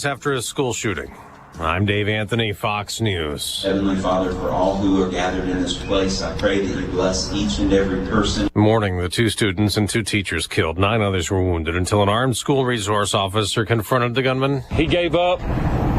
After a school shooting. I'm Dave Anthony, Fox News. Heavenly Father, for all who are gathered in this place, I pray that you bless each and every person. Morning, the 2 students and 2 teachers killed. 9 others were wounded until an armed school resource officer confronted the gunman. He gave up,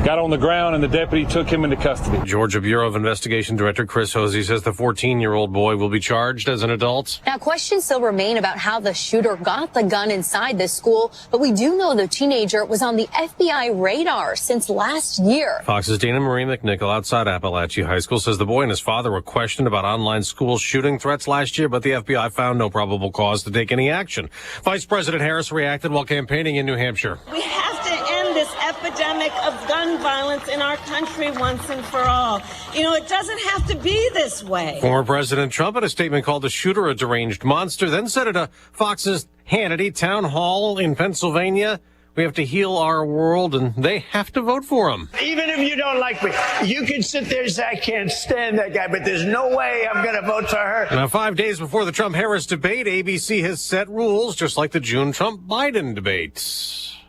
got on the ground, and the deputy took him into custody. Georgia Bureau of Investigation Director Chris Hosey says the 14-year-old boy will be charged as an adult. Now, questions still remain about how the shooter got the gun inside this school, but we do know the teenager was on the FBI radar since last year. Fox's Dana Marie McNichol outside Appalachia High School says the boy and his father were questioned about online school shooting threats last year, but the FBI found no probable cause to take any action. Vice President Harris reacted while campaigning in New Hampshire. We have to end this epidemic of gun violence in our country once and for all. You know, it doesn't have to be this way. Former President Trump in a statement called the shooter a deranged monster, then said at a Fox's Hannity town hall in Pennsylvania, we have to heal our world, and they have to vote for him. Even if you don't like me, you can sit there and say, I can't stand that guy, but there's no way I'm going to vote for her. Now, 5 days before the Trump-Harris debate, ABC has set rules, just like the June Trump-Biden debate.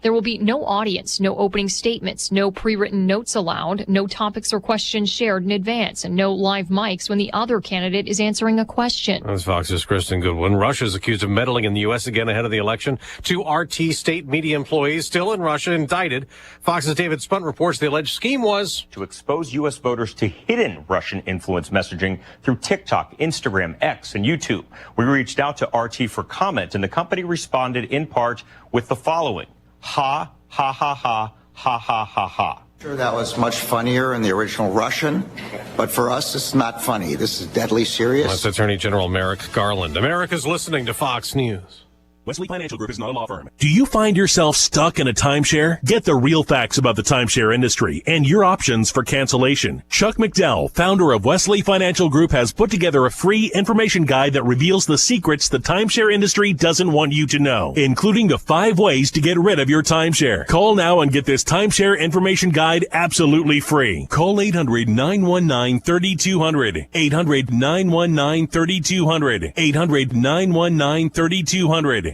There will be no audience, no opening statements, no pre-written notes allowed, no topics or questions shared in advance, and no live mics when the other candidate is answering a question. That's Fox's Kristen Goodwin. Russia is accused of meddling in the U.S. again ahead of the election. 2 RT state media employees still in Russia indicted. Fox's David Spunt reports the alleged scheme was to expose U.S. voters to hidden Russian influence messaging through TikTok, Instagram, X, and YouTube. We reached out to RT for comment, and the company responded in part with the following. Ha, ha, ha, ha, ha, ha, ha, ha. Sure, that was much funnier in the original Russian, but for us, it's not funny. This is deadly serious. That's Attorney General Merrick Garland. America's listening to Fox News. Wesley Financial Group is not a law firm. Do you find yourself stuck in a timeshare? Get the real facts about the timeshare industry and your options for cancellation. Chuck McDowell, founder of Wesley Financial Group, has put together a free information guide that reveals the secrets the timeshare industry doesn't want you to know, including the 5 ways to get rid of your timeshare. Call now and get this timeshare information guide absolutely free. Call 800-919-3200. 800-919-3200. 800-919-3200.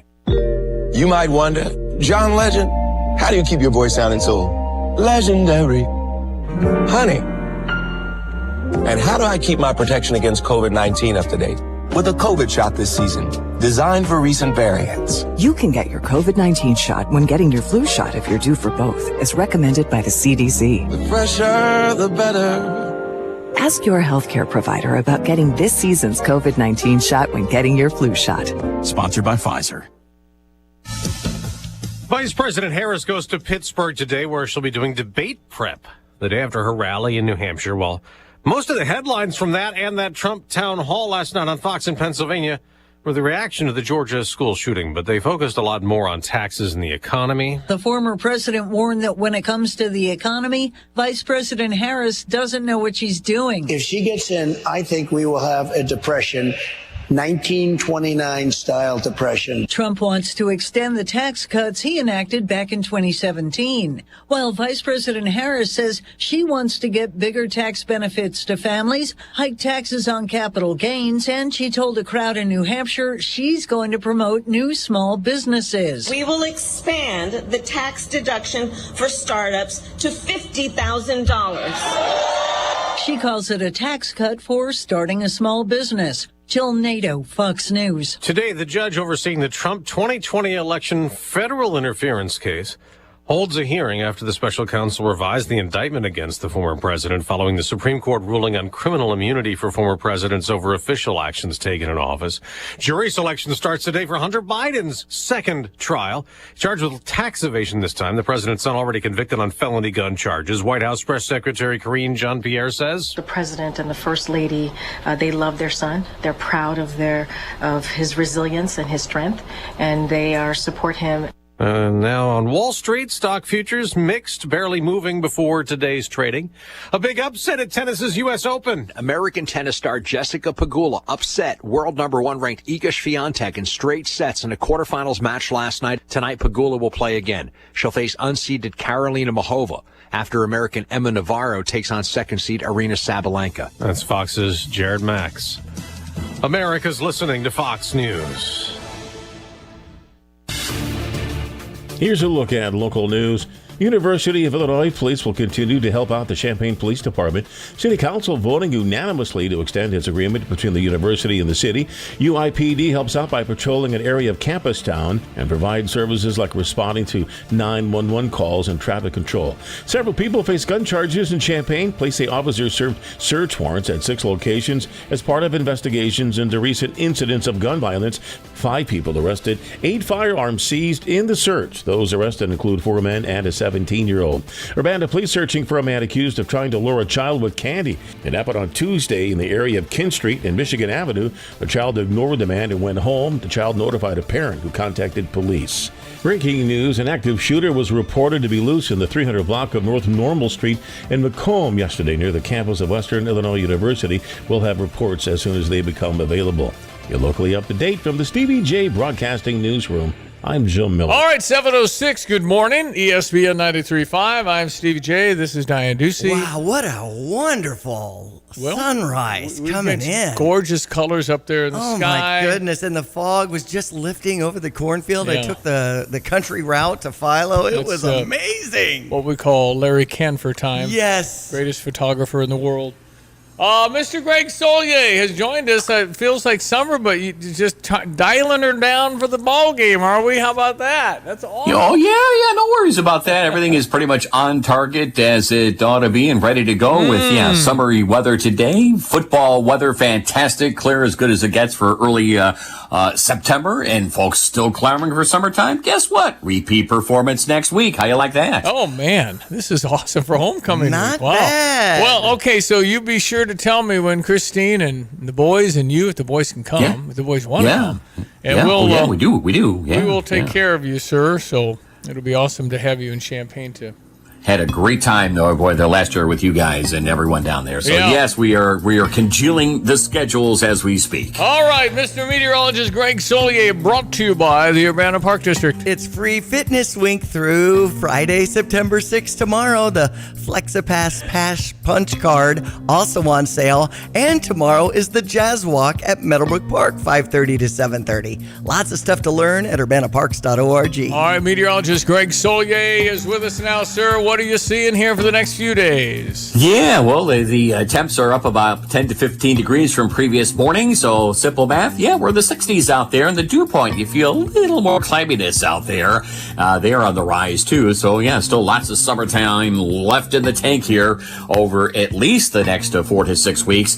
You might wonder, John Legend, how do you keep your voice sounding so legendary? Honey. And how do I keep my protection against COVID-19 up to date? With a COVID shot this season, designed for recent variants. You can get your COVID-19 shot when getting your flu shot if you're due for both, as recommended by the CDC. The fresher, the better. Ask your healthcare provider about getting this season's COVID-19 shot when getting your flu shot. Sponsored by Pfizer. Vice President Harris goes to Pittsburgh today, where she'll be doing debate prep the day after her rally in New Hampshire. Well, most of the headlines from that and that Trump town hall last night on Fox in Pennsylvania were the reaction to the Georgia school shooting, but they focused a lot more on taxes and the economy. The former president warned that when it comes to the economy, Vice President Harris doesn't know what she's doing. If she gets in, I think we will have a depression. 1929 style depression. Trump wants to extend the tax cuts he enacted back in 2017, while Vice President Harris says she wants to get bigger tax benefits to families, hike taxes on capital gains, and she told a crowd in New Hampshire she's going to promote new small businesses. We will expand the tax deduction for startups to $50,000. She calls it a tax cut for starting a small business. Jill Nato, Fox News. Today, the judge overseeing the Trump 2020 election federal interference case holds a hearing after the special counsel revised the indictment against the former president following the Supreme Court ruling on criminal immunity for former presidents over official actions taken in office. Jury selection starts today for Hunter Biden's second trial. Charged with tax evasion this time, the president's son already convicted on felony gun charges. White House Press Secretary Karine Jean-Pierre says the president and the first lady, they love their son. They're proud of his resilience and his strength, and they support him. Now on Wall Street, stock futures mixed, barely moving before today's trading. A big upset at tennis's U.S. Open. American tennis star Jessica Pegula upset world number 1 ranked Iga Swiatek in straight sets in a quarterfinals match last night. Tonight, Pegula will play again. She'll face unseeded Karolina Muchova after American Emma Navarro takes on second seed Aryna Sabalenka. That's Fox's Jared Max. America's listening to Fox News. Here's a look at local news. University of Illinois Police will continue to help out the Champaign Police Department. City Council voting unanimously to extend its agreement between the university and the city. UIPD helps out by patrolling an area of Campus Town and provides services like responding to 911 calls and traffic control. Several people face gun charges in Champaign. Police say officers served search warrants at 6 locations as part of investigations into recent incidents of gun violence. 5 people arrested, 8 firearms seized in the search. Those arrested include 4 men and a 17-year-old. Urbana police searching for a man accused of trying to lure a child with candy. It happened on Tuesday in the area of Kin Street and Michigan Avenue. The child ignored the man and went home. The child notified a parent who contacted police. Breaking news, an active shooter was reported to be loose in the 300 block of North Normal Street in Macomb yesterday near the campus of Western Illinois University. We'll have reports as soon as they become available. You're locally up to date from the Stevie Jay Broadcasting Newsroom. I'm Jim Miller. All right, 7:06. Good morning, ESPN 93.5. I'm Stevie J. This is Diane Ducey. Wow, what a wonderful sunrise coming in. Gorgeous colors up there in the sky. Oh, my goodness. And the fog was just lifting over the cornfield. I took the country route to Philo. It was amazing. What we call Larry Canfor time. Yes. Greatest photographer in the world. Mr. Greg Solier has joined us. It feels like summer, but you just dialing her down for the ball game, are we? How about that? That's awesome. Oh, yeah, no worries about that. Everything is pretty much on target as it ought to be and ready to go with, summery weather today. Football weather, fantastic, clear as good as it gets for early September, and folks still clamoring for summertime. Guess what? Repeat performance next week. How you like that? Oh, man, this is awesome for homecoming Not week. Wow. bad. Well, okay, so you be sure to tell me when Christine and the boys and you, if the boys can come, if the boys want to come. And we'll, we do. Yeah, we will take care of you, sir. So it'll be awesome to have you in Champaign too. Had a great time, though, boy, the last year with you guys and everyone down there. So, yes, we are congealing the schedules as we speak. All right, Mr. Meteorologist Greg Solier, brought to you by the Urbana Park District. It's free fitness week through Friday, September 6th tomorrow. The FlexiPass Punch Card also on sale. And tomorrow is the Jazz Walk at Meadowbrook Park, 5:30 to 7:30. Lots of stuff to learn at urbanaparks.org. All right, Meteorologist Greg Solier is with us now, sir. What are you seeing here for the next few days? Yeah, well, the temps are up about 10 to 15 degrees from previous morning, so simple math. Yeah, we're in the 60s out there, and the dew point, you feel a little more cloudiness out there. They're on the rise, too, so yeah, still lots of summertime left in the tank here over at least the next 4 to 6 weeks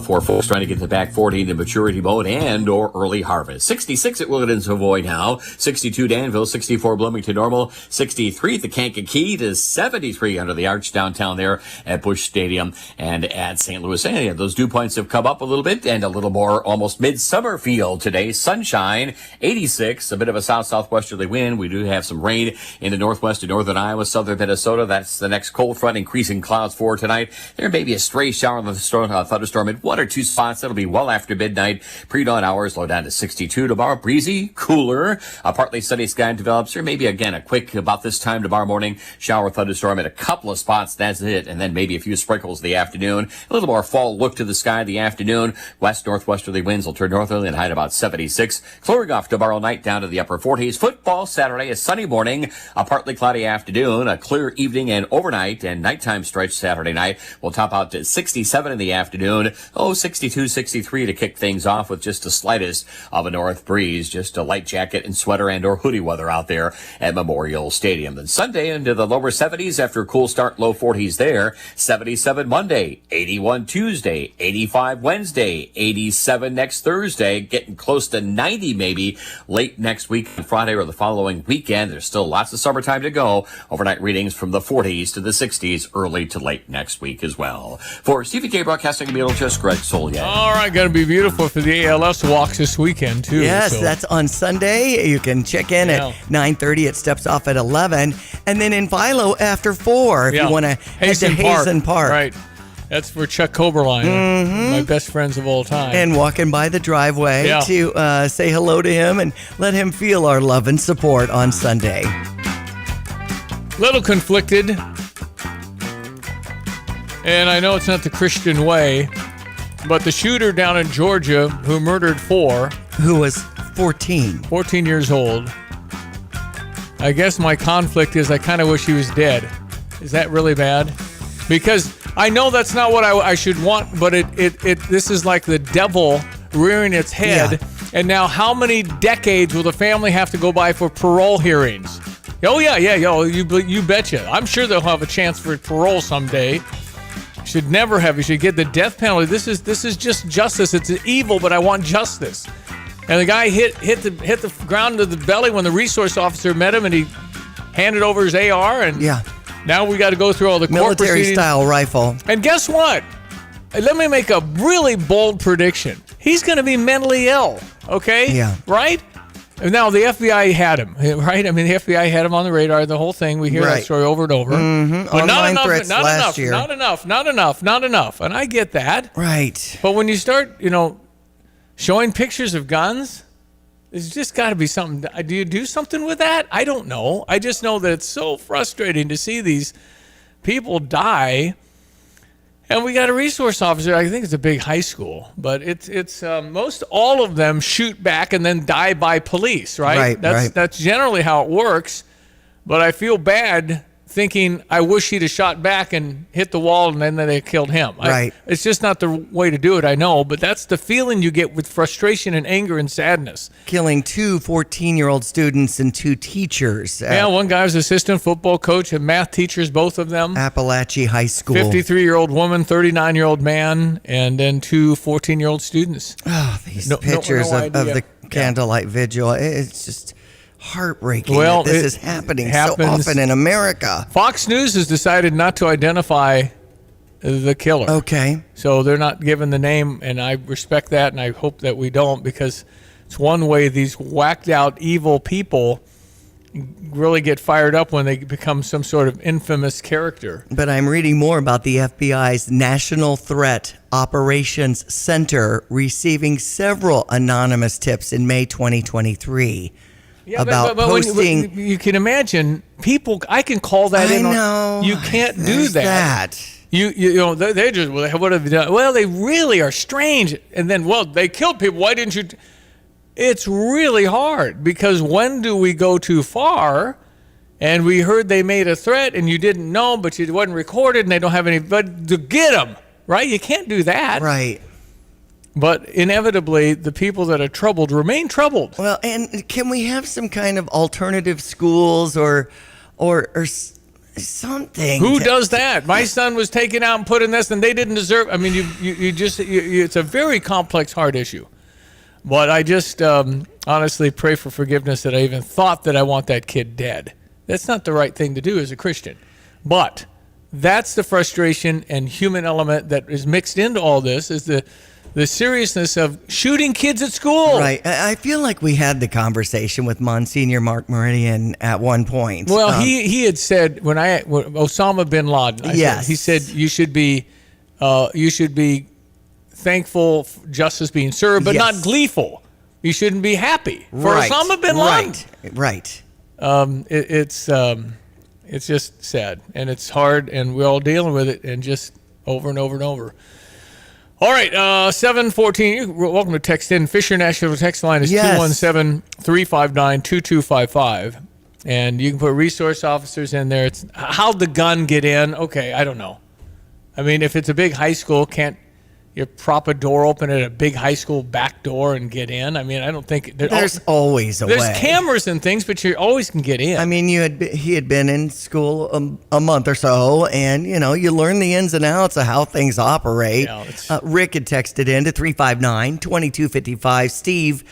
for folks trying to get the back 40 into maturity mode and or early harvest. 66 at Willard and Savoy now, 62 Danville, 64 Bloomington Normal, 63 at the Kankakee to 73 under the arch downtown there at Busch Stadium and at St. Louis. And yeah, those dew points have come up a little bit and a little more almost midsummer feel today. Sunshine, 86, a bit of a south-southwesterly wind. We do have some rain in the northwest of northern Iowa, southern Minnesota. That's the next cold front, increasing clouds for tonight. There may be a stray shower of a thunderstorm at 1 or 2 spots. That'll be well after midnight. Pre-dawn hours low down to 62 tomorrow. Breezy, cooler, a partly sunny sky develops. There may be again a quick about this time tomorrow morning shower thunderstorm at a couple of spots. That's it. And then maybe a few sprinkles in the afternoon. A little more fall look to the sky in the afternoon. West northwesterly winds will turn northerly and high at about 76. Clearing off tomorrow night down to the upper 40s. Football Saturday, a sunny morning, a partly cloudy afternoon, a clear evening and overnight and nighttime stretch Saturday night. We'll top out to 67 in the afternoon. 62, 63 to kick things off with just the slightest of a north breeze. Just a light jacket and sweater and or hoodie weather out there at Memorial Stadium. Then Sunday into the lower 70s after a cool start, low 40s there. 77 Monday, 81 Tuesday, 85 Wednesday, 87 next Thursday, getting close to 90 maybe late next week on Friday or the following weekend. There's still lots of summertime to go. Overnight readings from the 40s to the 60s early to late next week as well. For Stevie Jay Broadcasting Meteorologist Greg Solier. All right, going to be beautiful for the ALS walks this weekend too. Yes, that's on Sunday. You can check in at 9:30. It steps off at 11. And then in Philo after 4 if you want to head to Hazen Park. Right. That's for Chuck Koberline, my best friends of all time. And walking by the driveway to say hello to him and let him feel our love and support on Sunday. Little conflicted. And I know it's not the Christian way, but the shooter down in Georgia who murdered 4. Who was 14. 14 years old. I guess my conflict is I kind of wish he was dead. Is that really bad? Because I know that's not what I should want, but this is like the devil rearing its head. Yeah. And now how many decades will the family have to go by for parole hearings? Oh, yeah, you betcha. I'm sure they'll have a chance for parole someday. Should never have. You should get the death penalty. This is just justice. It's evil, but I want justice. And the guy hit the ground to the belly when the resource officer met him, and he handed over his AR. And now we got to go through all the court proceedings. Military-style rifle. And guess what? Let me make a really bold prediction. He's going to be mentally ill, okay? Yeah. Right? And now the FBI had him, right? I mean, the FBI had him on the radar, the whole thing. We hear that story over and over. Mm-hmm. But Online threats last year. Not enough. And I get that. Right. But when you start, showing pictures of guns, there's just got to be something. Do you do something with that? I don't know. I just know that it's so frustrating to see these people die. And we got a resource officer. I think it's a big high school, but it's most all of them shoot back and then die by police, right? That's generally how it works. But I feel bad thinking I wish he'd have shot back and hit the wall and then they killed him. Right. It's just not the way to do it, I know, but that's the feeling you get with frustration and anger and sadness. Killing 2 14-year-old students and 2 teachers. Yeah, one guy was assistant football coach and math teachers, both of them. Appalachia High School. 53-year-old woman, 39-year-old man, and then 2 14-year-old students. Oh, these pictures of the candlelight vigil. It's just heartbreaking that this is happening so often in America. Fox News has decided not to identify the killer. Okay. So they're not given the name, and I respect that, and I hope that we don't, because it's one way these whacked out evil people really get fired up when they become some sort of infamous character. But I'm reading more about the FBI's National Threat Operations Center receiving several anonymous tips in May 2023. Yeah, about but posting. when you can imagine people. I can call that in. I know. You can't do There's that. You know they just what have they done? Well, they really are strange. And then they killed people. Why didn't you? It's really hard because when do we go too far? And we heard they made a threat and you didn't know, but it wasn't recorded and they don't have any. But to get them right, you can't do that. Right. But inevitably, the people that are troubled remain troubled. Well, and can we have some kind of alternative schools or something? Who does that? My son was taken out and put in this, and they didn't deserve. I mean, it's a very complex, hard issue. But I just honestly pray for forgiveness that I even thought that I want that kid dead. That's not the right thing to do as a Christian. But that's the frustration and human element that is mixed into all this, is the seriousness of shooting kids at school. Right. I feel like we had the conversation with Monsignor Mark Meridian at one point. Well, he had said when Osama bin Laden, he said you should be thankful for justice being served, but not gleeful. You shouldn't be happy for Osama bin Laden. Right. It's just sad and it's hard, and we're all dealing with it, and just over and over and over. All right, 714. You're welcome to text in. Fisher National text line is 217-359-2255. And you can put resource officers in there. It's how'd the gun get in? Okay, I don't know. I mean, if it's a big high school, can't you prop a door open at a big high school back door and get in? I mean, I don't think there's always a way. There's cameras and things, but you always can get in. I mean, he had been in school a month or so, and you learn the ins and outs of how things operate. Yeah, Rick had texted in to 359-2255. Steve,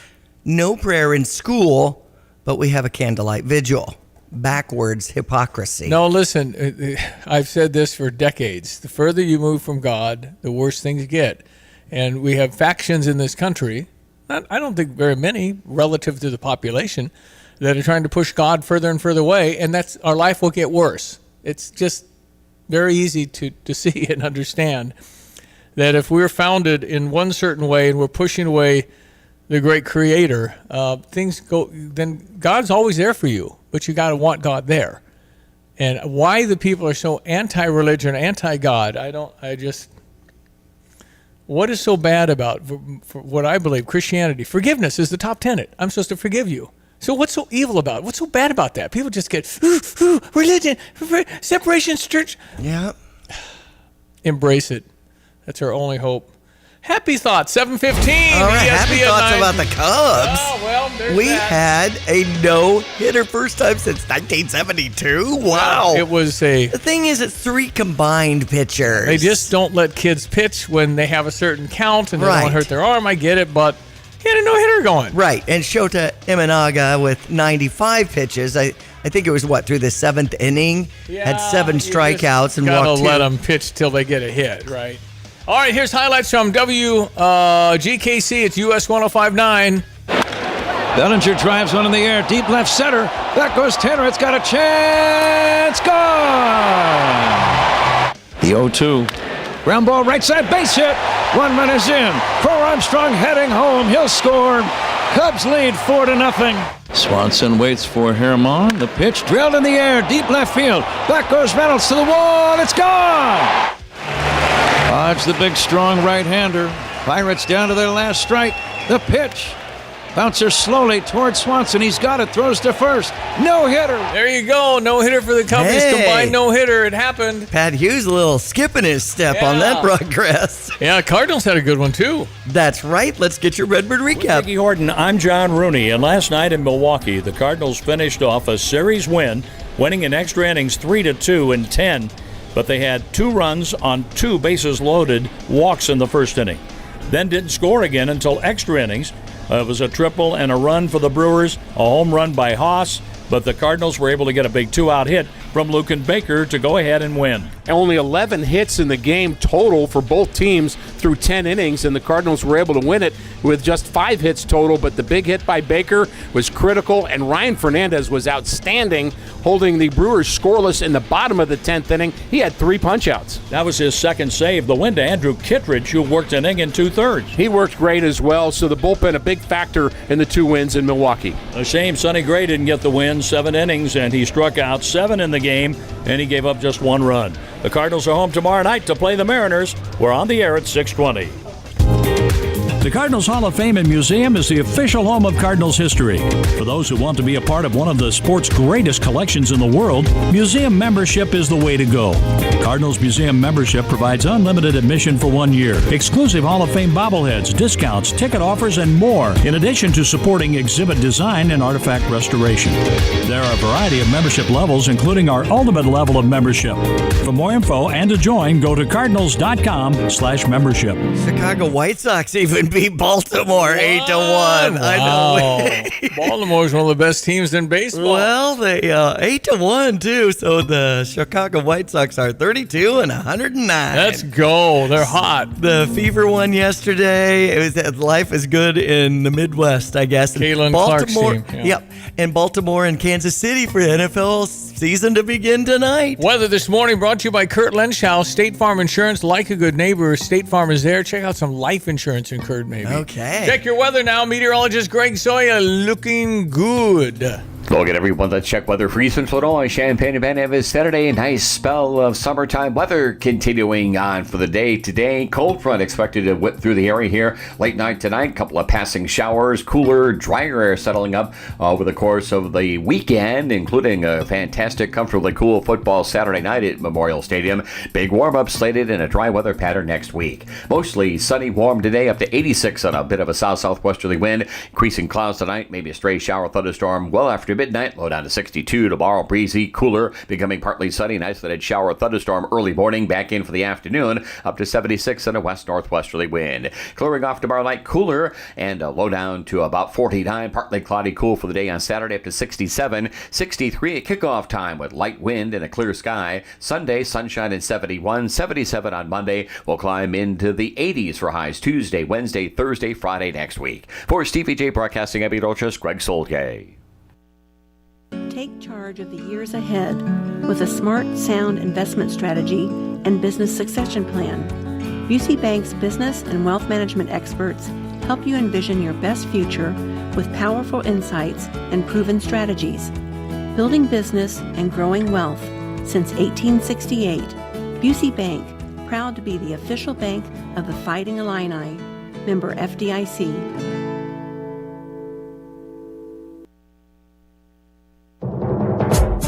no prayer in school, but we have a candlelight vigil. Backwards hypocrisy. No, listen, I've said this for decades. The further you move from God, the worse things get. And we have factions in this country, I don't think very many relative to the population, that are trying to push God further and further away, and our life will get worse. It's just very easy to see and understand that if we're founded in one certain way and we're pushing away the great creator, things go, then God's always there for you, but you got to want God there. And why the people are so anti-religion, anti-God, what is so bad about, for what I believe, Christianity? Forgiveness is the top tenet. I'm supposed to forgive you. So what's so evil about it? What's so bad about that? People just get, religion, separation, church. Yeah. Embrace it. That's our only hope. Happy thoughts, 7:15. All right, happy thoughts 9. about the Cubs. Oh, well, there's we that. had a no-hitter first time since 1972. Wow. It was The thing is, it's 3 combined pitchers. They just don't let kids pitch when they have a certain count and they don't hurt their arm. I get it, but he had a no-hitter going. Right, and Shota Imanaga with 95 pitches. I think it was, through the 7th inning? Had 7 strikeouts and walked 2. Gotta let them pitch till they get a hit, right? All right, here's highlights from GKC. It's US 105.9. Bellinger drives one in the air, deep left center. That goes Tanner. It's got a chance. Gone. The 0-2. Ground ball right side, base hit. 1 run is in. For Armstrong heading home. He'll score. Cubs lead 4-0. Swanson waits for Herman. The pitch drilled in the air, deep left field. Back goes Reynolds to the wall. It's gone. Dodge the big, strong right-hander. Pirates down to their last strike. The pitch. Bouncer slowly towards Swanson. He's got it. Throws to first. No-hitter. There you go. No-hitter for the Cubbies. Combined no-hitter. It happened. Pat Hughes a little skipping his step on that broadcast. Yeah, Cardinals had a good one, too. That's right. Let's get your Redbird recap. Ricky Horton, I'm John Rooney, and last night in Milwaukee, the Cardinals finished off a series win, winning in extra innings 3-2 in 10. But they had 2 runs on 2 bases loaded walks in the first inning. Then didn't score again until extra innings. It was a triple and a run for the Brewers, a home run by Haas, but the Cardinals were able to get a big 2-out hit from Luken Baker to go ahead and win. Only 11 hits in the game total for both teams through 10 innings, and the Cardinals were able to win it with just 5 hits total, but the big hit by Baker was critical, and Ryan Fernandez was outstanding, holding the Brewers scoreless in the bottom of the 10th inning. He had 3 punch-outs. That was his second save. The win to Andrew Kittredge, who worked an inning in 2/3. He worked great as well, so the bullpen a big factor in the 2 wins in Milwaukee. A shame Sonny Gray didn't get the win, 7 innings, and he struck out 7 in the game, and he gave up just 1 run. The Cardinals are home tomorrow night to play the Mariners. We're on the air at 6:20. The Cardinals Hall of Fame and Museum is the official home of Cardinals history. For those who want to be a part of one of the sport's greatest collections in the world, museum membership is the way to go. Cardinals Museum membership provides unlimited admission for 1 year, exclusive Hall of Fame bobbleheads, discounts, ticket offers, and more, in addition to supporting exhibit design and artifact restoration. There are a variety of membership levels, including our ultimate level of membership. For more info and to join, go to cardinals.com/membership. Chicago White Sox even beat Baltimore 8-1. I know. Baltimore's one of the best teams in baseball. Well, they 8-1 too. So the Chicago White Sox are 32-109. Let's go. They're hot. The Fever won yesterday. It was life is good in the Midwest, I guess. Caitlin Clark's team. Yeah. Yep. And Baltimore and Kansas City for the NFL season to begin tonight. Weather this morning brought to you by Kurt Lenschow, State Farm Insurance. Like a good neighbor, State Farm is there. Check out some life insurance in Kurt, maybe. Okay. Check your weather now. Meteorologist Greg Sawyer looking good. Look at everyone. Let's check weather for Eastern Illinois, Champaign-Urbana Saturday. A nice spell of summertime weather continuing on for the day today. Cold front expected to whip through the area here late night tonight. Couple of passing showers, cooler, drier air settling up over the course of the weekend, including a fantastic, comfortably cool football Saturday night at Memorial Stadium. Big warm-up slated and a dry weather pattern next week. Mostly sunny, warm today, up to 86 on a bit of a south-southwesterly wind. Increasing clouds tonight, maybe a stray shower thunderstorm well after midnight. Low down to 62 tomorrow. Breezy, cooler, becoming partly sunny. An isolated shower thunderstorm early morning. Back in for the afternoon. Up to 76 and a west-northwesterly wind. Clearing off tomorrow night. Cooler and low down to about 49. Partly cloudy, cool for the day on Saturday. Up to 67. 63 at kickoff time with light wind and a clear sky. Sunday, sunshine and 71. 77 on Monday. We'll climb into the 80s for highs Tuesday, Wednesday, Thursday, Friday next week. For Stevie Jay Broadcasting, I'm Meteorologist Greg Solgay. Take charge of the years ahead with a smart, sound investment strategy and business succession plan. Busey Bank's business and wealth management experts help you envision your best future with powerful insights and proven strategies. Building business and growing wealth since 1868. Busey Bank, proud to be the official bank of the Fighting Illini. Member FDIC.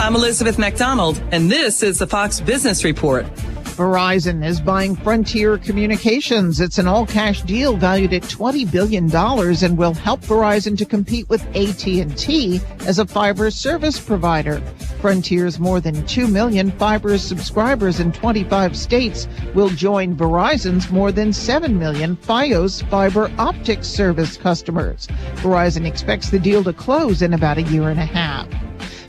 I'm Elizabeth McDonald, and this is the Fox Business Report. Verizon is buying Frontier Communications. It's an all-cash deal valued at $20 billion and will help Verizon to compete with AT&T as a fiber service provider. Frontier's more than 2 million fiber subscribers in 25 states will join Verizon's more than 7 million Fios fiber optic service customers. Verizon expects the deal to close in about a year and a half.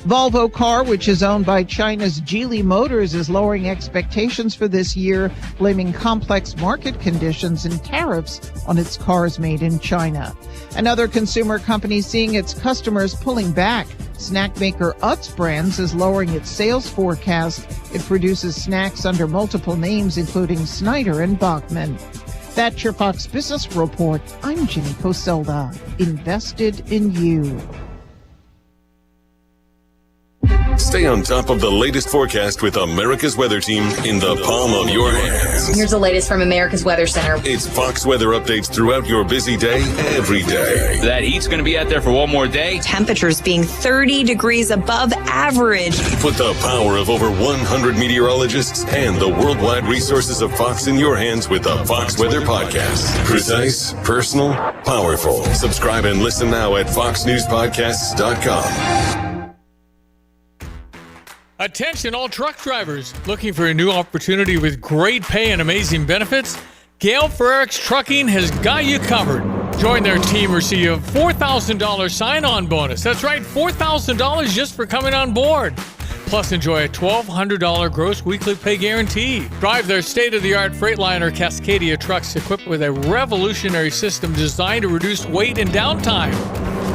Volvo Car, which is owned by China's Geely Motors, is lowering expectations for this year, blaming complex market conditions and tariffs on its cars made in China. Another consumer company seeing its customers pulling back. Snack maker Utz Brands is lowering its sales forecast. It produces snacks under multiple names, including Snyder and Bachman. That's your Fox Business Report. I'm Ginny Coselda. Invested in you. Stay on top of the latest forecast with America's Weather Team in the palm of your hands. Here's the latest from America's Weather Center. It's Fox weather updates throughout your busy day, every day. That heat's going to be out there for one more day. Temperatures being 30 degrees above average. Put the power of over 100 meteorologists and the worldwide resources of Fox in your hands with the Fox Weather Podcast. Precise, personal, powerful. Subscribe and listen now at foxnewspodcasts.com. Attention all truck drivers looking for a new opportunity with great pay and amazing benefits. Gale Frericks Trucking has got you covered. Join their team, receive a $4,000 sign-on bonus. That's right, $4,000 just for coming on board. Plus, enjoy a $1,200 gross weekly pay guarantee. Drive their state-of-the-art Freightliner Cascadia trucks equipped with a revolutionary system designed to reduce weight and downtime.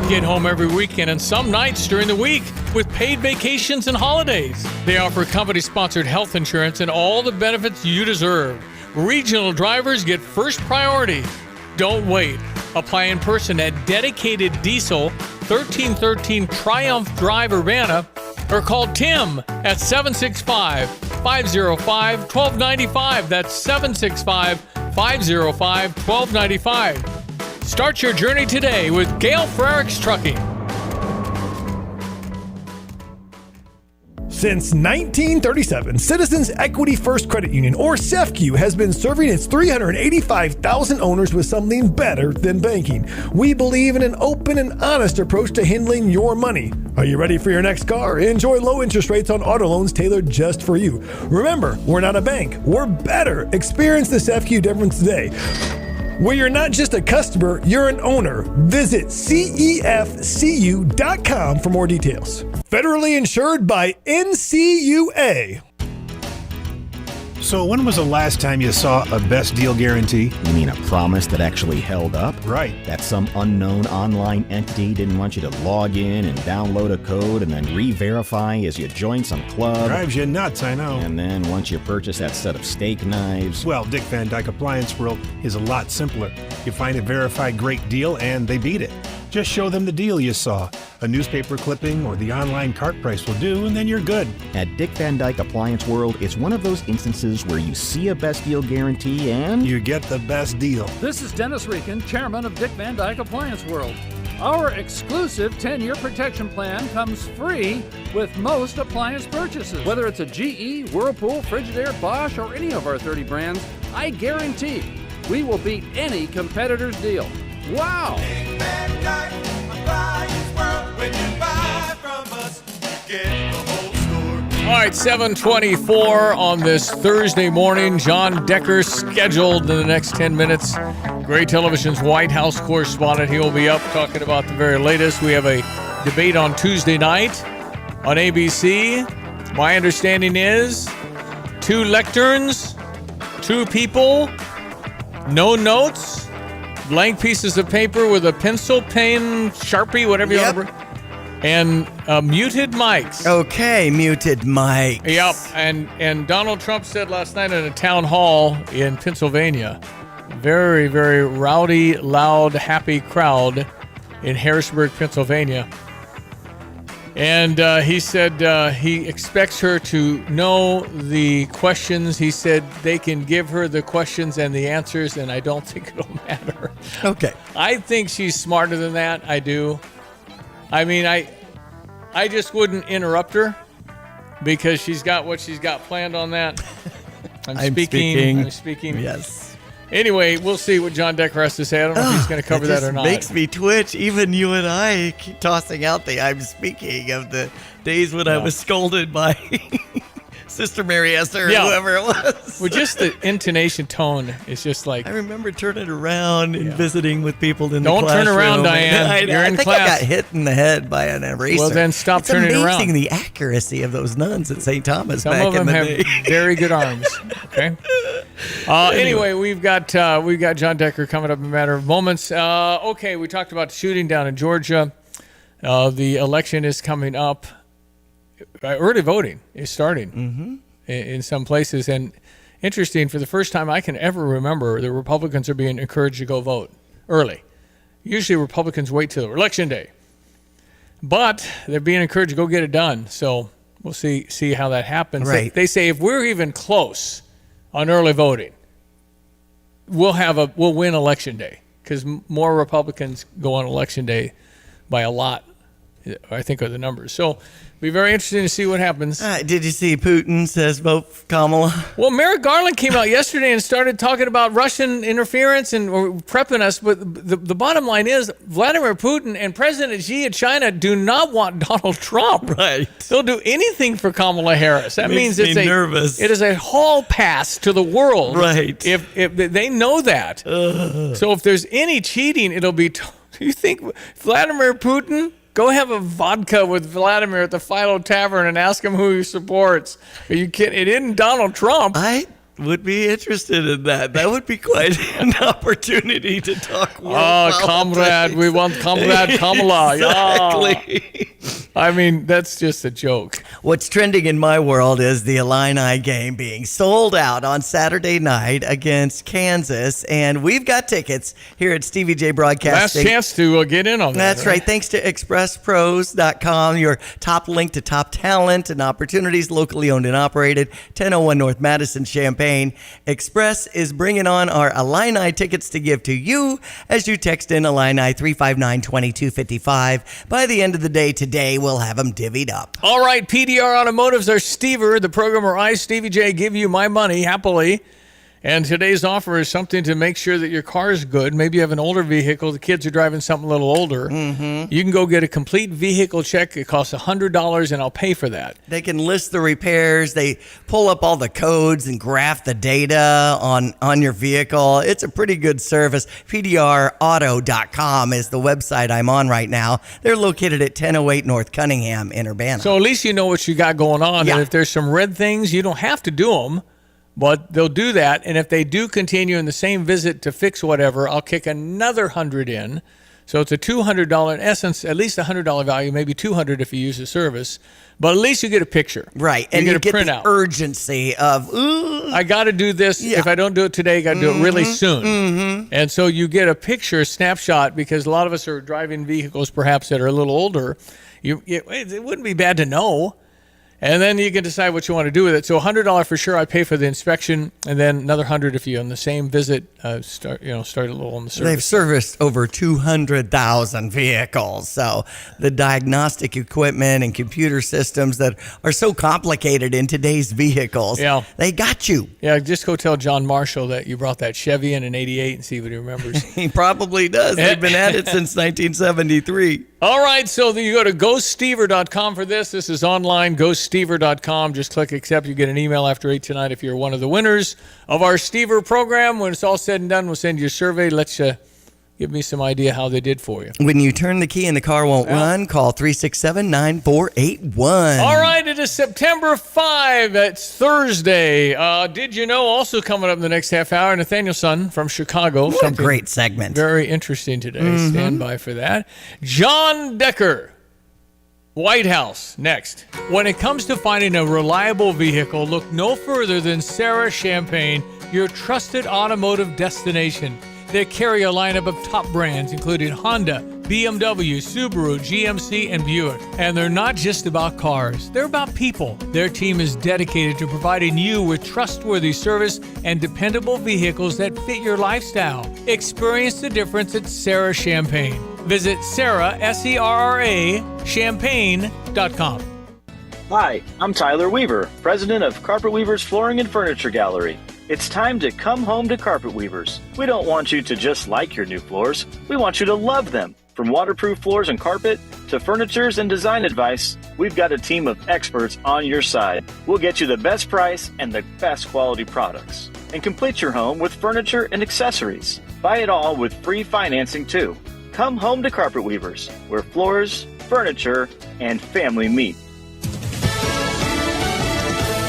Get home every weekend and some nights during the week with paid vacations and holidays. They offer company-sponsored health insurance and all the benefits you deserve. Regional drivers get first priority. Don't wait. Apply in person at Dedicated Diesel, 1313 Triumph Drive, Urbana, or call Tim at 765-505-1295. That's 765-505-1295. Start your journey today with Gale Frericks Trucking. Since 1937, Citizens Equity First Credit Union, or CEFCU, has been serving its 385,000 owners with something better than banking. We believe in an open and honest approach to handling your money. Are you ready for your next car? Enjoy low interest rates on auto loans tailored just for you. Remember, we're not a bank. We're better. Experience the CEFCU difference today, where you're not just a customer, you're an owner. Visit CEFCU.com for more details. Federally insured by NCUA. So when was the last time you saw a best deal guarantee? You mean a promise that actually held up? Right. That some unknown online entity didn't want you to log in and download a code and then re-verify as you join some club. Drives you nuts, I know. And then once you purchase that set of steak knives... Well, Dick Van Dyke Appliance World is a lot simpler. You find a verified great deal and they beat it. Just show them the deal you saw. A newspaper clipping or the online cart price will do, and then you're good. At Dick Van Dyke Appliance World, it's one of those instances where you see a best deal guarantee and... you get the best deal. This is Dennis Reekin, chairman of Dick Van Dyke Appliance World. Our exclusive 10-year protection plan comes free with most appliance purchases. Whether it's a GE, Whirlpool, Frigidaire, Bosch, or any of our 30 brands, I guarantee we will beat any competitor's deal. Wow! Dick Van Dyke Appliance World. When you buy from us, you get the whole store. All right, 7:24 on this Thursday morning. John Decker scheduled in the next 10 minutes. Gray Television's White House correspondent. He will be up talking about the very latest. We have a debate on Tuesday night on ABC. My understanding is 2 lecterns, 2 people, no notes, blank pieces of paper with a pencil, pen, Sharpie, whatever you want to bring, and muted mics. Okay, muted mics. Yep, and Donald Trump said last night at a town hall in Pennsylvania, very, very rowdy, loud, happy crowd in Harrisburg, Pennsylvania. And he said he expects her to know the questions. He said they can give her the questions and the answers, and I don't think it'll matter. Okay. I think she's smarter than that. I do. I mean, I just wouldn't interrupt her. because she's got what she's got planned on that. I'm speaking. Yes. Anyway, we'll see what John Decker has to say. I don't know if he's going to cover that or not. It makes me twitch. Even you and I keep tossing out the I'm speaking of the days when I was scolded by Sister Mary Esther or whoever it was. Well, just the intonation tone is just like... I remember turning around and visiting with people in the classroom. Don't turn around, Diane. You're in class. I got hit in the head by an eraser. Well, then stop turning around. It's amazing the accuracy of those nuns at St. Thomas back in the day. Some of them have very good arms. Okay. Anyway, we've got John Decker coming up in a matter of moments. Okay, we talked about the shooting down in Georgia. The election is coming up. Early voting is starting in some places. And interesting, for the first time I can ever remember, the Republicans are being encouraged to go vote early. Usually Republicans wait till election day. But they're being encouraged to go get it done. So we'll see how that happens. Right. They say if we're even close on early voting, we'll win election day, because more Republicans go on election day by a lot, I think, are the numbers. So be very interesting to see what happens. Did you see Putin says vote for Kamala? Well, Merrick Garland came out yesterday and started talking about Russian interference and prepping us. But the bottom line is Vladimir Putin and President Xi of China do not want Donald Trump. Right. They'll do anything for Kamala Harris. That means Makes me nervous. It is a hall pass to the world. Right. If they know that. So if there's any cheating, it'll be. Do you think Vladimir Putin? Go have a vodka with Vladimir at the Philo Tavern and ask him who he supports. Are you kidding? It isn't Donald Trump. I would be interested in that. That would be quite an opportunity to talk world politics. Comrade, we want Comrade Kamala. Exactly. Yeah. I mean, that's just a joke. What's trending in my world is the Illini game being sold out on Saturday night against Kansas, and we've got tickets here at Stevie Jay Broadcasting. Last chance to get in on that. That's right. Thanks to ExpressPros.com, your top link to top talent and opportunities, locally owned and operated, 1001 North Madison, Champaign. Express is bringing on our Illini tickets to give to you as you text in Illini 359-2255. By the end of the day today, we'll have them divvied up. All right, PDR Automotives are Stever, the program where I, Stevie J, give you my money happily. And today's offer is something to make sure that your car is good. Maybe you have an older vehicle. The kids are driving something a little older. You can go get a complete vehicle check. It costs $100, and I'll pay for that. They can list the repairs. They pull up all the codes and graph the data on your vehicle. It's a pretty good service. PDRauto.com is the website I'm on right now. They're located at 1008 North Cunningham in Urbana. So at least you know what you got going on. Yeah. And if there's some red things, you don't have to do them. But they'll do that, and if they do continue in the same visit to fix whatever, I'll kick another $100 in. So it's a $200, in essence, at least $100 value, maybe $200 if you use the service. But at least you get a picture. Right, and you get the urgency of, ooh. I got to do this. Yeah. If I don't do it today, I got to do it really soon. And so you get a picture, a snapshot, because a lot of us are driving vehicles perhaps that are a little older. It wouldn't be bad to know. And then you can decide what you want to do with it. So $100 for sure. I pay for the inspection, and then another $100 if you on the same visit start a little on the service. They've serviced over 200,000 vehicles. So the diagnostic equipment and computer systems that are so complicated in today's vehicles, they got you. Yeah, just go tell John Marshall that you brought that Chevy in '88 and see what he remembers. He probably does. They've been at it since 1973. All right, so you go to GoStever.com for this. This is online, GoStever.com. Just click accept. You get an email after 8 tonight if you're one of the winners of our Stever program. When it's all said and done, we'll send you a survey. Let you give me some idea how they did for you. When you turn the key and the car won't run, call 367-9481. All right, it is September 5. It's Thursday. Did you know, also coming up in the next half hour, Nathaniel Son from Chicago. What a great segment. Very interesting today. Stand by for that. John Decker, White House, next. When it comes to finding a reliable vehicle, look no further than Sarah Champagne, your trusted automotive destination. They carry a lineup of top brands, including Honda, BMW, Subaru, GMC, and Buick. And they're not just about cars, they're about people. Their team is dedicated to providing you with trustworthy service and dependable vehicles that fit your lifestyle. Experience the difference at Sarah Champagne. Visit Sarah, Serra, Champagne.com. Hi, I'm Tyler Weaver, president of Carpet Weavers Flooring and Furniture Gallery. It's time to come home to Carpet Weavers. We don't want you to just like your new floors. We want you to love them. From waterproof floors and carpet to furnitures and design advice, we've got a team of experts on your side. We'll get you the best price and the best quality products. And complete your home with furniture and accessories. Buy it all with free financing too. Come home to Carpet Weavers, where floors, furniture, and family meet.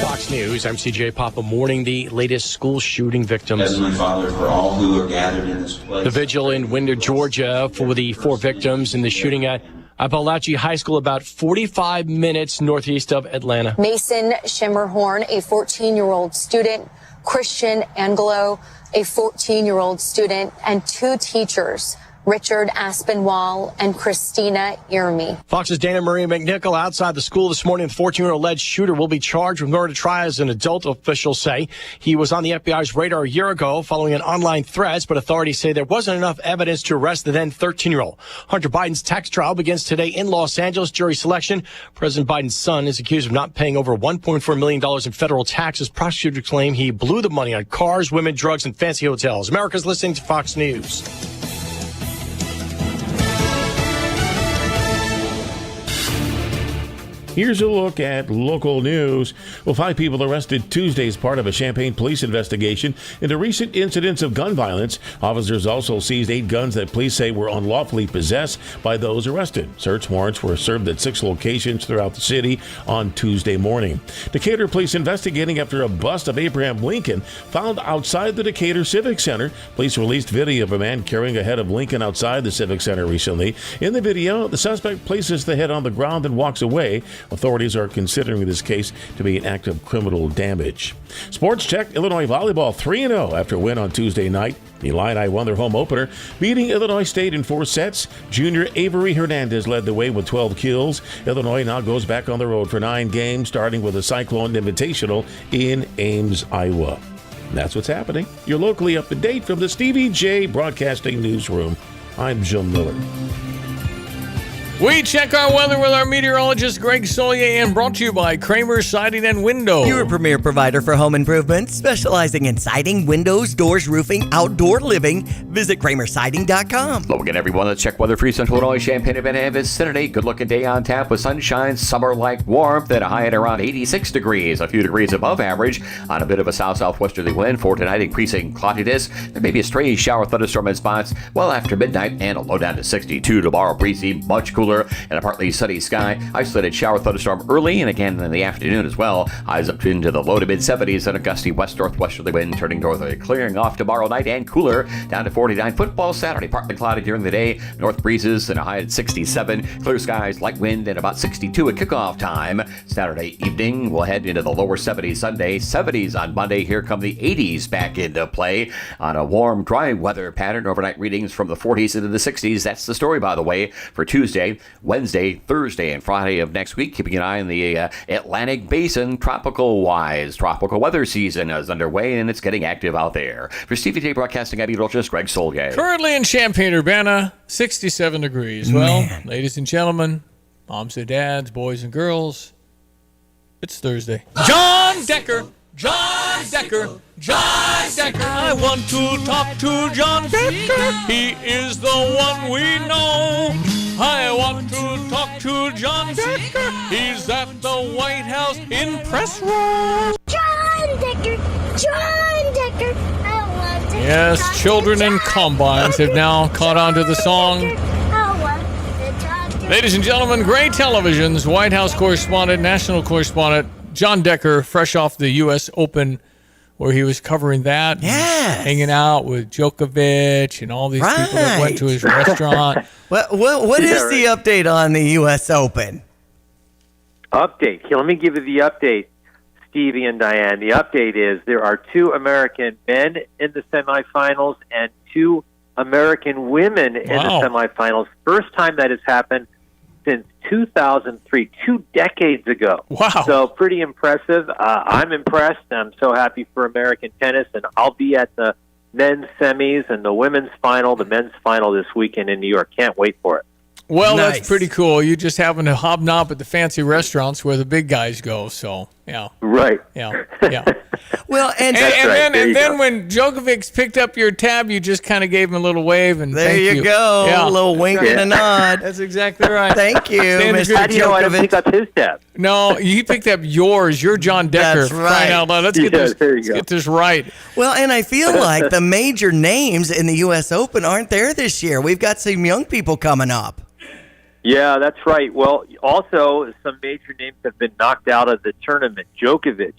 Fox News, I'm CJ Papa, mourning the latest school shooting victims. Heavenly Father, for all who are gathered in this place. The vigil in Winder, Georgia, for the 4 victims in the shooting at Appalachia High School, about 45 minutes northeast of Atlanta. Mason Shimmerhorn, a 14-year-old student, Christian Angelo, a 14-year-old student, and 2 teachers, Richard Aspinwall and Christina Irmi. Fox's Dana Marie McNichol outside the school this morning. The 14-year-old alleged shooter will be charged with murder trial as an adult, officials say. He was on the FBI's radar a year ago following an online threat, but authorities say there wasn't enough evidence to arrest the then 13-year-old. Hunter Biden's tax trial begins today in Los Angeles. Jury selection. President Biden's son is accused of not paying over $1.4 million in federal taxes. Prosecutors claim he blew the money on cars, women, drugs, and fancy hotels. America's listening to Fox News. Here's a look at local news. Well, 5 people arrested Tuesday as part of a Champaign police investigation into recent incidents of gun violence. Officers also seized 8 guns that police say were unlawfully possessed by those arrested. Search warrants were served at 6 locations throughout the city on Tuesday morning. Decatur police investigating after a bust of Abraham Lincoln found outside the Decatur Civic Center. Police released video of a man carrying a head of Lincoln outside the Civic Center recently. In the video, the suspect places the head on the ground and walks away. Authorities are considering this case to be an act of criminal damage. Sports check. Illinois volleyball 3-0 after a win on Tuesday night. The Illini won their home opener, beating Illinois State in 4 sets. Junior Avery Hernandez led the way with 12 kills. Illinois now goes back on the road for 9 games, starting with a Cyclone Invitational in Ames, Iowa. And that's what's happening. You're locally up to date from the Stevie Jay Broadcasting Newsroom. I'm Jim Miller. We check our weather with our meteorologist Greg Solier, and brought to you by Kramer Siding and Window. Your premier provider for home improvement, specializing in siding, windows, doors, roofing, outdoor living. Visit kramersiding.com. Hello again, everyone. Let's check weather for Central Illinois, Champaign-Urbana vicinity. Good looking day on tap with sunshine, summer-like warmth at a high at around 86 degrees, a few degrees above average on a bit of a south-southwesterly wind. For tonight, increasing cloudiness. There may be a stray shower thunderstorm in spots well after midnight, and a low down to 62. Tomorrow, breezy, much cooler, and a partly sunny sky. Isolated shower thunderstorm early and again in the afternoon as well. Highs up into the low to mid 70s and a gusty west-northwesterly wind turning northerly, clearing off tomorrow night and cooler down to 49. Football Saturday, partly cloudy during the day. North breezes and a high at 67. Clear skies, light wind, and about 62 at kickoff time. Saturday evening, we'll head into the lower 70s Sunday. 70s on Monday. Here come the 80s back into play on a warm, dry weather pattern. Overnight readings from the 40s into the 60s. That's the story, by the way, for Tuesday, Wednesday, Thursday, and Friday of next week. Keeping an eye on the Atlantic Basin tropical-wise. Tropical weather season is underway, and it's getting active out there. For Stevie Jay Broadcasting, I'm meteorologist Greg Solier. Currently in Champaign-Urbana, 67 degrees. Well, ladies and gentlemen, moms and dads, boys and girls, it's Thursday. John Decker! John Decker! John Decker! I want to talk to John Decker. He is the one we know. I want to talk to John Decker. He's at the White House in press room. John Decker! John Decker! I want to Yes, talk children to and John combines have now caught on to the song. I want to talk to Ladies and gentlemen, Gray Television's White House correspondent, national correspondent, John Decker, fresh off the U.S. Open, where he was covering that, hanging out with Djokovic and all these people that went to his restaurant. What is the update on the U.S. Open? Update. Here, let me give you the update, Stevie and Diane. The update is there are 2 American men in the semifinals and 2 American women in the semifinals. First time that has happened since 2003, 2 decades ago. Wow. So pretty impressive. I'm impressed. I'm so happy for American tennis, and I'll be at the men's semis and the women's final, the men's final this weekend in New York. Can't wait for it. Well, Nice. that's pretty cool. You just happen to hobnob at the fancy restaurants where the big guys go. So, yeah. Right. Yeah. Well, and then when Djokovic picked up your tab, you just kind of gave him a little wave and there thank you go. Yeah. A little wink and a nod. That's exactly right. Thank you, Mr. How do you know I didn't Djokovic. pick up his tab? No, you picked up yours. You're John Decker. That's right. Crying out loud. Let's get this right. Well, and I feel like the major names in the U.S. Open aren't there this year. We've got some young people coming up. Yeah, that's right. Well, also, some major names have been knocked out of the tournament. Djokovic,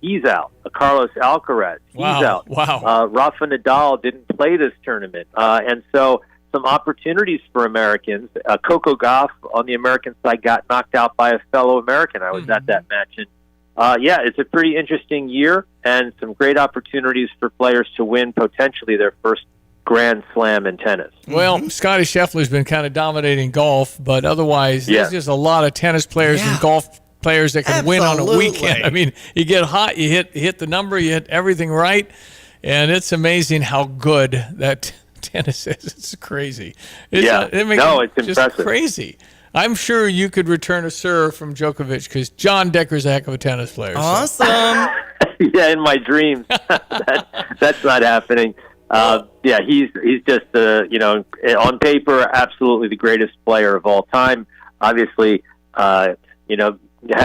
he's out. Carlos Alcaraz, he's out. Wow. Rafa Nadal didn't play this tournament. And so some opportunities for Americans. Coco Gauff on the American side got knocked out by a fellow American. I was at that match. And, yeah, it's a pretty interesting year and some great opportunities for players to win potentially their first Grand Slam in tennis. Well, Scottie Scheffler's been kind of dominating golf, but otherwise, there's just a lot of tennis players and golf players that can win on a weekend. I mean, you get hot, you hit the number, you hit everything right, and it's amazing how good that tennis is. It's crazy. It's it's just impressive. Crazy. I'm sure you could return a serve from Djokovic because John Decker's a heck of a tennis player. Awesome. Yeah, in my dreams. That's not happening. Yeah, he's just on paper absolutely the greatest player of all time. Obviously, had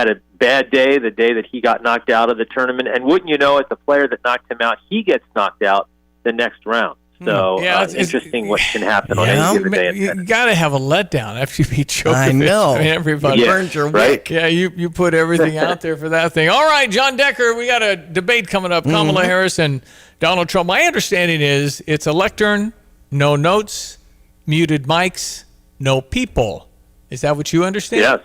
a bad day the day that he got knocked out of the tournament, and wouldn't you know it, the player that knocked him out, he gets knocked out the next round. So it's interesting what can happen on any given day. You got to have a letdown after you beat Djokovic. I know. I mean, everybody burned your wick. Yeah, you put everything out there for that thing. All right, John Decker, we got a debate coming up. Kamala Harris and Donald Trump. My understanding is it's a lectern, no notes, muted mics, no people. Is that what you understand? Yes.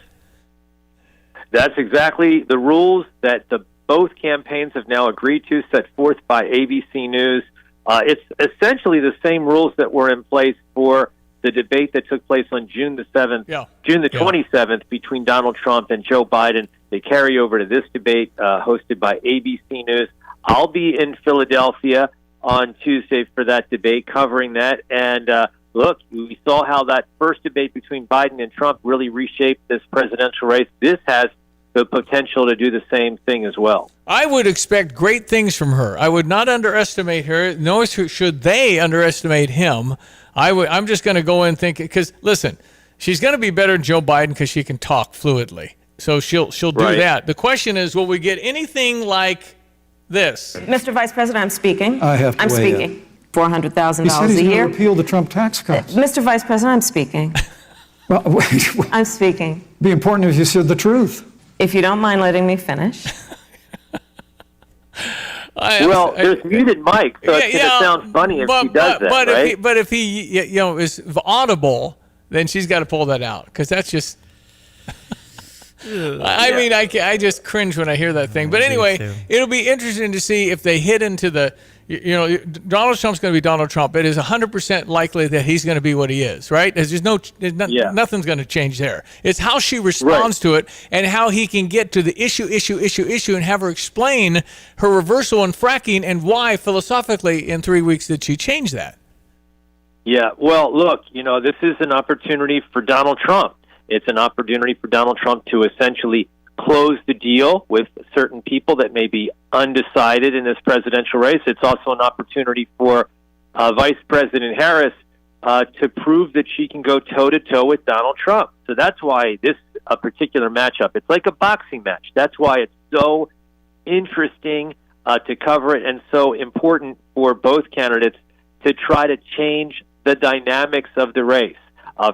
That's exactly the rules that both campaigns have now agreed to, set forth by ABC News. It's essentially the same rules that were in place for the debate that took place on June the 27th between Donald Trump and Joe Biden. They carry over to this debate hosted by ABC News. I'll be in Philadelphia on Tuesday for that debate, covering that. And look, we saw how that first debate between Biden and Trump really reshaped this presidential race. This has the potential to do the same thing as well. I would expect great things from her. I would not underestimate her, nor should they underestimate him. I'm just going to go in thinking, because listen, she's going to be better than Joe Biden because she can talk fluidly. So she'll do that. The question is, will we get anything like this? Mr. Vice President, I'm speaking. I have to I'm weigh speaking. $400,000 He said he's a going year. to repeal the Trump tax cuts. Mr. Vice President, I'm speaking. Well, wait. I'm speaking. It'd be important if you said the truth. If you don't mind letting me finish. There's muted mic, so it's going to sound funny if he does that, right? But if he is audible, then she's got to pull that out, because that's just... I mean, I just cringe when I hear that thing. But anyway, it'll be interesting to see if they hit into the... Donald Trump's going to be Donald Trump. It is 100% likely that he's going to be what he is, right? Nothing's going to change there. It's how she responds to it and how he can get to the issue, and have her explain her reversal in fracking and why, philosophically, in 3 weeks did she change that. Yeah, well, look, this is an opportunity for Donald Trump. It's an opportunity for Donald Trump to essentially close the deal with certain people that may be undecided in this presidential race. It's also an opportunity for Vice President Harris to prove that she can go toe-to-toe with Donald Trump. So that's why this particular matchup, it's like a boxing match. That's why it's so interesting to cover it and so important for both candidates to try to change the dynamics of the race.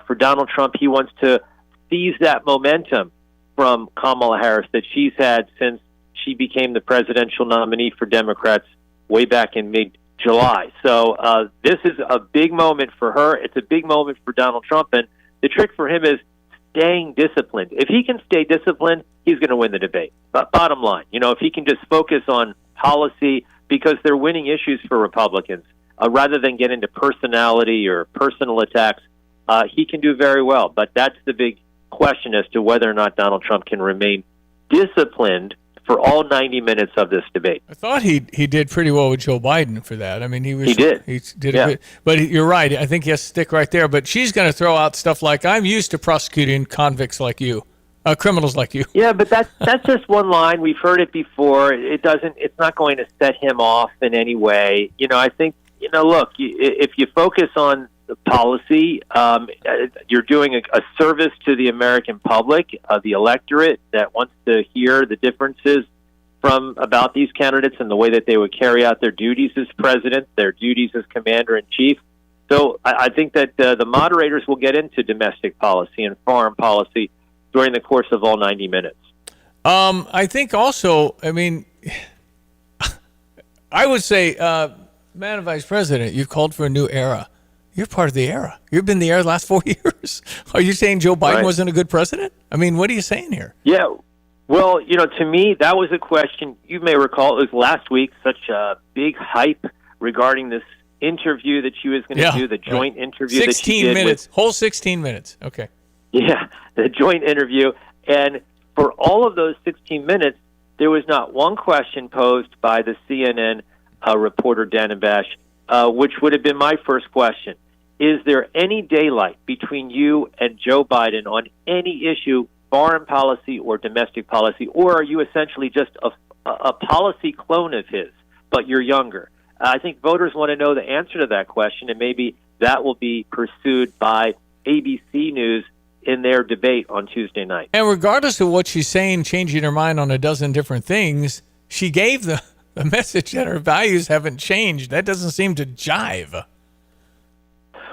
For Donald Trump, he wants to seize that momentum from Kamala Harris that she's had since she became the presidential nominee for Democrats way back in mid-July. So this is a big moment for her. It's a big moment for Donald Trump. And the trick for him is staying disciplined. If he can stay disciplined, he's going to win the debate. But bottom line, if he can just focus on policy, because they're winning issues for Republicans, rather than get into personality or personal attacks, he can do very well. But that's the big question as to whether or not Donald Trump can remain disciplined for all 90 minutes of this debate. I thought he did pretty well with Joe Biden for that. I mean, he did Yeah. a good. But you're right. I think he has to stick right there. But she's going to throw out stuff like, "I'm used to prosecuting convicts like you, criminals like you." Yeah, but that's just one line. We've heard it before. It's not going to set him off in any way. I think, look, if you focus on the policy, you're doing a service to the American public, the electorate that wants to hear the differences about these candidates and the way that they would carry out their duties as president, their duties as commander-in-chief. So I think that the moderators will get into domestic policy and foreign policy during the course of all 90 minutes. I think also, I would say, Madam Vice President, you've called for a new era. You're part of the era. You've been the era the last 4 years. Are you saying Joe Biden wasn't a good president? What are you saying here? Yeah. Well, to me, that was a question. You may recall it was last week, such a big hype regarding this interview that she was going to do, the joint interview that she did. 16 minutes. Whole 16 minutes. Okay. Yeah, the joint interview. And for all of those 16 minutes, there was not one question posed by the CNN reporter, Dan Bash, which would have been my first question. Is there any daylight between you and Joe Biden on any issue, foreign policy or domestic policy, or are you essentially just a policy clone of his, but you're younger? I think voters want to know the answer to that question, and maybe that will be pursued by ABC News in their debate on Tuesday night. And regardless of what she's saying, changing her mind on a dozen different things, she gave the message that her values haven't changed. That doesn't seem to jive.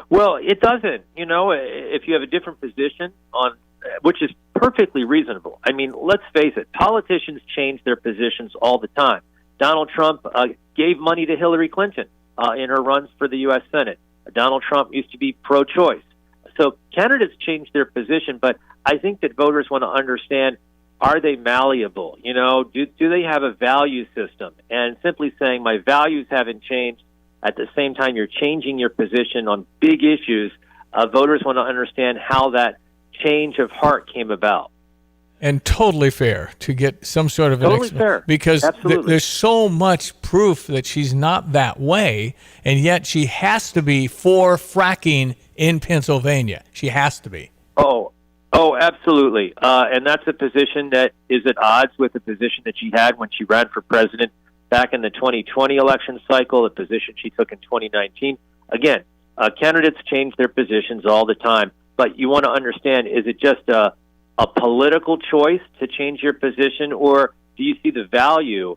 Well, it doesn't. If you have a different position on, which is perfectly reasonable. Let's face it, politicians change their positions all the time. Donald Trump gave money to Hillary Clinton in her runs for the U.S. Senate. Donald Trump used to be pro-choice. So candidates change their position, but I think that voters want to understand, are they malleable? Do they have a value system? And simply saying my values haven't changed, at the same time you're changing your position on big issues, voters want to understand how that change of heart came about. And totally fair to get some sort of an explanation. Fair. Because there's so much proof that she's not that way, and yet she has to be for fracking in Pennsylvania. She has to be. Oh, absolutely. And that's a position that is at odds with the position that she had when she ran for president back in the 2020 election cycle, the position she took in 2019. Again, candidates change their positions all the time, but you want to understand, is it just a political choice to change your position, or do you see the value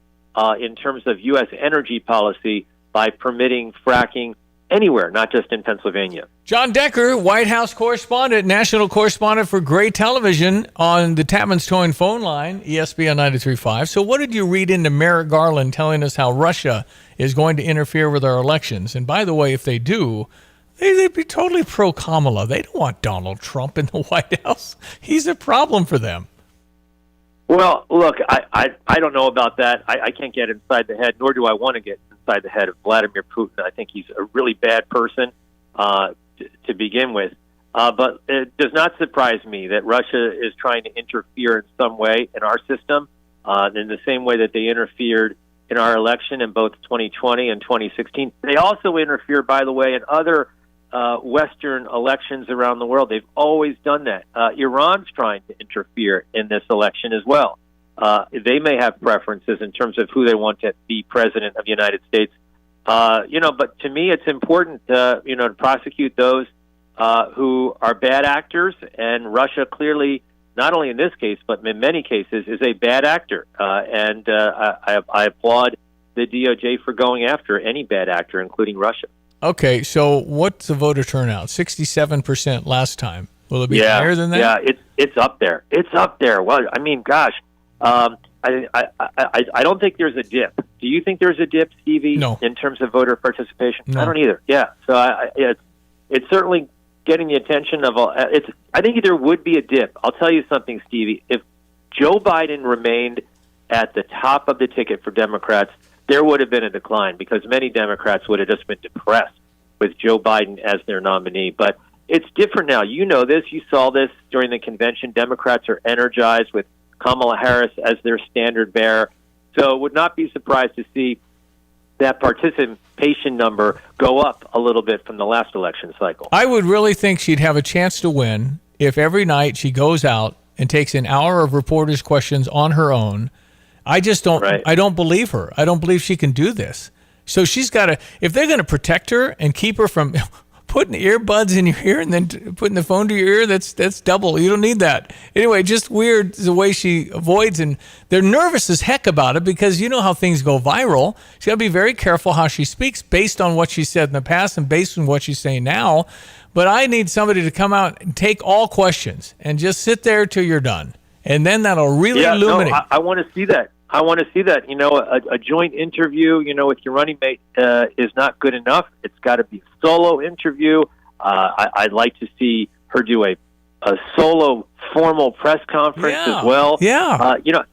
in terms of U.S. energy policy by permitting fracking anywhere, not just in Pennsylvania? John Decker, White House correspondent, national correspondent for Gray Television on the Tapman's Towing phone line, ESPN 93.5. So what did you read into Merrick Garland telling us how Russia is going to interfere with our elections? And by the way, if they do, they'd be totally pro-Kamala. They don't want Donald Trump in the White House. He's a problem for them. Well, look, I don't know about that. I can't get inside the head, nor do I want to get inside the head of Vladimir Putin. I think he's a really bad person to begin with. But it does not surprise me that Russia is trying to interfere in some way in our system, in the same way that they interfered in our election in both 2020 and 2016. They also interfere, by the way, in other Western elections around the world. They've always done that. Iran's trying to interfere in this election as well. They may have preferences in terms of who they want to be president of the United States. But to me, it's important, to prosecute those who are bad actors. And Russia clearly, not only in this case, but in many cases, is a bad actor. And I applaud the DOJ for going after any bad actor, including Russia. Okay, so what's the voter turnout? 67% last time. Will it be higher than that? Yeah, it's up there. It's up there. Well, gosh, I don't think there's a dip. Do you think there's a dip, Stevie? No. In terms of voter participation? No. I don't either. Yeah. So it's certainly getting the attention of all. I think there would be a dip. I'll tell you something, Stevie. If Joe Biden remained at the top of the ticket for Democrats, there would have been a decline because many Democrats would have just been depressed with Joe Biden as their nominee. But it's different now. You know this. You saw this during the convention. Democrats are energized with Kamala Harris as their standard bearer. So would not be surprised to see that participation number go up a little bit from the last election cycle. I would really think she'd have a chance to win if every night she goes out and takes an hour of reporters' questions on her own. I just don't. Right. I don't believe her. I don't believe she can do this. So she's got to. If they're going to protect her and keep her from putting earbuds in your ear and then putting the phone to your ear, that's double. You don't need that. Anyway, just weird the way she avoids, and they're nervous as heck about it because you know how things go viral. She's got to be very careful how she speaks based on what she said in the past and based on what she's saying now. But I need somebody to come out and take all questions and just sit there till you're done. And then that'll really illuminate. No, I want to see that. I want to see that. You know, a joint interview, you know, with your running mate is not good enough. It's got to be a solo interview. I'd like to see her do a solo formal press conference as well. Yeah. You know,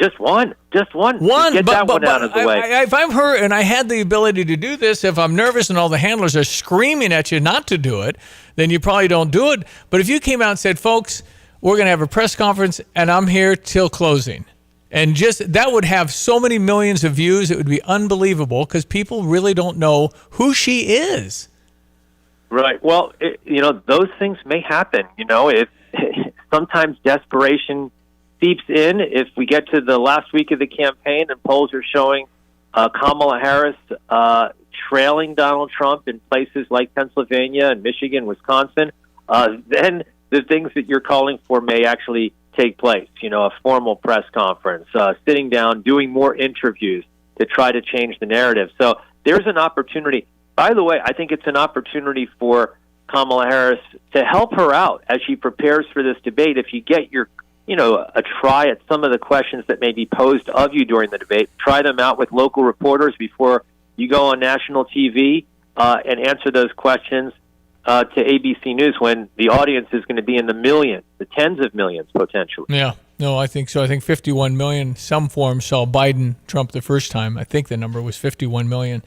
just one. Get that one out of the way. If I'm her and I had the ability to do this, if I'm nervous and all the handlers are screaming at you not to do it, then you probably don't do it. But if you came out and said, folks, we're going to have a press conference and I'm here till closing. And just that would have so many millions of views. It would be unbelievable because people really don't know who she is. Right. Well, you know, those things may happen. You know, if sometimes desperation seeps in. If we get to the last week of the campaign and polls are showing Kamala Harris trailing Donald Trump in places like Pennsylvania and Michigan, Wisconsin, then the things that you're calling for may actually take place, you know, a formal press conference, sitting down, doing more interviews to try to change the narrative. So there's an opportunity. By the way, I think it's an opportunity for Kamala Harris to help her out as she prepares for this debate. If you get your, you know, a try at some of the questions that may be posed of you during the debate, try them out with local reporters before you go on national TV and answer those questions to ABC News when the audience is going to be in the millions, the tens of millions potentially. Yeah, no, I think so. I think 51 million, some forms saw Biden, Trump the first time. I think the number was 51 million.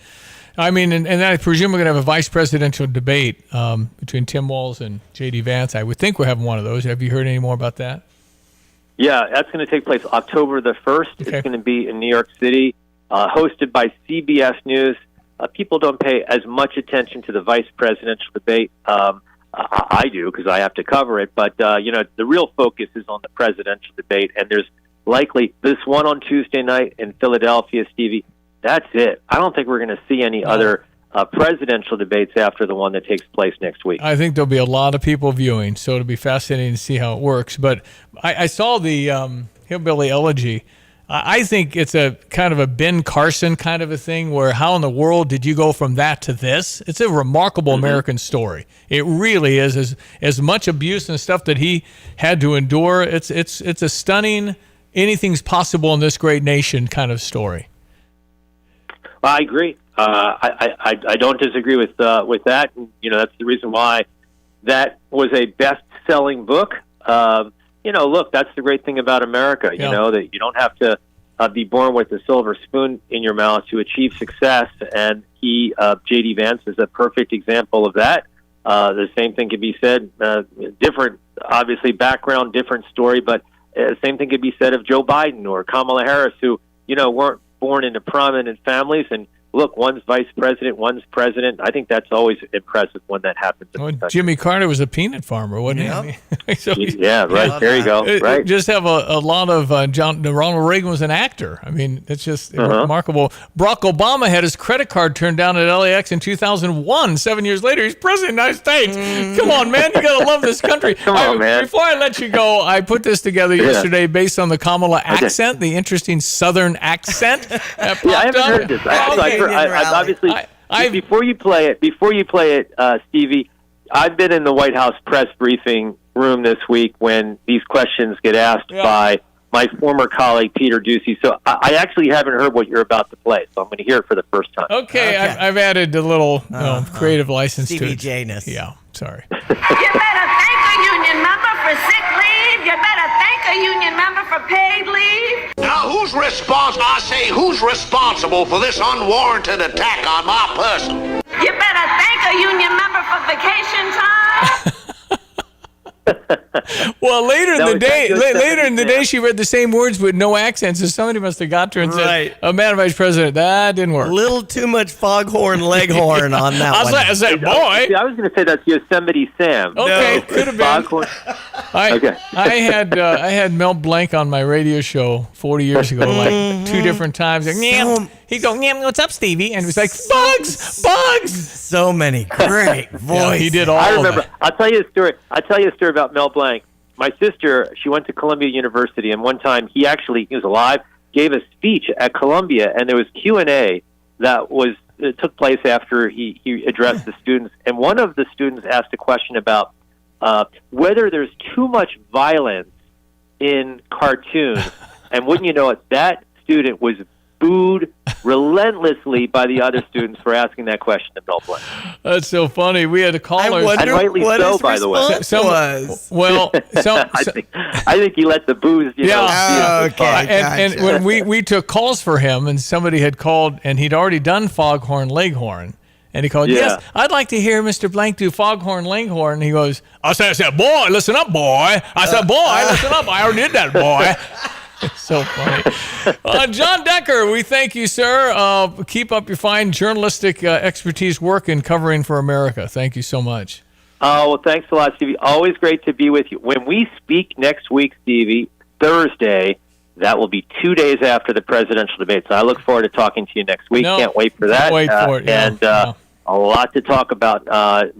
I mean, and I presume we're going to have a vice presidential debate between Tim Walz and J.D. Vance. I would think we're having one of those. Have you heard any more about that? Yeah, that's going to take place October the 1st. Okay. It's going to be in New York City, hosted by CBS News. People don't pay as much attention to the vice presidential debate. I do because I have to cover it. But, you know, the real focus is on the presidential debate. And there's likely this one on Tuesday night in Philadelphia, Stevie. That's it. I don't think we're going to see any other presidential debates after the one that takes place next week. I think there'll be a lot of people viewing, so it'll be fascinating to see how it works. But I saw the Hillbilly Elegy. I think it's a kind of a Ben Carson kind of a thing where how in the world did you go from that to this? It's a remarkable American story. It really is. As much abuse and stuff that he had to endure, it's a stunning, anything's possible in this great nation kind of story. I agree. I don't disagree with that. You know, that's the reason why that was a best-selling book. You know, look, that's the great thing about America, you know, that you don't have to be born with a silver spoon in your mouth to achieve success. And J.D. Vance is a perfect example of that. The same thing could be said, different, obviously, background, different story, but the same thing could be said of Joe Biden or Kamala Harris, who, you know, weren't born into prominent families. And look, one's vice president, one's president. I think that's always impressive when that happens. Well, Jimmy Carter was a peanut farmer, wasn't he? I mean, so yeah, right. There you go. Right. Just have a lot of Ronald Reagan was an actor. I mean, it's just remarkable. Barack Obama had his credit card turned down at LAX in 2001. 7 years later, he's president of the United States. Come on, man. You got to love this country. Come on, man. Before I let you go, I put this together yesterday based on the Kamala accent, the interesting Southern accent. I haven't heard this. I've obviously before you play it, Stevie, I've been in the White House press briefing room this week when these questions get asked by my former colleague Peter Ducey. So I actually haven't heard what you're about to play, so I'm going to hear it for the first time. Okay. I've added a little creative license Stevie to it. J-ness. Yeah, sorry. You better thank a union member for sick leave. You better thank a union member for paid leave. Now, who's responsible for this unwarranted attack on my person? You better thank a union member for vacation time. Well, later in That the was day, Yosemite Sam. she read the same words with no accent. So somebody must have got to her and Right. said, Madam Vice President, that didn't work. A little too much foghorn leghorn on that one. I said, boy. See, I was going to say that's Yosemite Sam. Okay, could have been. Foghorn. I had Mel Blanc on my radio show 40 years ago, like 2 different times. Like, he'd go, what's up, Stevie? And it was like, bugs. So many great voices. Yeah, he did all I of remember. that. I'll tell you a story. About Mel Blanc. My sister, she went to Columbia University, and one time he was alive, gave a speech at Columbia, and there was Q&A that took place after he addressed the students, and one of the students asked a question about whether there's too much violence in cartoons, and wouldn't you know it, that student was booed relentlessly by the other students for asking that question to Mel Blanc. That's so funny. We had a caller. And rightly so, by the way. I think he let the booze, And when we took calls for him, and somebody had called, and he'd already done Foghorn Leghorn, and he called, yes, I'd like to hear Mr. Blank do Foghorn Leghorn. And he goes, I said, boy, listen up, boy. I said, boy, listen up. I already did that, boy. It's so funny. John Decker, we thank you, sir. Keep up your fine journalistic expertise work in covering for America. Thank you so much. Oh, well, thanks a lot, Stevie. Always great to be with you. When we speak next week, Stevie, Thursday, that will be 2 days after the presidential debate. So I look forward to talking to you next week. Can't wait for that. Wait for it. And a lot to talk about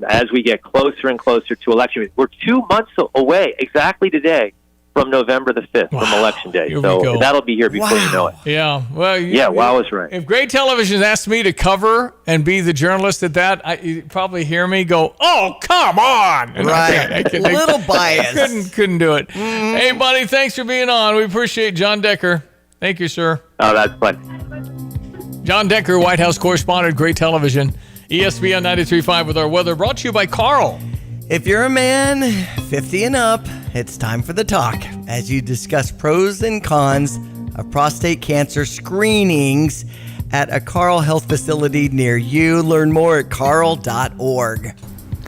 as we get closer and closer to election week. We're 2 months away, exactly today, from November the 5th, from Election Day. So that'll be here before you know it. Yeah. Well, wow is right. If Great Television asked me to cover and be the journalist at that, you'd probably hear me go, oh, come on. And right. A little biased. Couldn't do it. Hey, buddy, thanks for being on. We appreciate John Decker. Thank you, sir. Oh, that's fun. John Decker, White House correspondent, Great Television. ESPN 93.5 with our weather, brought to you by Carl. If you're a man 50 and up, it's time for the talk as you discuss pros and cons of prostate cancer screenings at a Carl Health facility near you. Learn more at carl.org.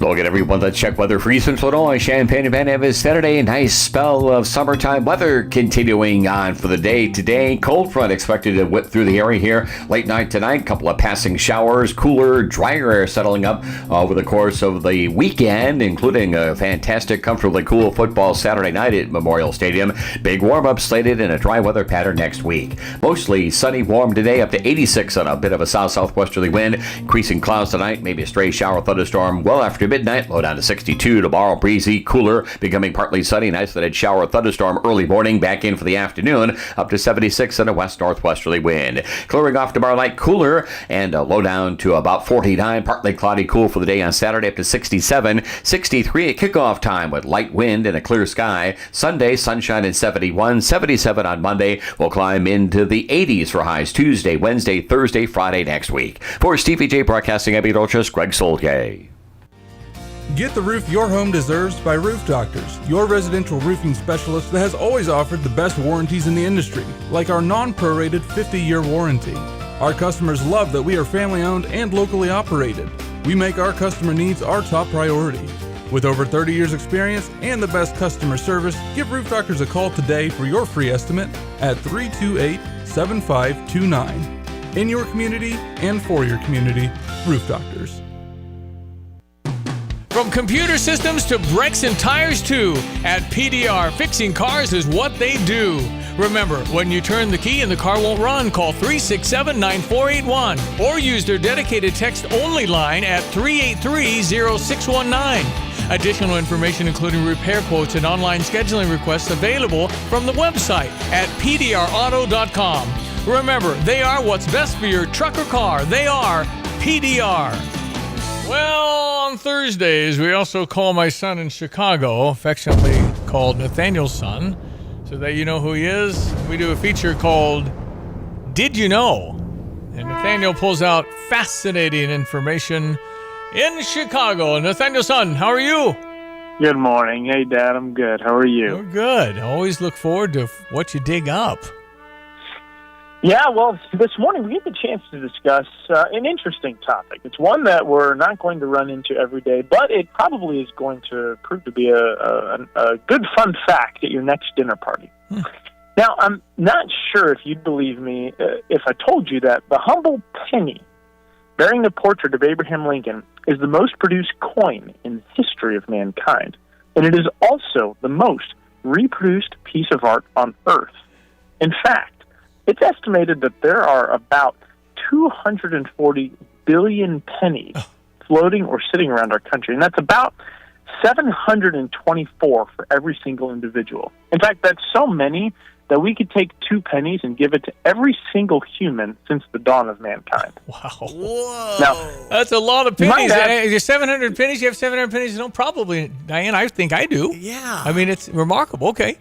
Look at everyone. Let's check weather for Eastern Illinois, Champaign and Van Evers. Saturday, a nice spell of summertime weather continuing on for the day today. Cold front expected to whip through the area here late night tonight. Couple of passing showers, cooler, drier air settling up over the course of the weekend, including a fantastic, comfortably cool football Saturday night at Memorial Stadium. Big warm-up slated and a dry weather pattern next week. Mostly sunny, warm today, up to 86 on a bit of a south-southwesterly wind. Increasing clouds tonight, maybe a stray shower thunderstorm well after midnight, low down to 62 tomorrow, breezy, cooler, becoming partly sunny, an isolated shower thunderstorm early morning, back in for the afternoon, up to 76 and a west-northwesterly wind. Clearing off tomorrow night, cooler, and a low down to about 49, partly cloudy, cool for the day on Saturday, up to 67, 63 at kickoff time with light wind and a clear sky. Sunday, sunshine at 71, 77 on Monday. We'll climb into the 80s for highs Tuesday, Wednesday, Thursday, Friday next week. For Stevie Jay Broadcasting, Abby Dolchus, Greg Solgay. Get the roof your home deserves by Roof Doctors, your residential roofing specialist that has always offered the best warranties in the industry, like our non-prorated 50-year warranty. Our customers love that we are family-owned and locally operated. We make our customer needs our top priority. With over 30 years experience and the best customer service, give Roof Doctors a call today for your free estimate at 328-7529. In your community and for your community, Roof Doctors. From computer systems to brakes and tires too, at PDR, fixing cars is what they do. Remember, when you turn the key and the car won't run, call 367-9481 or use their dedicated text-only line at 383-0619. Additional information including repair quotes and online scheduling requests available from the website at pdrauto.com. Remember, they are what's best for your truck or car. They are PDR. Well, on Thursdays, we also call my son in Chicago, affectionately called Nathaniel's son, so that you know who he is. We do a feature called Did You Know? And Nathaniel pulls out fascinating information in Chicago. Nathaniel's son, how are you? Good morning. Hey, Dad, I'm good. How are you? We're good. Always look forward to what you dig up. Yeah, well, this morning we get the chance to discuss an interesting topic. It's one that we're not going to run into every day, but it probably is going to prove to be a good fun fact at your next dinner party. Now, I'm not sure if you'd believe me if I told you that the humble penny bearing the portrait of Abraham Lincoln is the most produced coin in the history of mankind, and it is also the most reproduced piece of art on Earth. In fact, it's estimated that there are about 240 billion pennies floating or sitting around our country, and that's about 724 for every single individual. In fact, that's so many that we could take 2 pennies and give it to every single human since the dawn of mankind. Wow. Whoa. Now, that's a lot of pennies. There's 700 pennies. You have 700 pennies? No, probably, Diane. I think I do. Yeah. I mean, it's remarkable. Okay.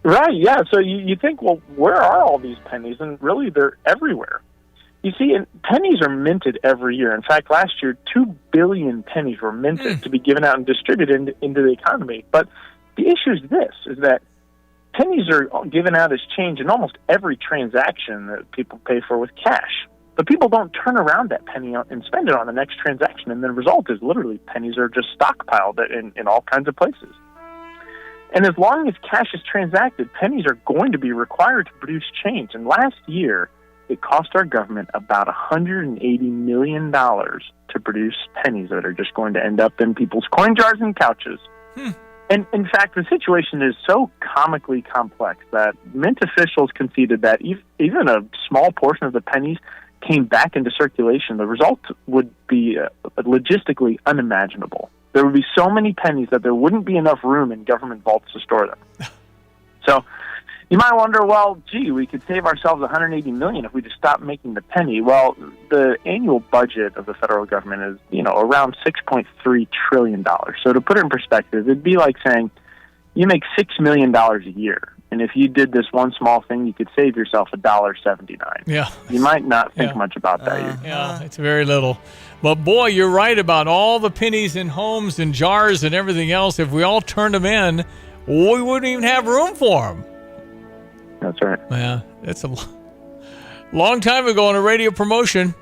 Right, yeah. So you think, well, where are all these pennies? And really, they're everywhere. You see, pennies are minted every year. In fact, last year, 2 billion pennies were minted to be given out and distributed into the economy. But the issue is this, is that pennies are given out as change in almost every transaction that people pay for with cash. But people don't turn around that penny and spend it on the next transaction. And the result is literally pennies are just stockpiled in all kinds of places. And as long as cash is transacted, pennies are going to be required to produce change. And last year, it cost our government about $180 million to produce pennies that are just going to end up in people's coin jars and couches. And in fact, the situation is so comically complex that mint officials conceded that even a small portion of the pennies came back into circulation, the result would be logistically unimaginable. There would be so many pennies that there wouldn't be enough room in government vaults to store them. So you might wonder, well, gee, we could save ourselves $180 million if we just stopped making the penny. Well, the annual budget of the federal government is, around $6.3 trillion. So to put it in perspective, it'd be like saying you make $6 million a year. And if you did this one small thing, you could save yourself $1.79. Yeah. You might not think much about that. Yeah, it's very little. But boy, you're right about all the pennies in homes and jars and everything else. If we all turned them in, we wouldn't even have room for them. That's right. Yeah, that's a long time ago on a radio promotion.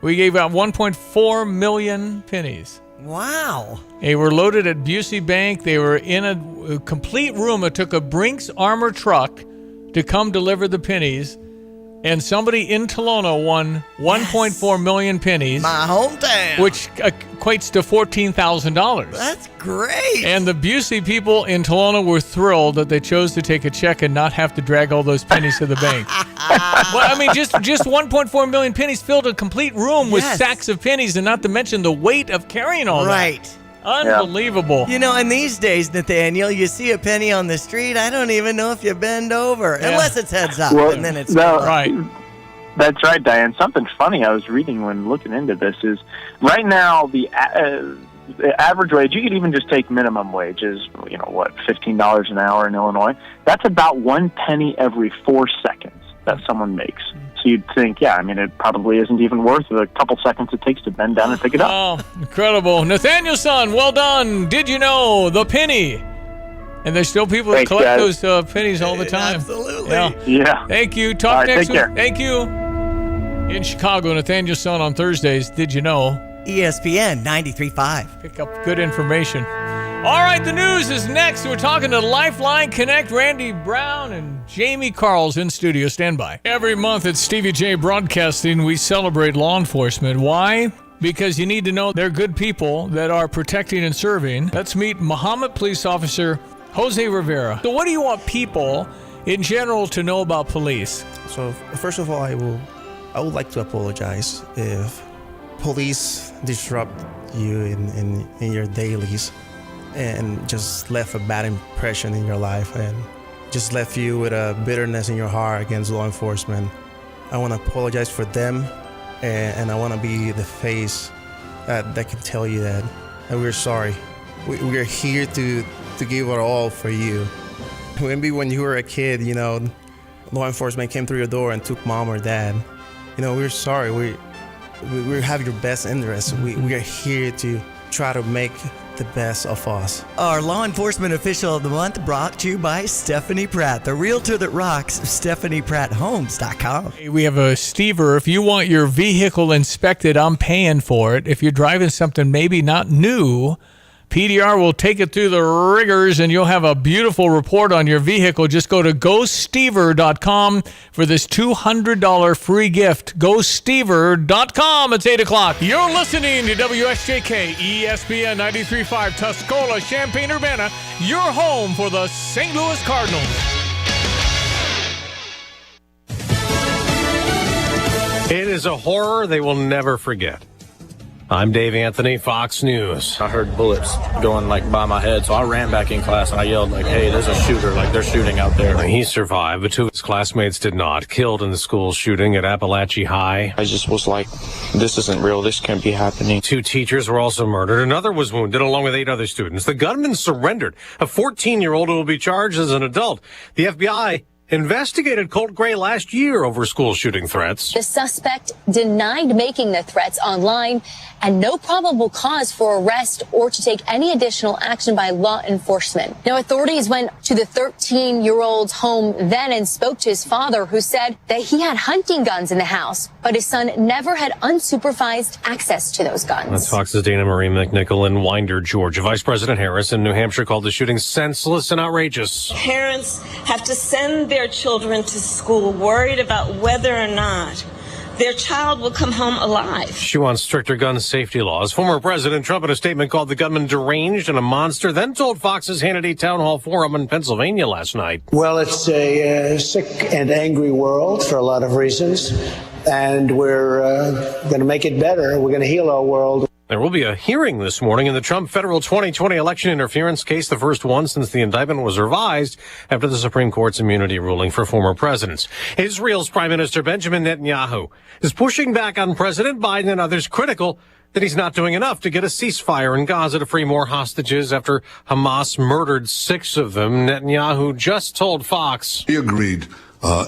We gave out 1.4 million pennies. Wow. They were loaded at Busey Bank. They were in a complete room. It took a Brinks armor truck to come deliver the pennies. And somebody in Tolona won 1.4 million pennies. My hometown. Which equates to $14,000. That's great. And the Busey people in Tolona were thrilled that they chose to take a check and not have to drag all those pennies to the bank. Well, I mean, just 1.4 million pennies filled a complete room with sacks of pennies, and not to mention the weight of carrying all that. Right. Unbelievable. And these days, Nathaniel, you see a penny on the street, I don't even know if you bend over, unless it's heads up, and then it's right. That's right, Diane. Something funny I was reading when looking into this is right now the average wage, you could even just take minimum wages, $15 an hour in Illinois. That's about 1 penny every 4 seconds that someone makes. So you'd think, it probably isn't even worth the couple seconds it takes to bend down and pick it up. Oh, incredible. Nathaniel Son, well done. Did you know the penny? And there's still people that collect those pennies all the time. Absolutely. Yeah. Thank you. Talk next week. Take care. Thank you. In Chicago, Nathaniel Son on Thursdays. Did you know? ESPN 93.5. Pick up good information. All right, the news is next. We're talking to Lifeline Connect, Randy Brown and Jamie Carl's in studio. Stand by. Every month at Stevie Jay Broadcasting, we celebrate law enforcement. Why? Because you need to know they're good people that are protecting and serving. Let's meet Muhammad Police Officer Jose Rivera. So what do you want people in general to know about police? So first of all, I would like to apologize if police disrupt you in your dailies and just left a bad impression in your life and just left you with a bitterness in your heart against law enforcement. I want to apologize for them, and I want to be the face that can tell you that we're sorry. We are here to give our all for you. Maybe when you were a kid, law enforcement came through your door and took mom or dad. We're sorry. We have your best interests. We are here to try to make the best of us. Our law enforcement official of the month brought to you by Stephanie Pratt, the realtor that rocks, StephaniePrattHomes.com. We have a Stever. If you want your vehicle inspected, I'm paying for it. If you're driving something maybe not new, PDR will take it through the rigors and you'll have a beautiful report on your vehicle. Just go to GoStever.com for this $200 free gift. GoStever.com. It's 8 o'clock. You're listening to WSJK ESPN 93.5 Tuscola, Champaign-Urbana, your home for the St. Louis Cardinals. It is a horror they will never forget. I'm Dave Anthony, Fox News. I heard bullets going by my head, so I ran back in class and I yelled hey, there's a shooter, they're shooting out there. He survived, but 2 of his classmates did not. Killed in the school shooting at Appalachia High. I just was like, this isn't real, this can't be happening. 2 teachers were also murdered. Another was wounded along with 8 other students. The gunman surrendered. A 14-year-old who will be charged as an adult. The FBI investigated Colt Gray last year over school shooting threats. The suspect denied making the threats online and no probable cause for arrest or to take any additional action by law enforcement. Now, authorities went to the 13-year-old's home then and spoke to his father, who said that he had hunting guns in the house, but his son never had unsupervised access to those guns. That's Fox's Dana Marie McNichol in Winder, Georgia. Vice President Harris in New Hampshire called the shooting senseless and outrageous. Parents have to send their children to school worried about whether or not their child will come home alive. She wants stricter gun safety laws. Former President Trump in a statement called the gunman deranged and a monster, then told Fox's Hannity Town Hall Forum in Pennsylvania last night. Well, it's a sick and angry world for a lot of reasons, and we're going to make it better. We're going to heal our world. There will be a hearing this morning in the Trump federal 2020 election interference case, the first one since the indictment was revised after the Supreme Court's immunity ruling for former presidents. Israel's Prime Minister Benjamin Netanyahu is pushing back on President Biden and others critical that he's not doing enough to get a ceasefire in Gaza to free more hostages after Hamas murdered 6 of them. Netanyahu just told Fox. He agreed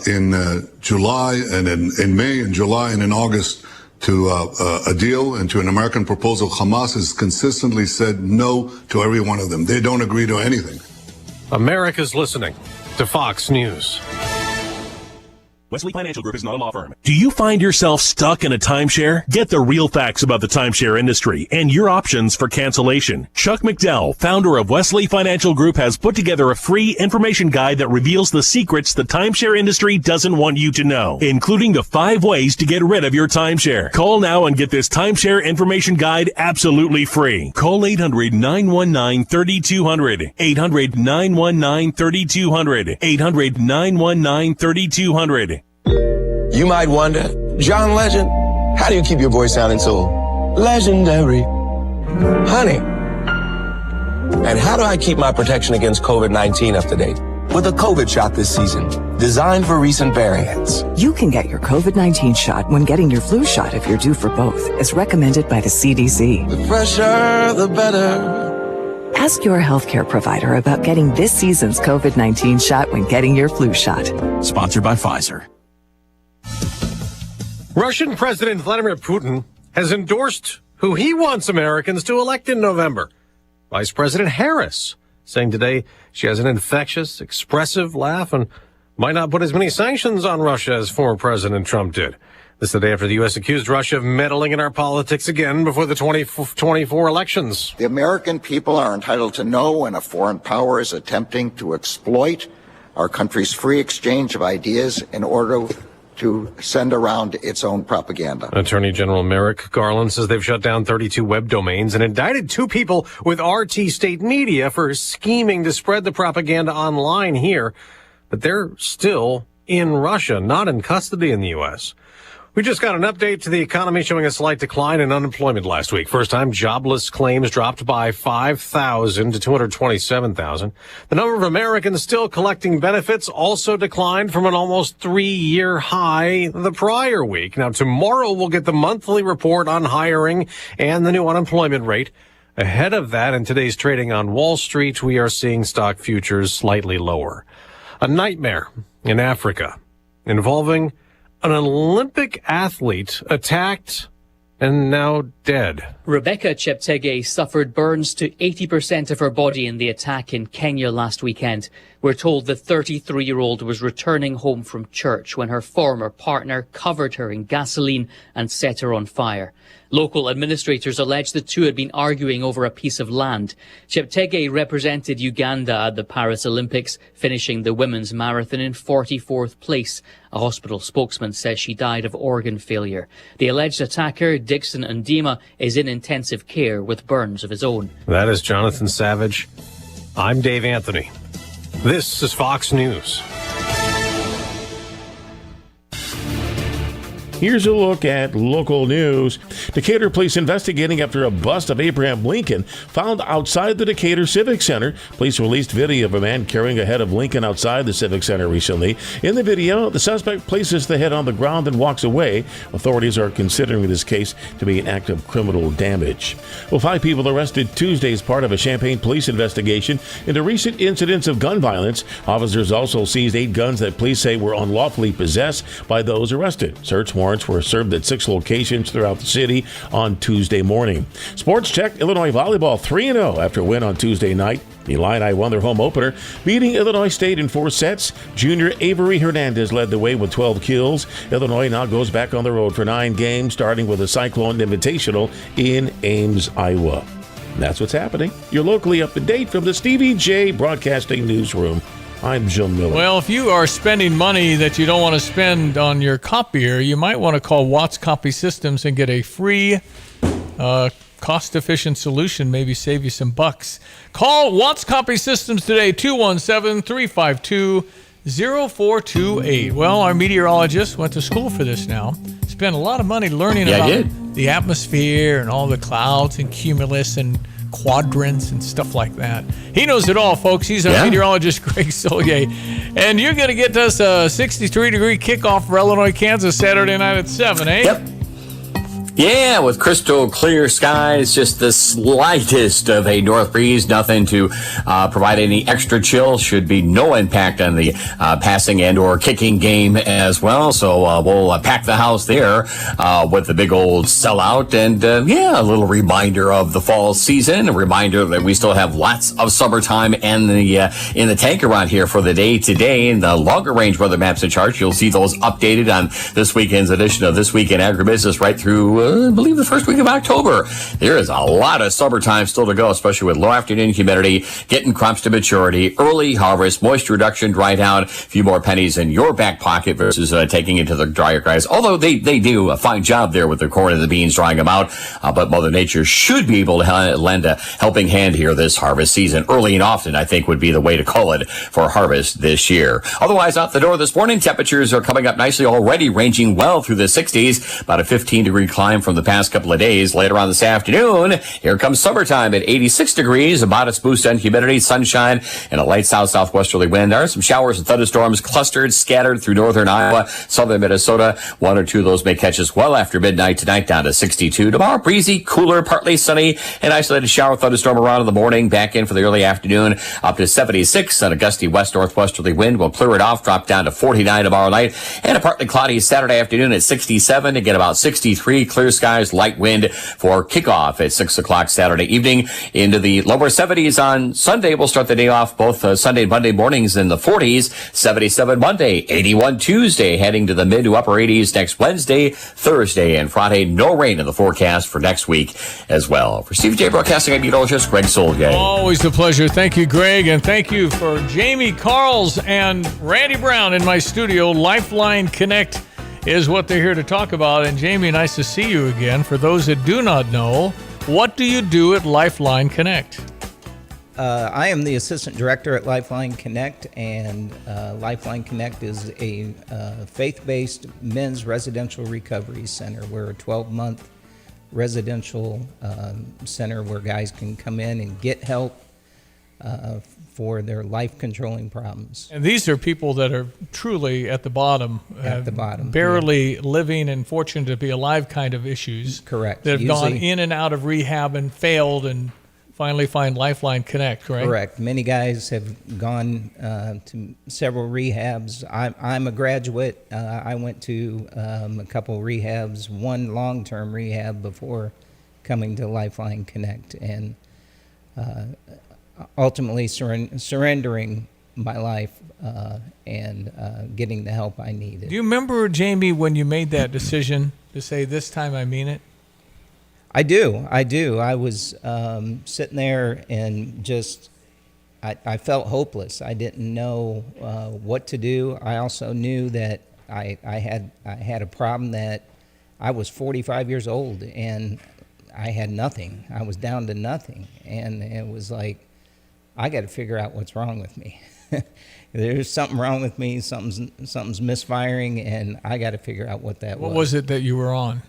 in July and in May and July and in August to a deal and to an American proposal. Hamas has consistently said no to every one of them. They don't agree to anything. America's listening to Fox News. Wesley Financial Group is not a law firm. Do you find yourself stuck in a timeshare? Get the real facts about the timeshare industry and your options for cancellation. Chuck McDowell, founder of Wesley Financial Group, has put together a free information guide that reveals the secrets the timeshare industry doesn't want you to know, including the 5 ways to get rid of your timeshare. Call now and get this timeshare information guide absolutely free. Call 800-919-3200. 800-919-3200. 800-919-3200. You might wonder, John Legend, how do you keep your voice sounding so legendary? Honey. And how do I keep my protection against COVID-19 up to date? With a COVID shot this season, designed for recent variants. You can get your COVID-19 shot when getting your flu shot if you're due for both, as recommended by the CDC. The fresher, the better. Ask your healthcare provider about getting this season's COVID-19 shot when getting your flu shot. Sponsored by Pfizer. Russian President Vladimir Putin has endorsed who he wants Americans to elect in November. Vice President Harris saying today she has an infectious, expressive laugh and might not put as many sanctions on Russia as former President Trump did. This the day after the U.S. accused Russia of meddling in our politics again before the 2024 elections. The American people are entitled to know when a foreign power is attempting to exploit our country's free exchange of ideas in order to send around its own propaganda. Attorney General Merrick Garland says they've shut down 32 web domains and indicted 2 people with RT State Media for scheming to spread the propaganda online here. But they're still in Russia, not in custody in the U.S. We just got an update to the economy showing a slight decline in unemployment last week. First time jobless claims dropped by 5,000 to 227,000. The number of Americans still collecting benefits also declined from an almost 3-year high the prior week. Now, tomorrow we'll get the monthly report on hiring and the new unemployment rate. Ahead of that, in today's trading on Wall Street, we are seeing stock futures slightly lower. A nightmare in Africa involving an Olympic athlete attacked and now dead. Rebecca Cheptegei suffered burns to 80% of her body in the attack in Kenya last weekend. We're told the 33-year-old was returning home from church when her former partner covered her in gasoline and set her on fire. Local administrators allege the two had been arguing over a piece of land. Cheptegei represented Uganda at the Paris Olympics, finishing the women's marathon in 44th place. A hospital spokesman says she died of organ failure. The alleged attacker, Dixon Ndima, is in intensive care with burns of his own. That is Jonathan Savage. I'm Dave Anthony. This is Fox News. Here's a look at local news. Decatur police investigating after a bust of Abraham Lincoln found outside the Decatur Civic Center. Police released video of a man carrying a head of Lincoln outside the Civic Center recently. In the video, the suspect places the head on the ground and walks away. Authorities are considering this case to be an act of criminal damage. Well, 5 people arrested Tuesday as part of a Champaign police investigation into recent incidents of gun violence. Officers also seized 8 guns that police say were unlawfully possessed by those arrested. Search warrants were served at 6 locations throughout the city on Tuesday morning. Sports check: Illinois volleyball 3-0 after a win on Tuesday night. The Illini won their home opener, beating Illinois State in 4 sets. Junior Avery Hernandez led the way with 12 kills. Illinois now goes back on the road for 9 games, starting with a Cyclone Invitational in Ames, Iowa. And that's what's happening. You're locally up to date from the Stevie Jay Broadcasting Newsroom. I'm Jim Miller. Well, if you are spending money that you don't want to spend on your copier, you might want to call Watts Copy Systems and get a free, cost-efficient solution, maybe save you some bucks. Call Watts Copy Systems today, 217-352-0428. Well, our meteorologist went to school for this now. Spent a lot of money learning about the atmosphere and all the clouds and cumulus and quadrants and stuff like that. He knows it all, folks. He's our meteorologist, Greg Solier. And you're going to get us a 63-degree kickoff for Illinois, Kansas Saturday night at 7, eh? Yep. Yeah, with crystal clear skies, just the slightest of a north breeze, nothing to provide any extra chill. Should be no impact on the passing and or kicking game as well. So we'll pack the house there with the big old sellout. And a little reminder of the fall season, a reminder that we still have lots of summertime and in the tank around here for the day today. And the longer range weather maps and charts, you'll see those updated on this weekend's edition of This Week in Agribusiness right through I believe the first week of October. There is a lot of summertime still to go, especially with low afternoon humidity, getting crops to maturity, early harvest, moisture reduction dried out, a few more pennies in your back pocket versus taking it to the drier guys. Although they do a fine job there with the corn and the beans drying them out, but Mother Nature should be able to lend a helping hand here this harvest season. Early and often, I think, would be the way to call it for harvest this year. Otherwise, out the door this morning, temperatures are coming up nicely already, ranging well through the 60s, about a 15-degree climb from the past couple of days. Later on this afternoon, here comes summertime at 86 degrees, a modest boost on humidity, sunshine, and a light south-southwesterly wind. There are some showers and thunderstorms clustered, scattered through northern Iowa, southern Minnesota. 1 or 2 of those may catch us well after midnight tonight, down to 62. Tomorrow, breezy, cooler, partly sunny, an isolated shower thunderstorm around in the morning, back in for the early afternoon, up to 76, and a gusty west-northwesterly wind will clear it off, drop down to 49 tomorrow night, and a partly cloudy Saturday afternoon at 67, to get about 63, clear skies, light wind for kickoff at 6 o'clock Saturday evening. Into the lower 70s on Sunday. We'll start the day off both Sunday and Monday mornings in the 40s, 77 Monday, 81 Tuesday, heading to the mid to upper 80s next Wednesday, Thursday, and Friday. No rain in the forecast for next week as well. For Stevie Jay Broadcasting, I'm meteorologist Greg Solier. Always a pleasure. Thank you, Greg, and thank you for Jamie Carls and Randy Brown in my studio. Lifeline Connect is what they're here to talk about. And Jamie, nice to see you again. For those that do not know, what do you do at Lifeline Connect? I am the assistant director at Lifeline Connect, and Lifeline Connect is a faith-based men's residential recovery center. We're a 12-month residential center where guys can come in and get help for their life-controlling problems. And these are people that are truly at the bottom. Barely living and fortunate to be alive kind of issues. Correct. That have gone in and out of rehab and failed and finally find Lifeline Connect, right? Correct. Many guys have gone to several rehabs. I'm a graduate. I went to a couple rehabs, one long-term rehab before coming to Lifeline Connect, and ultimately surrendering my life and getting the help I needed. Do you remember, Jamie, when you made that decision to say, this time I mean it? I do. I was sitting there and just, I felt hopeless. I didn't know what to do. I also knew that I had a problem that I was 45 years old and I had nothing. I was down to nothing. And it was like, I got to figure out what's wrong with me. There's something wrong with me. Something's misfiring, and I got to figure out what that was. What was it that you were on?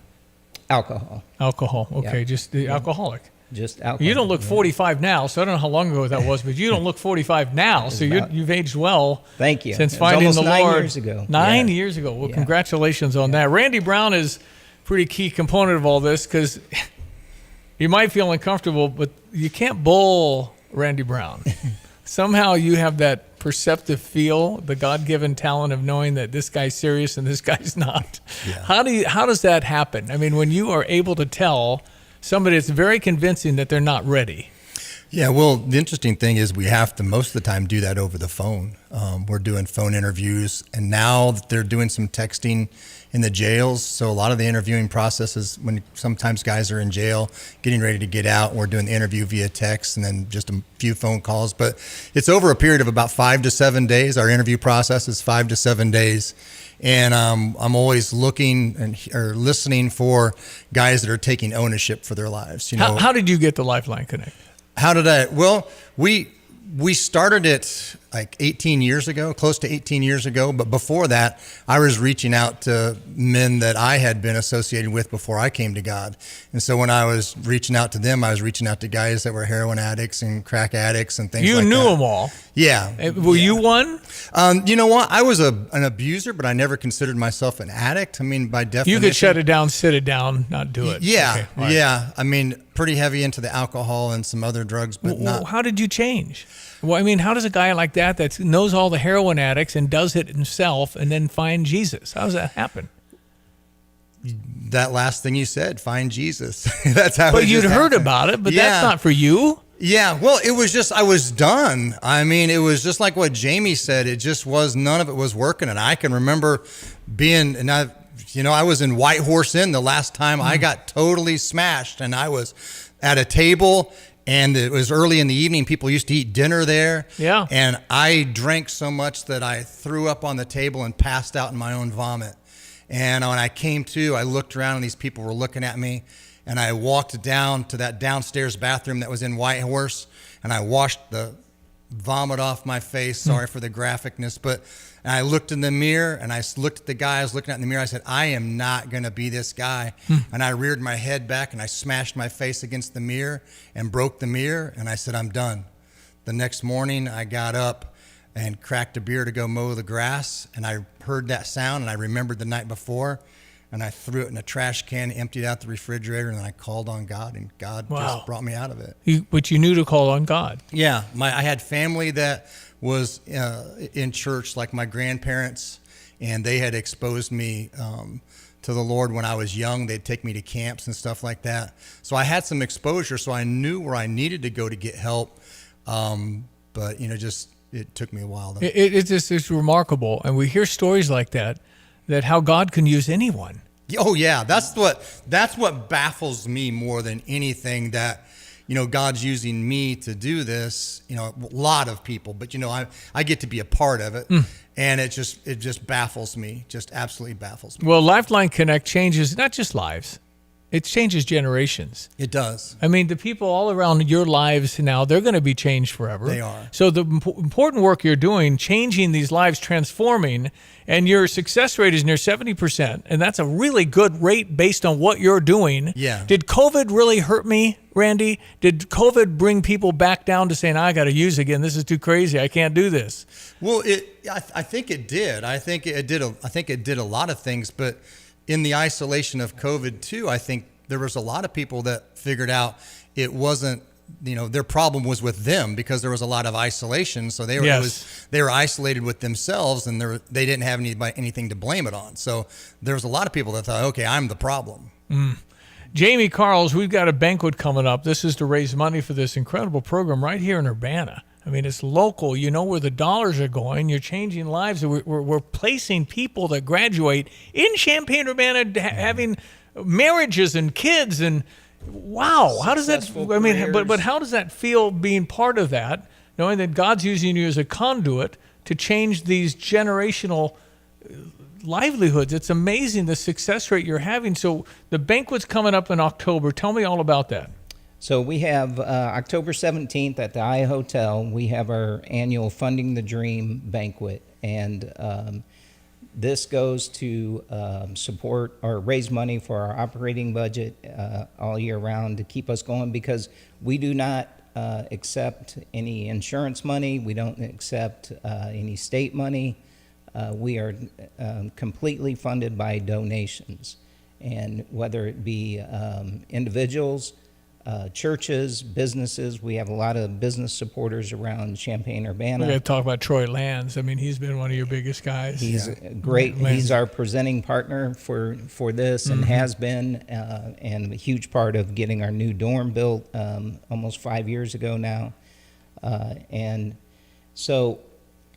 Alcohol. Alcohol. Okay, just the alcoholic. Just alcohol. You don't look 45 now, so I don't know how long ago that was, but you don't look 45 now, so you've aged well. Thank you. Since It was finding the almost 9 Lord. years ago. 9 years ago. Well, congratulations on that. Randy Brown is a pretty key component of all this because you might feel uncomfortable, but you can't bull Randy Brown. Somehow you have that perceptive feel, the God-given talent of knowing that this guy's serious and this guy's not. Yeah. How does that happen? I mean, when you are able to tell somebody it's very convincing that they're not ready. Yeah, well, the interesting thing is we have to most of the time do that over the phone. We're doing phone interviews, and now that they're doing some texting in the jails, so a lot of the interviewing process is when sometimes guys are in jail getting ready to get out, we're doing the interview via text and then just a few phone calls. But it's over a period of about 5 to 7 days. Our interview process is 5 to 7 days. And I'm always looking or listening for guys that are taking ownership for their lives. You know, How did you get the Lifeline Connect? How did I? Well, we started it like 18 years ago, close to 18 years ago. But before that, I was reaching out to men that I had been associated with before I came to God. And so when I was reaching out to them, I was reaching out to guys that were heroin addicts and crack addicts and things like that. You knew them all. Yeah. Were you one? You know what? I was an abuser, but I never considered myself an addict. I mean, by definition. You could shut it down, sit it down, not do it. Yeah. Okay, right. Yeah. I mean, pretty heavy into the alcohol and some other drugs, but not. How did you change? Well, I mean, how does a guy like that knows all the heroin addicts and does it himself and then find Jesus? How does that happen? That last thing you said, find Jesus. That's how. But you'd heard about it, but that's not for you. Yeah, well, it was just, I was done. I mean, it was just like what Jamie said. It just was, none of it was working. And I can remember I was in White Horse Inn the last time I got totally smashed, and I was at a table. And it was early in the evening. People used to eat dinner there. Yeah. And I drank so much that I threw up on the table and passed out in my own vomit. And when I came to, I looked around and these people were looking at me. And I walked down to that downstairs bathroom that was in White Horse. And I washed the vomit off my face. Sorry for the graphicness. But and I looked in the mirror and I looked at the guy I was looking at in the mirror. I said, I am not going to be this guy. And I reared my head back and I smashed my face against the mirror and broke the mirror. And I said, I'm done. The next morning I got up and cracked a beer to go mow the grass. And I heard that sound and I remembered the night before. And I threw it in a trash can, emptied out the refrigerator, and then I called on God, and God just brought me out of it. But you knew to call on God. Yeah. I had family that was in church, like my grandparents, and they had exposed me to the Lord when I was young. They'd take me to camps and stuff like that. So I had some exposure, so I knew where I needed to go to get help. But, it took me a while. It's remarkable. And we hear stories like that how God can use anyone. Oh, yeah. That's what baffles me more than anything, that God's using me to do this, a lot of people, but I get to be a part of it. And it just baffles me, just absolutely baffles me. Well, Lifeline Connect changes not just lives, it changes generations. It does. I mean, the people all around your lives now, they're going to be changed forever. They are. So the important work you're doing, changing these lives, transforming, and your success rate is near 70%. And that's a really good rate based on what you're doing. Yeah. Did COVID really hurt me, Randy? Did COVID bring people back down to saying, I got to use again. This is too crazy. I can't do this. Well, I think it did. I think it did a lot of things, but in the isolation of COVID too, I think there was a lot of people that figured out it wasn't their problem was with them because there was a lot of isolation. So they were they were isolated with themselves, and they didn't have anything to blame it on. So there was a lot of people that thought, okay, I'm the problem. Jamie Carls, we've got a banquet coming up. This is to raise money for this incredible program right here in Urbana. I mean, it's local. You know where the dollars are going. You're changing lives. We're placing people that graduate in Champaign-Urbana having marriages and kids. And wow, how does that? I mean, but how does that feel being part of that, knowing that God's using you as a conduit to change these generational livelihoods? It's amazing the success rate you're having. So the banquet's coming up in October. Tell me all about that. So we have October 17th at the I Hotel. We have our annual Funding the Dream banquet, and this goes to support or raise money for our operating budget all year round to keep us going, because we do not accept any insurance money. We don't accept any state money. We are completely funded by donations, and whether it be individuals, churches, businesses. We have a lot of business supporters around Champaign-Urbana. We're going to talk about Troy Lands. I mean, he's been one of your biggest guys. He's great. He's our presenting partner for this, and has been, and a huge part of getting our new dorm built almost 5 years ago now. And so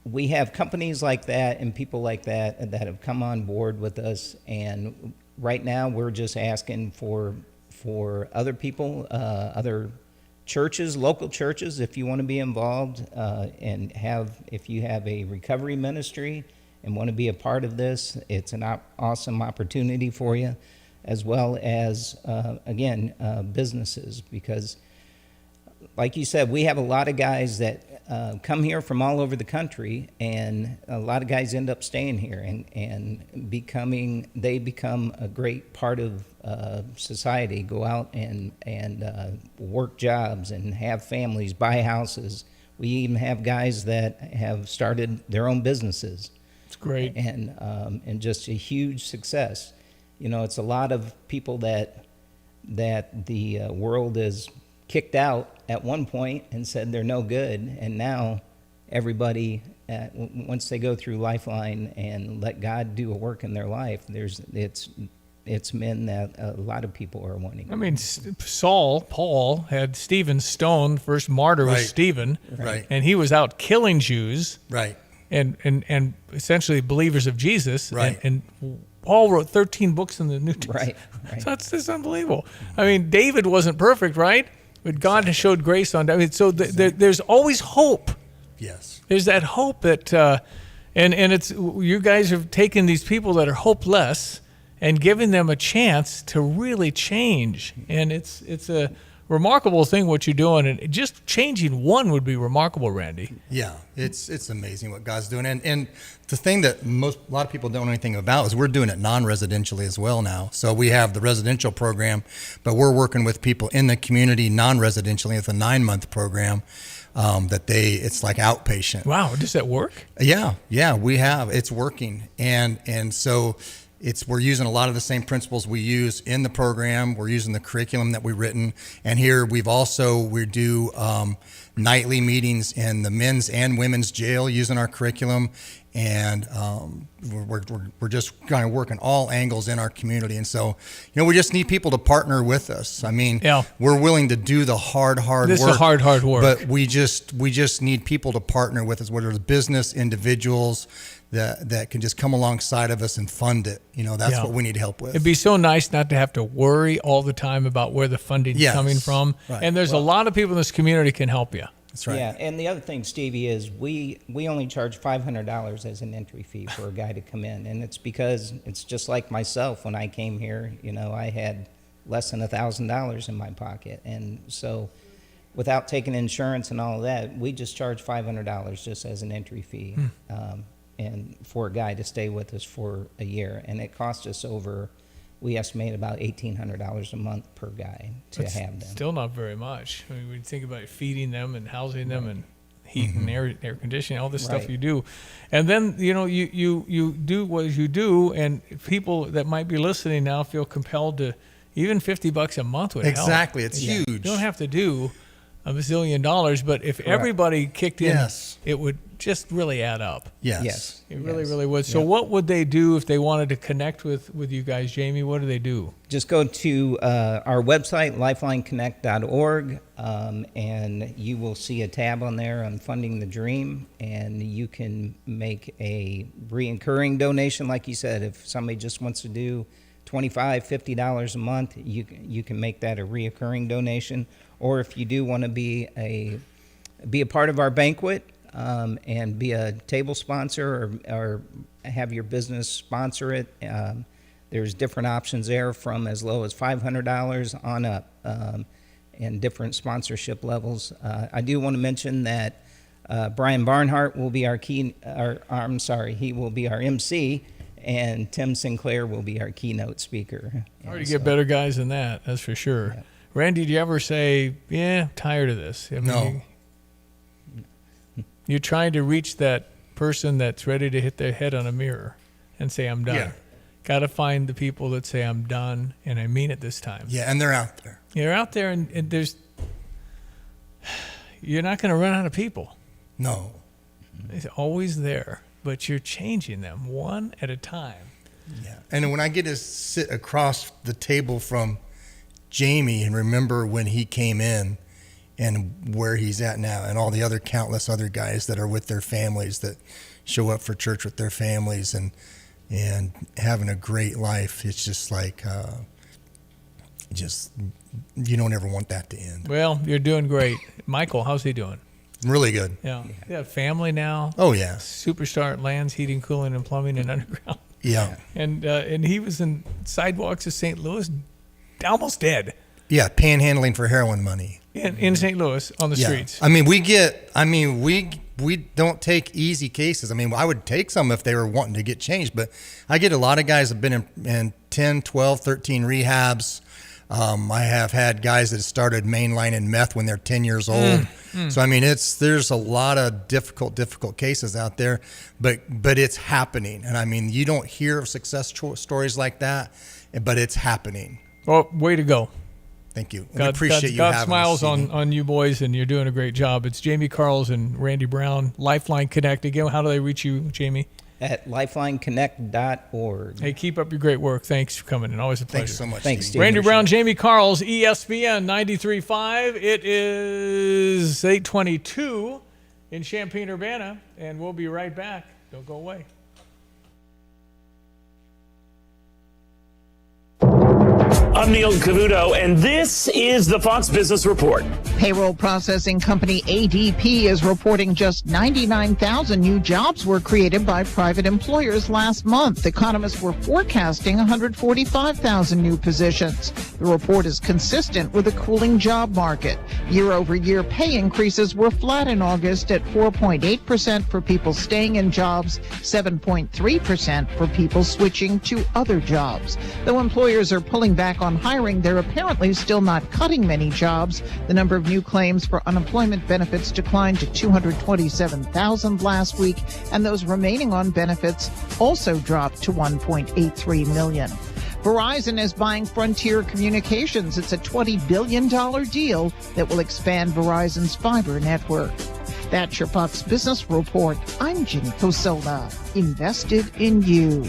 we have companies like that and people like that have come on board with us. And right now we're just asking for other people, other churches, local churches, if you want to be involved, and if you have a recovery ministry and want to be a part of this, it's an awesome opportunity for you, as well as, businesses, because like you said, we have a lot of guys that come here from all over the country, and a lot of guys end up staying here and become a great part of society, go out and work jobs and have families, buy houses. We even have guys that have started their own businesses. It's great. And just a huge success. It's a lot of people that the world has kicked out at one point and said they're no good, and now everybody, once they go through Lifeline and let God do a work in their life, it's men that a lot of people are wanting. I mean, Paul had Stephen stoned. First martyr was Stephen, right? And he was out killing Jews, right? And essentially believers of Jesus, right? And Paul wrote 13 books in the New Right. Testament. So it's unbelievable. I mean, David wasn't perfect, right? But God has showed grace on David. So there's always hope. Yes. There's that hope that, and it's, you guys have taken these people that are hopeless and giving them a chance to really change. And it's a remarkable thing what you're doing, and just changing one would be remarkable, Randy. Yeah, it's amazing what God's doing, and the thing that a lot of people don't know anything about is we're doing it non-residentially as well now. So we have the residential program, but we're working with people in the community non-residentially. It's a 9-month program it's like outpatient. Wow, does that work? Yeah, it's working, and so. We're using a lot of the same principles we use in the program. We're using the curriculum that we've written. And here we do nightly meetings in the men's and women's jail using our curriculum. And we're just kind of working all angles in our community. And so, we just need people to partner with us. I mean, we're willing to do the hard work. This is hard work. But we just need people to partner with us, whether it's business, individuals, that can just come alongside of us and fund it. That's what we need help with. It'd be so nice not to have to worry all the time about where the funding's coming from. Right. And there's a lot of people in this community can help you. That's right. Yeah, and the other thing, Stevie, is we only charge $500 as an entry fee for a guy to come in, and it's because it's just like myself. When I came here, I had less than $1,000 in my pocket, and so without taking insurance and all of that, we just charge $500 just as an entry fee. And for a guy to stay with us for a year, and it cost us we estimate about $1,800 a month per guy to have them. Still not very much. I mean, when you think about feeding them and housing them and heat and air conditioning, all this stuff you do, and then you do what you do, and people that might be listening now feel compelled to even $50 a month would help. Exactly, it's huge. You don't have to do $1 bazillion, but if everybody kicked in, it would just really add up. Yes. It really would. So what would they do if they wanted to connect with you guys, Jamie? What do they do? Just go to our website, lifelineconnect.org, and you will see a tab on there on Funding the Dream, and you can make a recurring donation. Like you said, if somebody just wants to do $25, $50 a month, you can make that a recurring donation. Or if you do want to be a part of our banquet and be a table sponsor or have your business sponsor it, there's different options there from as low as $500 on up, and different sponsorship levels. I do want to mention that Brian Barnhart will be he will be our MC, and Tim Sinclair will be our keynote speaker. Hard to get better guys than that, that's for sure. Yeah. Randy, do you ever say, tired of this? I mean, No. You're trying to reach that person that's ready to hit their head on a mirror and say, I'm done. Yeah. Got to find the people that say, I'm done, and I mean it this time. Yeah, and they're out there. You're out there, and you're not going to run out of people. No. It's always there, but you're changing them one at a time. Yeah. And when I get to sit across the table from Jamie and remember when he came in and where he's at now, and all the other countless other guys that are with their families that show up for church with their families and having a great life, it's just like, you don't ever want that to end. Well, you're doing great. Michael, how's he doing? Really good. Yeah. You have family now. Oh, yeah. Superstar at Lands Heating, Cooling, and Plumbing and Underground. Yeah. And he was in sidewalks of St. Louis, almost dead. Yeah, panhandling for heroin money. In St. Louis on the streets. I mean, we don't take easy cases. I mean, I would take some if they were wanting to get changed, but I get a lot of guys that have been in 10, 12, 13 rehabs. I have had guys that started mainlining meth when they're 10 years old. So, I mean, there's a lot of difficult cases out there, but it's happening. And I mean, you don't hear of success stories like that, but it's happening. Well, way to go. Thank you. We appreciate you God having smiles us. on you boys, and you're doing a great job. It's Jamie Carls and Randy Brown, Lifeline Connect. Again, how do they reach you, Jamie? At lifelineconnect.org. Hey, keep up your great work. Thanks for coming in. Always a pleasure. Thanks so much. Thanks, Steve. Randy Brown, Jamie Carls, ESPN 93.5. It is 8:22 in Champaign-Urbana, and we'll be right back. Don't go away. I'm Neil Cavuto, and this is the Fox Business Report. Payroll processing company ADP is reporting just 99,000 new jobs were created by private employers last month. Economists were forecasting 145,000 new positions. The report is consistent with a cooling job market. Year-over-year pay increases were flat in August at 4.8% for people staying in jobs, 7.3% for people switching to other jobs. Though employers are pulling back on hiring, they're apparently still not cutting many jobs. The number of new claims for unemployment benefits declined to 227,000 last week, and those remaining on benefits also dropped to 1.83 million. Verizon is buying Frontier Communications. It's a $20 billion deal that will expand Verizon's fiber network. That's your Fox Business Report. I'm Ginny Cosola. Invested in you.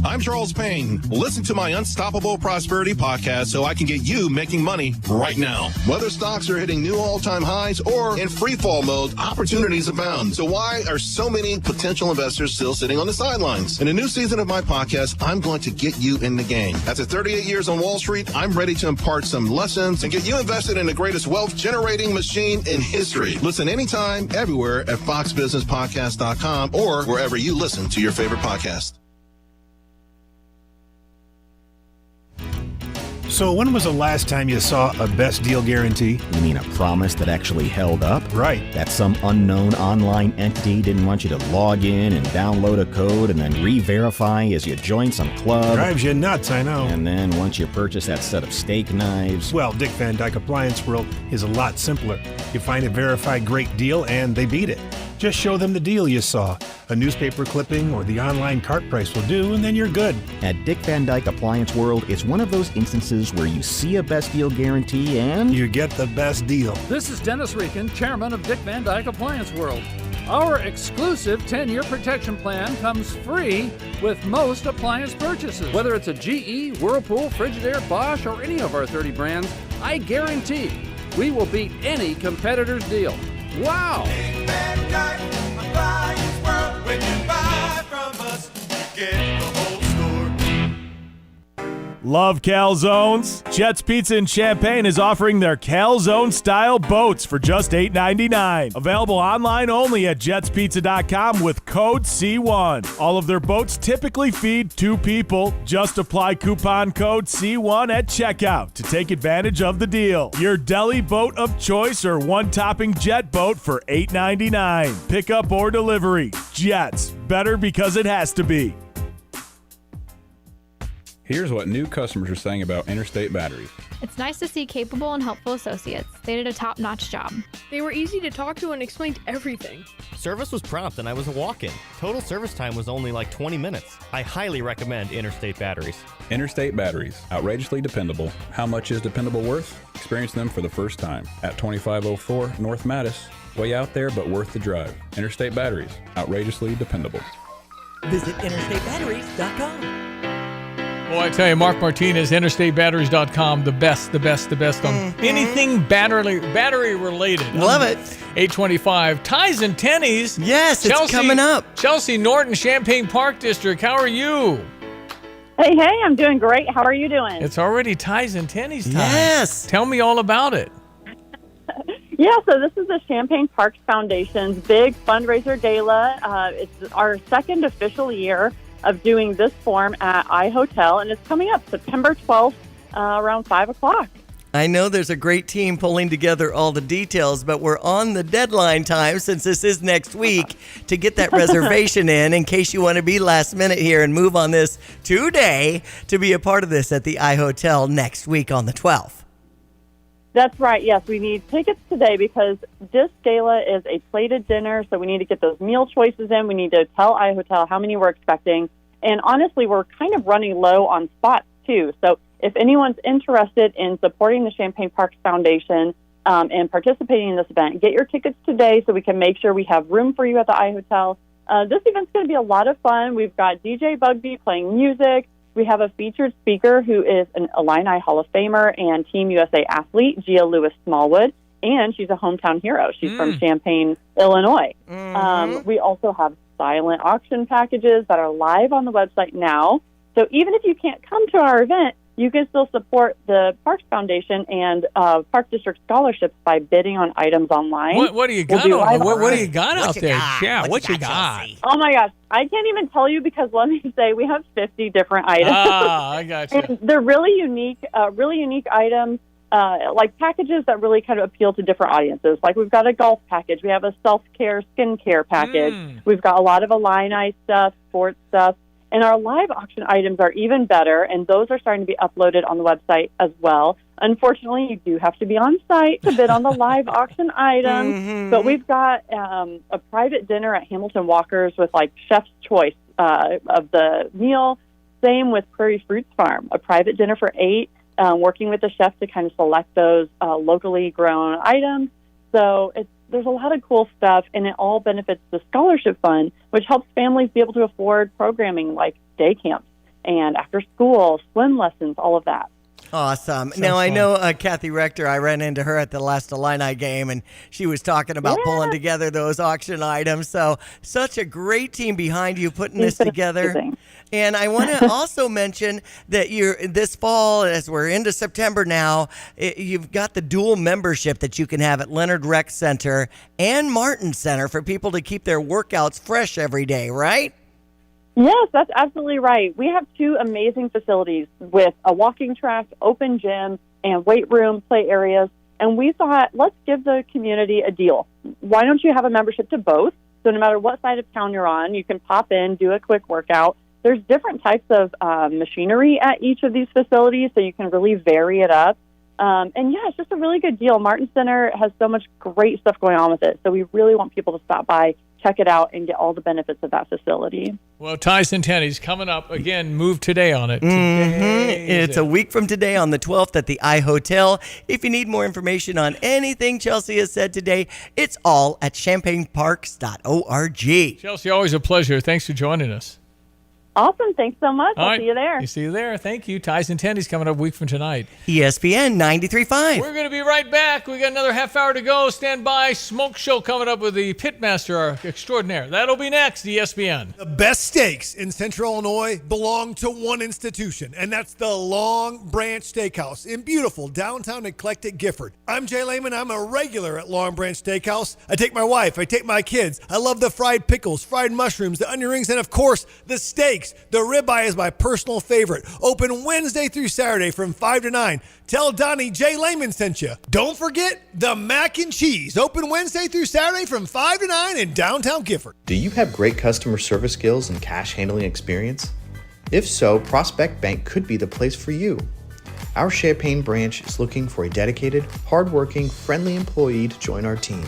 I'm Charles Payne. Listen to my Unstoppable Prosperity podcast so I can get you making money right now. Whether stocks are hitting new all-time highs or in free fall mode, opportunities abound. So why are so many potential investors still sitting on the sidelines? In a new season of my podcast, I'm going to get you in the game. After 38 years on Wall Street, I'm ready to impart some lessons and get you invested in the greatest wealth-generating machine in history. Listen anytime, everywhere at foxbusinesspodcast.com or wherever you listen to your favorite podcast. So when was the last time you saw a best deal guarantee? You mean a promise that actually held up? Right. That some unknown online entity didn't want you to log in and download a code and then re-verify as you join some club. Drives you nuts, I know. And then once you purchase that set of steak knives... Well, Dick Van Dyke Appliance World is a lot simpler. You find a verified great deal and they beat it. Just show them the deal you saw. A newspaper clipping or the online cart price will do, and then you're good. At Dick Van Dyke Appliance World, it's one of those instances where you see a best deal guarantee and you get the best deal. This is Dennis Rieken, chairman of Dick Van Dyke Appliance World. Our exclusive 10-year protection plan comes free with most appliance purchases. Whether it's a GE, Whirlpool, Frigidaire, Bosch, or any of our 30 brands, I guarantee we will beat any competitor's deal. Wow! Dick Van Dyke Appliance World. When you buy from us, you get the whole store. Love calzones? Jet's Pizza in Champaign is offering their calzone-style boats for just $8.99. Available online only at jetspizza.com with code C1. All of their boats typically feed 2 people. Just apply coupon code C1 at checkout to take advantage of the deal. Your deli boat of choice or one-topping jet boat for $8.99. Pickup or delivery. Jets. Better because it has to be. Here's what new customers are saying about Interstate Batteries. It's nice to see capable and helpful associates. They did a top-notch job. They were easy to talk to and explained everything. Service was prompt and I was a walk-in. Total service time was only like 20 minutes. I highly recommend Interstate Batteries. Interstate Batteries. Outrageously dependable. How much is dependable worth? Experience them for the first time at 2504 North Mattis. Way out there, but worth the drive. Interstate Batteries. Outrageously dependable. Visit interstatebatteries.com. Boy, I tell you, Mark Martinez, interstatebatteries.com, the best on anything battery related. Love it. 825. Ties and tennies. Yes, it's coming up. Chelsea Norton, Champaign Park District. How are you? Hey, I'm doing great. How are you doing? It's already ties and tennies time. Yes. Tell me all about it. Yeah, so this is the Champaign Parks Foundation's big fundraiser gala. It's our second official year of doing this form at iHotel, and it's coming up September 12th around 5 o'clock. I know there's a great team pulling together all the details, but we're on the deadline time since this is next week to get that reservation in case you want to be last minute here and move on this today to be a part of this at the iHotel next week on the 12th. That's right. Yes, we need tickets today because this gala is a plated dinner, so we need to get those meal choices in. We need to tell iHotel how many we're expecting. And honestly, we're kind of running low on spots, too. So if anyone's interested in supporting the Champaign Parks Foundation and participating in this event, get your tickets today so we can make sure we have room for you at the iHotel. This event's going to be a lot of fun. We've got DJ Bugbee playing music. We have a featured speaker who is an Illini Hall of Famer and Team USA athlete, Gia Lewis-Smallwood, and she's a hometown hero. She's from Champaign, Illinois. We also have silent auction packages that are live on the website now. So even if you can't come to our event, you can still support the Parks Foundation and Park District scholarships by bidding on items online. What do you got? What do you got out there? Yeah, what you got? Oh my gosh, I can't even tell you because let me say we have 50 different items. I got you. And they're really unique items, like packages that really kind of appeal to different audiences. Like we've got a golf package, we have a self-care, skincare package. We've got a lot of Illini stuff, sports stuff. And our live auction items are even better, and those are starting to be uploaded on the website as well. Unfortunately, you do have to be on site to bid on the live auction items. But we've got a private dinner at Hamilton Walker's with, like, chef's choice of the meal. Same with Prairie Fruits Farm, a private dinner for 8, working with the chef to kind of select those locally grown items. So there's a lot of cool stuff, and it all benefits the scholarship fund, which helps families be able to afford programming like day camps and after school, swim lessons, all of that. Awesome. So now, I fun. know Kathy Rector, I ran into her at the last Illini game, and she was talking about pulling together those auction items. So, such a great team behind you putting this together. Amazing. And I want to also mention that this fall, as we're into September now, you've got the dual membership that you can have at Leonard Rec Center and Martin Center for people to keep their workouts fresh every day, right? Yes, that's absolutely right. We have 2 amazing facilities with a walking track, open gym, and weight room, play areas. And we thought, let's give the community a deal. Why don't you have a membership to both? So no matter what side of town you're on, you can pop in, do a quick workout. There's different types of machinery at each of these facilities, so you can really vary it up. And yeah, it's just a really good deal. Martin Center has so much great stuff going on with it. So we really want people to stop by check it out and get all the benefits of that facility. Well, Ties and Tennies coming up again. Move today on it. It's a week from today on the 12th at the iHotel. If you need more information on anything Chelsea has said today, it's all at champagneparks.org. Chelsea, always a pleasure. Thanks for joining us. Awesome. Thanks so much. All I'll right. see you there. See you there. Thank you. Ties and Tennies coming up a week from tonight. ESPN 93.5. We're going to be right back. We got another half hour to go. Stand by. Smoke Show coming up with the Pitmaster extraordinaire. That'll be next. ESPN. The best steaks in Central Illinois belong to one institution, and that's the Long Branch Steakhouse in beautiful downtown eclectic Gifford. I'm Jay Lehman. I'm a regular at Long Branch Steakhouse. I take my wife. I take my kids. I love the fried pickles, fried mushrooms, the onion rings, and of course, the steaks. The ribeye is my personal favorite. Open Wednesday through Saturday from 5 to 9. Tell Donnie Jay Lehman sent you. Don't forget the mac and cheese. Open Wednesday through Saturday from 5 to 9 in downtown Gifford. Do you have great customer service skills and cash handling experience? If so, Prospect Bank could be the place for you. Our Champaign branch is looking for a dedicated, hardworking, friendly employee to join our team.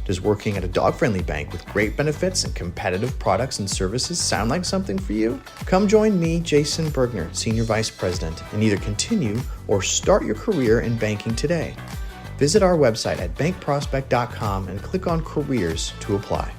Does working at a dog-friendly bank with great benefits and competitive products and services sound like something for you? Come join me, Jason Bergner, Senior Vice President, and either continue or start your career in banking today. Visit our website at bankprospect.com and click on Careers to apply.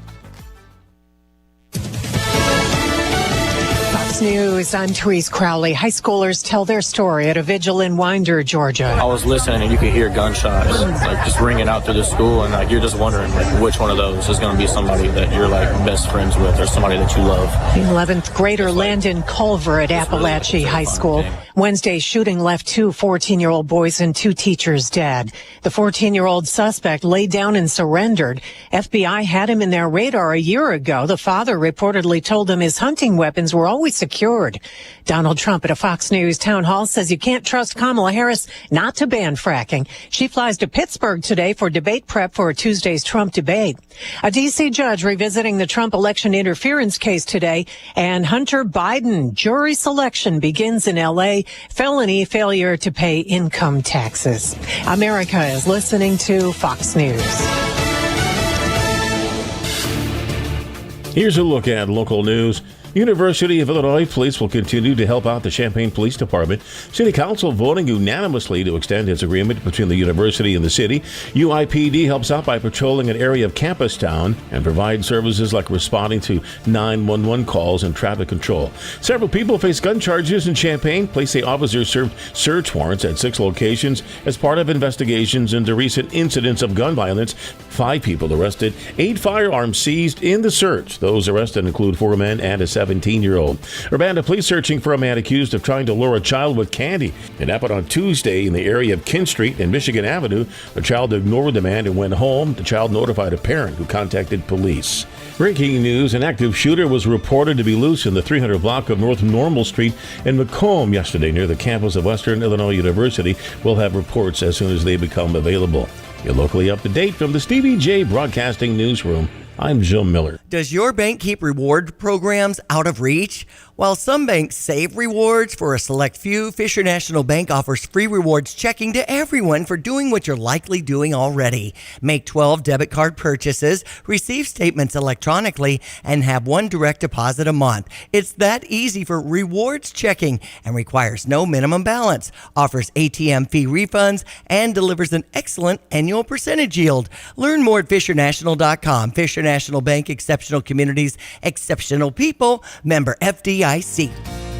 Fox News, I'm Therese Crowley. High schoolers tell their story at a vigil in Winder, Georgia. I was listening and you could hear gunshots like just ringing out through the school, and like you're just wondering like which one of those is going to be somebody that you're like best friends with or somebody that you love. 11th grader Landon Culver at Appalachia High School. Wednesday's shooting left 2 14-year-old boys and 2 teachers dead. The 14-year-old suspect laid down and surrendered. FBI had him in their radar a year ago. The father reportedly told them his hunting weapons were always secured. Donald Trump at a Fox News town hall says you can't trust Kamala Harris not to ban fracking. She flies to Pittsburgh today for debate prep for Tuesday's Trump debate. A D.C. judge revisiting the Trump election interference case today, and Hunter Biden jury selection begins in L.A. Felony failure to pay income taxes. America is listening to Fox News. Here's a look at local news. University of Illinois Police will continue to help out the Champaign Police Department. City Council voting unanimously to extend its agreement between the university and the city. UIPD helps out by patrolling an area of campus town and provides services like responding to 911 calls and traffic control. Several people face gun charges in Champaign. Police say officers served search warrants at 6 locations as part of investigations into recent incidents of gun violence. 5 people arrested, 8 firearms seized in the search. Those arrested include 4 men and a 17-year-old. Urbana police searching for a man accused of trying to lure a child with candy. It happened on Tuesday in the area of Kin Street and Michigan Avenue. The child ignored the man and went home. The child notified a parent who contacted police. Breaking news, an active shooter was reported to be loose in the 300 block of North Normal Street in Macomb yesterday near the campus of Western Illinois University. We'll have reports as soon as they become available. You're locally up to date from the Stevie Jay Broadcasting Newsroom. I'm Jim Miller. Does your bank keep reward programs out of reach? While some banks save rewards for a select few, Fisher National Bank offers free rewards checking to everyone for doing what you're likely doing already. Make 12 debit card purchases, receive statements electronically, and have 1 direct deposit a month. It's that easy for rewards checking and requires no minimum balance, offers ATM fee refunds, and delivers an excellent annual percentage yield. Learn more at FisherNational.com. Fisher National Bank, exceptional communities, exceptional people, member FDIC.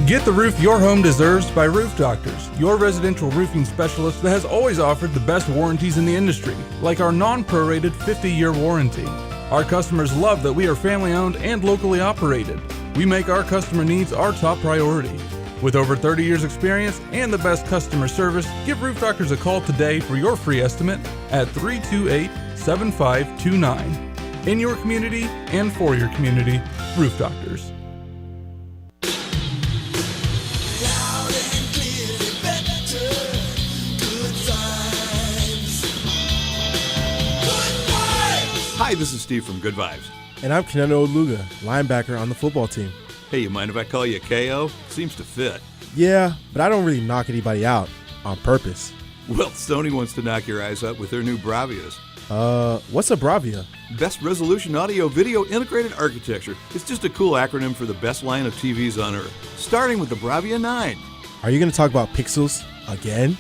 Get the roof your home deserves by Roof Doctors, your residential roofing specialist that has always offered the best warranties in the industry, like our non-prorated 50-year warranty. Our customers love that we are family-owned and locally operated. We make our customer needs our top priority. With over 30 years experience and the best customer service, give Roof Doctors a call today for your free estimate at 328-7529. In your community and for your community, Roof Doctors. Hi, this is Steve from Good Vibes. And I'm Kenendo Oluga, linebacker on the football team. Hey, you mind if I call you KO? Seems to fit. Yeah, but I don't really knock anybody out on purpose. Well, Sony wants to knock your eyes out with their new Bravias. What's a Bravia? Best Resolution Audio Video Integrated Architecture. It's just a cool acronym for the best line of TVs on Earth, starting with the Bravia 9. Are you going to talk about pixels again?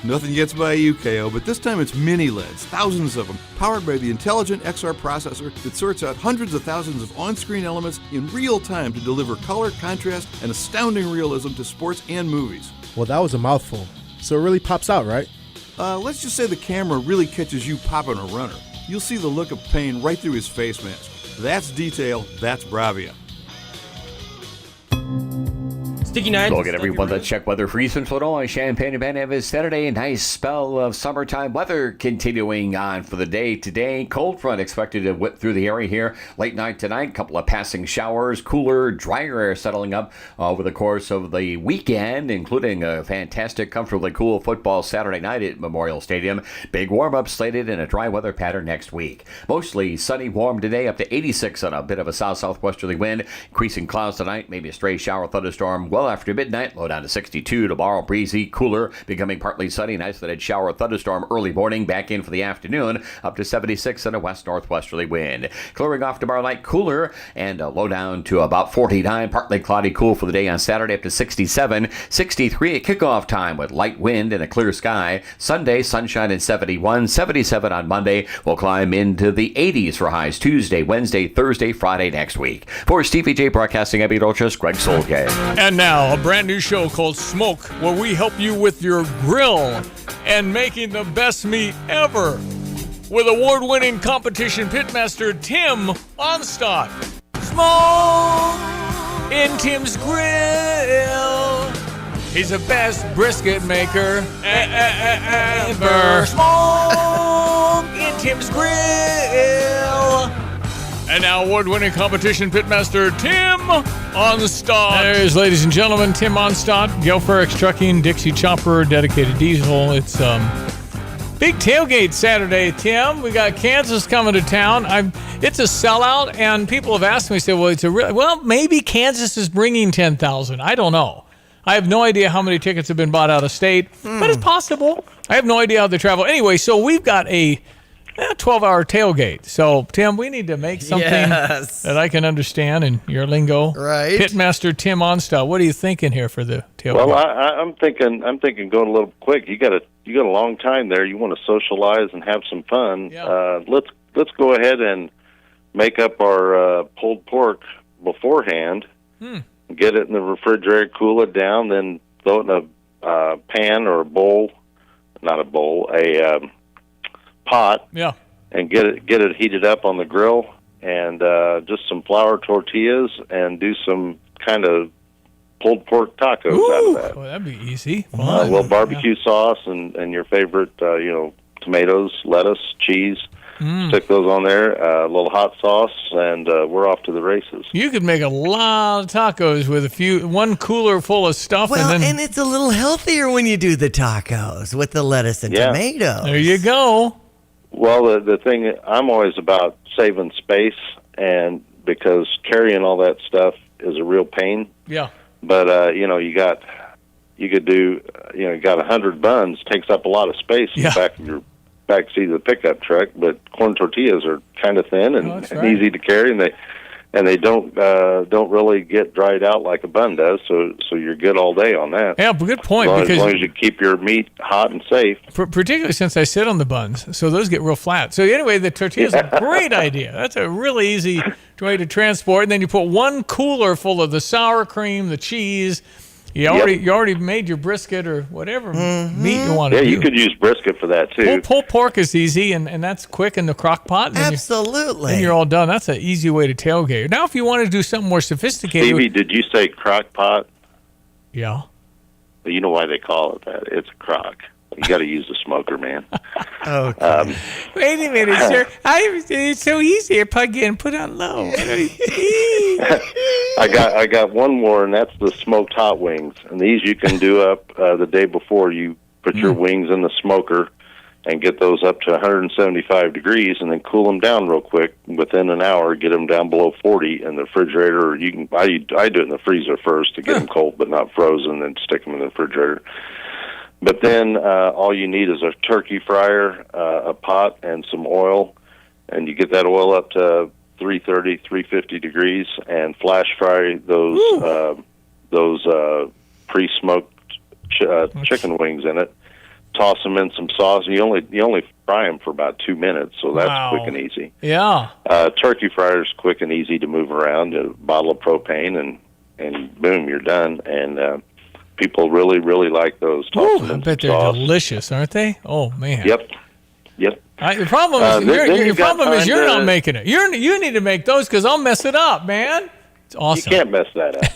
Nothing gets by you, KO, but this time it's mini LEDs, thousands of them, powered by the intelligent XR processor that sorts out hundreds of thousands of on-screen elements in real time to deliver color, contrast, and astounding realism to sports and movies. Well, that was a mouthful. So it really pops out, right? Let's just say the camera really catches you popping a runner. You'll see the look of pain right through his face mask. That's detail, that's Bravia. Sticky Nights. Look at everyone. Let's check weather for Eastern Illinois. Champaign and Van Evans Saturday. A nice spell of summertime weather continuing on for the day today. Cold front expected to whip through the area here late night tonight. Couple of passing showers. Cooler, drier air settling up over the course of the weekend, including a fantastic, comfortably cool football Saturday night at Memorial Stadium. Big warm-up slated and a dry weather pattern next week. Mostly sunny, warm today, up to 86 on a bit of a south-southwesterly wind. Increasing clouds tonight, maybe a stray shower thunderstorm well after midnight, low down to 62 tomorrow. Breezy, cooler, becoming partly sunny. An isolated shower thunderstorm early morning, back in for the afternoon, up to 76 and a west-northwesterly wind. Clearing off tomorrow night, cooler, and a low down to about 49. Partly cloudy, cool for the day on Saturday, up to 67. 63 at kickoff time with light wind and a clear sky. Sunday, sunshine and 71. 77 on Monday. We'll climb into the 80s for highs Tuesday, Wednesday, Thursday, Friday next week. For Stevie Jay Broadcasting, Abby Dolchus, Greg Solgay. And now, a brand new show called Smoke, where we help you with your grill and making the best meat ever. With award-winning competition pitmaster Tim Onstadt. Smoke in Tim's Grill. He's the best brisket maker ever. Smoke in Tim's Grill. And now award-winning competition pitmaster Tim Onstadt. There's, ladies and gentlemen, Tim Onstadt, Gelferix Trucking, Dixie Chopper, Dedicated Diesel. It's big tailgate Saturday, Tim. We got Kansas coming to town. It's a sellout, and people have asked me, say, well, maybe Kansas is bringing 10,000. I don't know. I have no idea how many tickets have been bought out of state, but it's possible. I have no idea how they travel. Anyway, so we've got a 12-hour tailgate. So, Tim, we need to make something that I can understand in your lingo. Right. Pitmaster Tim Onstadt, what are you thinking here for the tailgate? Well, I'm thinking going a little quick. You got a long time there. You want to socialize and have some fun. Yeah. Let's go ahead and make up our pulled pork beforehand. Get it in the refrigerator, cool it down, then throw it in a pan or a bowl. Not a bowl, a pot, and get it heated up on the grill, and just some flour tortillas, and do some kind of pulled pork tacos out of that. Oh, that'd be easy. A little barbecue sauce and your favorite, tomatoes, lettuce, cheese. Stick those on there, a little hot sauce, and we're off to the races. You could make a lot of tacos with one cooler full of stuff. Well, and it's a little healthier when you do the tacos with the lettuce and tomatoes. There you go. Well, the thing, I'm always about saving space, and because carrying all that stuff is a real pain. Yeah. But, you could do, you got 100 buns, takes up a lot of space in the back of your back seat of the pickup truck, but corn tortillas are kind of thin and easy to carry, and they don't really get dried out like a bun does, so you're good all day on that. Yeah, good point. As long as you keep your meat hot and safe. Particularly since I sit on the buns, so those get real flat. So anyway, the tortilla's a great idea. That's a really easy way to transport. And then you put one cooler full of the sour cream, the cheese. You already made your brisket or whatever meat you want to do. Yeah, you could use brisket for that, too. Pulled pork is easy, and that's quick in the crock pot. Absolutely. Then you're all done. That's an easy way to tailgate. Now, if you want to do something more sophisticated. Stevie, did you say crock pot? Yeah. Well, you know why they call it that. It's a crock. You got to use the smoker, man. Okay. Wait a minute, sir. It's so easy to plug in and put on low. I got one more, and that's the smoked hot wings. And these you can do up the day before. You put your wings in the smoker and get those up to 175 degrees, and then cool them down real quick. Within an hour, get them down below 40 in the refrigerator. I do it in the freezer first to get them cold but not frozen, and stick them in the refrigerator. But then all you need is a turkey fryer, a pot, and some oil, and you get that oil up to 330, 350 degrees, and flash fry those pre-smoked chicken wings in it. Toss them in some sauce. You only fry them for about 2 minutes, so that's quick and easy. Yeah. Turkey fryer's quick and easy to move around. A bottle of propane, and boom, you're done. And people really, really like those. I bet they're delicious, aren't they? Oh man. Yep. The problem is you're not making it. You need to make those because I'll mess it up, man. It's awesome. You can't mess that up,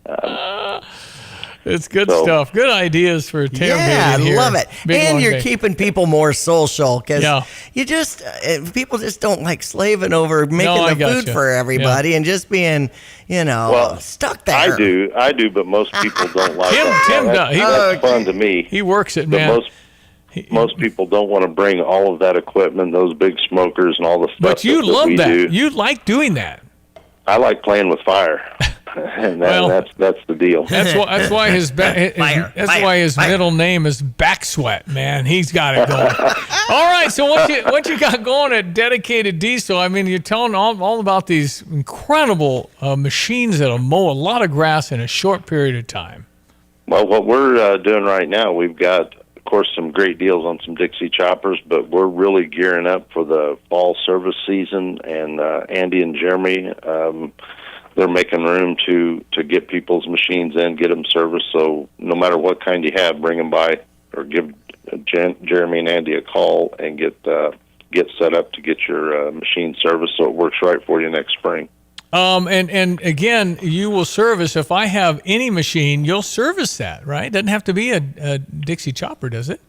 man. It's good stuff. Good ideas for tailgating here. I love it. And you're keeping people more social because you just people just don't like slaving over making the food for everybody and just being, stuck there. I do, but most people don't like it. Tim does. That's fun to me. He works it, man. Most people don't want to bring all of that equipment, those big smokers and all the stuff. But you love that. You like doing that. I like playing with fire. And that's the deal. That's why his middle name is Back Sweat, man. He's got it going. All right, so what you got going at Dedicated Diesel? I mean, you're telling all about these incredible machines that'll mow a lot of grass in a short period of time. Well, what we're doing right now, we've got, of course, some great deals on some Dixie choppers, but we're really gearing up for the fall service season. And Andy and Jeremy, they're making room to get people's machines in, get them serviced. So no matter what kind you have, bring them by or give Jeremy and Andy a call and get set up to get your machine serviced so it works right for you next spring. And again, you will service. If I have any machine, you'll service that, right? Doesn't have to be a Dixie chopper, does it?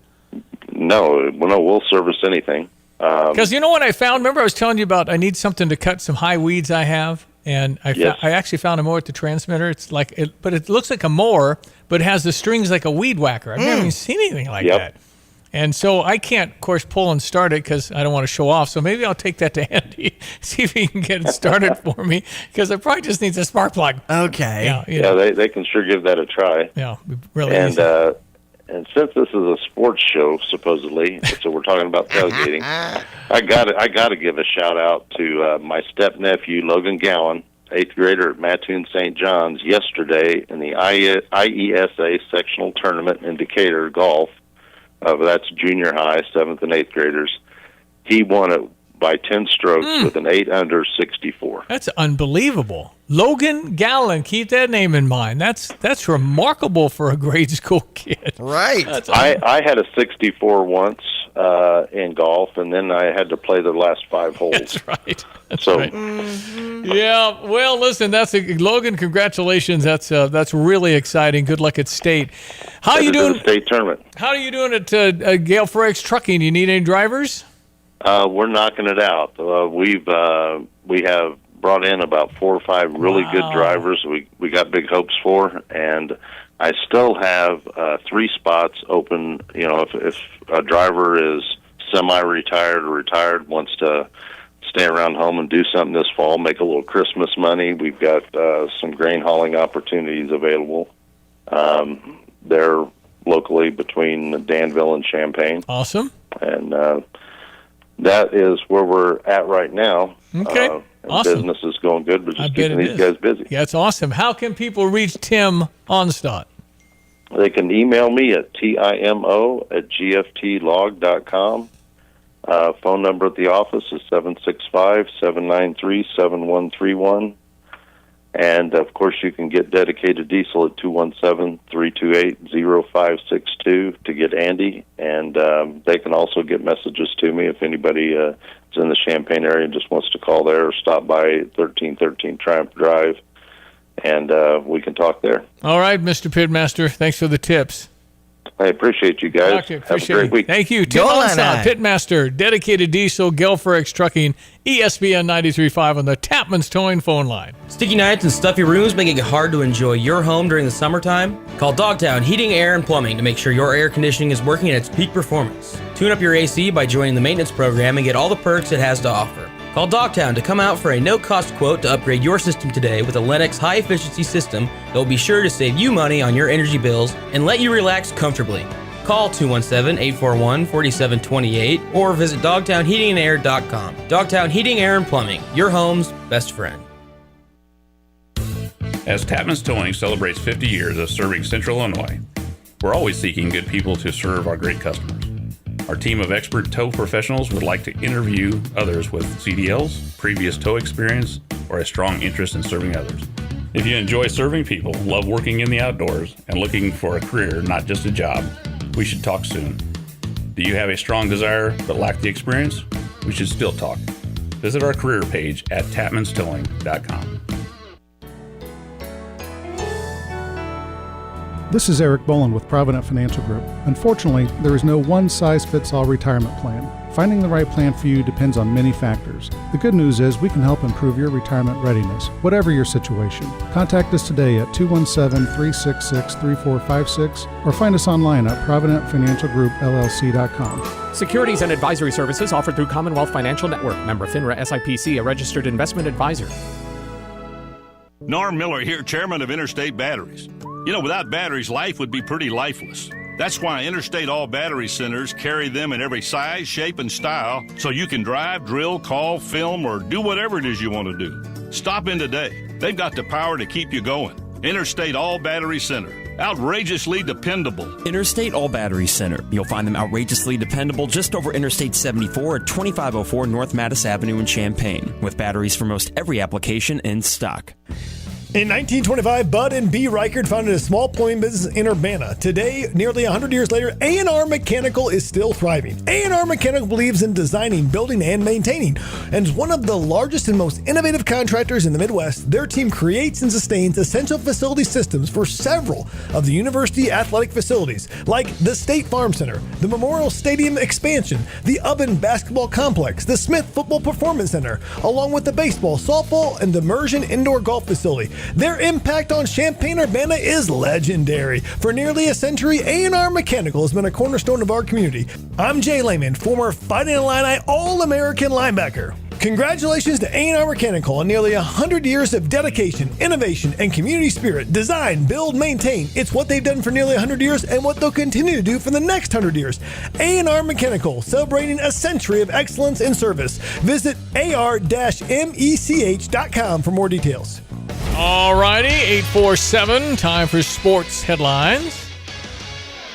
No, we'll service anything. Because you know what I found? Remember I was telling you about I need something to cut some high weeds I have? And I actually found a mower at the transmitter. It's like but it looks like a mower, but it has the strings like a weed whacker. I've never even seen anything like that. And so I can't, of course, pull and start it because I don't want to show off. So maybe I'll take that to Andy, see if he can get it started for me because it probably just needs a spark plug. Okay. They can sure give that a try. Yeah, really easy. And since this is a sports show, supposedly, so we're talking about tailgating, I gotta give a shout out to my step nephew Logan Gowan, 8th grader at Mattoon St. John's, yesterday in the IESA sectional tournament in Decatur golf. That's junior high, 7th and 8th graders. He won it by 10 strokes with an 8 under 64. That's unbelievable. Logan Gallen, keep that name in mind. That's remarkable for a grade school kid. Right. I had a 64 once in golf, and then I had to play the last 5 holes. That's right. That's right. Mm-hmm. Yeah. Well, listen, Logan. Congratulations. That's really exciting. Good luck at state. How are you doing? State tournament. How are you doing at Gale Forex Trucking? You need any drivers? We're knocking it out. We have brought in about 4 or 5 really good drivers. We got big hopes for, and I still have 3 spots open. You know, if a driver is semi-retired or retired, wants to stay around home and do something this fall, make a little Christmas money, we've got some grain hauling opportunities available. They're locally between Danville and Champaign. Awesome. And that is where we're at right now. Okay. Awesome. Business is going good. We're just keeping these guys busy. Yeah, it's awesome. How can people reach Tim Onstadt? They can email me at timo@gftlog.com. Phone number at the office is 765-793-7131. And, of course, you can get Dedicated Diesel at 217-328-0562 to get Andy. And they can also get messages to me if anybody is in the Champaign area and just wants to call there or stop by 1313 Triumph Drive. And we can talk there. All right, Mr. Pitmaster. Thanks for the tips. I appreciate you guys. Have a great week. Thank you. Tim Onstadt, Pitmaster, Dedicated Diesel, Gale Forex Trucking, ESPN 93.5 on the Tapman's Towing phone line. Sticky nights and stuffy rooms making it hard to enjoy your home during the summertime? Call Dogtown Heating, Air, and Plumbing to make sure your air conditioning is working at its peak performance. Tune up your AC by joining the maintenance program and get all the perks it has to offer. Call Dogtown to come out for a no-cost quote to upgrade your system today with a Lennox high-efficiency system that will be sure to save you money on your energy bills and let you relax comfortably. Call 217-841-4728 or visit dogtownheatingandair.com. Dogtown Heating, Air, and Plumbing, your home's best friend. As Tapman's Towing celebrates 50 years of serving Central Illinois, we're always seeking good people to serve our great customers. Our team of expert tow professionals would like to interview others with CDLs, previous tow experience, or a strong interest in serving others. If you enjoy serving people, love working in the outdoors, and looking for a career, not just a job, we should talk soon. Do you have a strong desire but lack the experience? We should still talk. Visit our career page at tapmanstowing.com. This is Eric Bolin with Provident Financial Group. Unfortunately, there is no one-size-fits-all retirement plan. Finding the right plan for you depends on many factors. The good news is we can help improve your retirement readiness, whatever your situation. Contact us today at 217-366-3456 or find us online at providentfinancialgroupllc.com. Securities and advisory services offered through Commonwealth Financial Network. Member FINRA SIPC, a registered investment advisor. Norm Miller here, chairman of Interstate Batteries. You know, without batteries, life would be pretty lifeless. That's why Interstate All Battery Centers carry them in every size, shape, and style so you can drive, drill, call, film, or do whatever it is you want to do. Stop in today. They've got the power to keep you going. Interstate All Battery Center. Outrageously dependable. Interstate All Battery Center. You'll find them outrageously dependable just over Interstate 74 at 2504 North Mattis Avenue in Champaign, with batteries for most every application in stock. In 1925, Bud and B. Reichert founded a small plumbing business in Urbana. Today, nearly 100 years later, A&R Mechanical is still thriving. A&R Mechanical believes in designing, building, and maintaining, and is one of the largest and most innovative contractors in the Midwest. Their team creates and sustains essential facility systems for several of the university athletic facilities, like the State Farm Center, the Memorial Stadium expansion, the Ubben Basketball Complex, the Smith Football Performance Center, along with the baseball, softball, and Immersion Indoor Golf Facility. Their impact on Champaign-Urbana is legendary. For nearly a century, A&R Mechanical has been a cornerstone of our community. I'm Jay Lehman, former Fighting Illini All-American linebacker. Congratulations to A&R Mechanical on nearly 100 years of dedication, innovation, and community spirit. Design, build, maintain. It's what they've done for nearly 100 years and what they'll continue to do for the next 100 years. A&R Mechanical, celebrating a century of excellence in service. Visit ar-mech.com for more details. All righty, 8:47, time for sports headlines.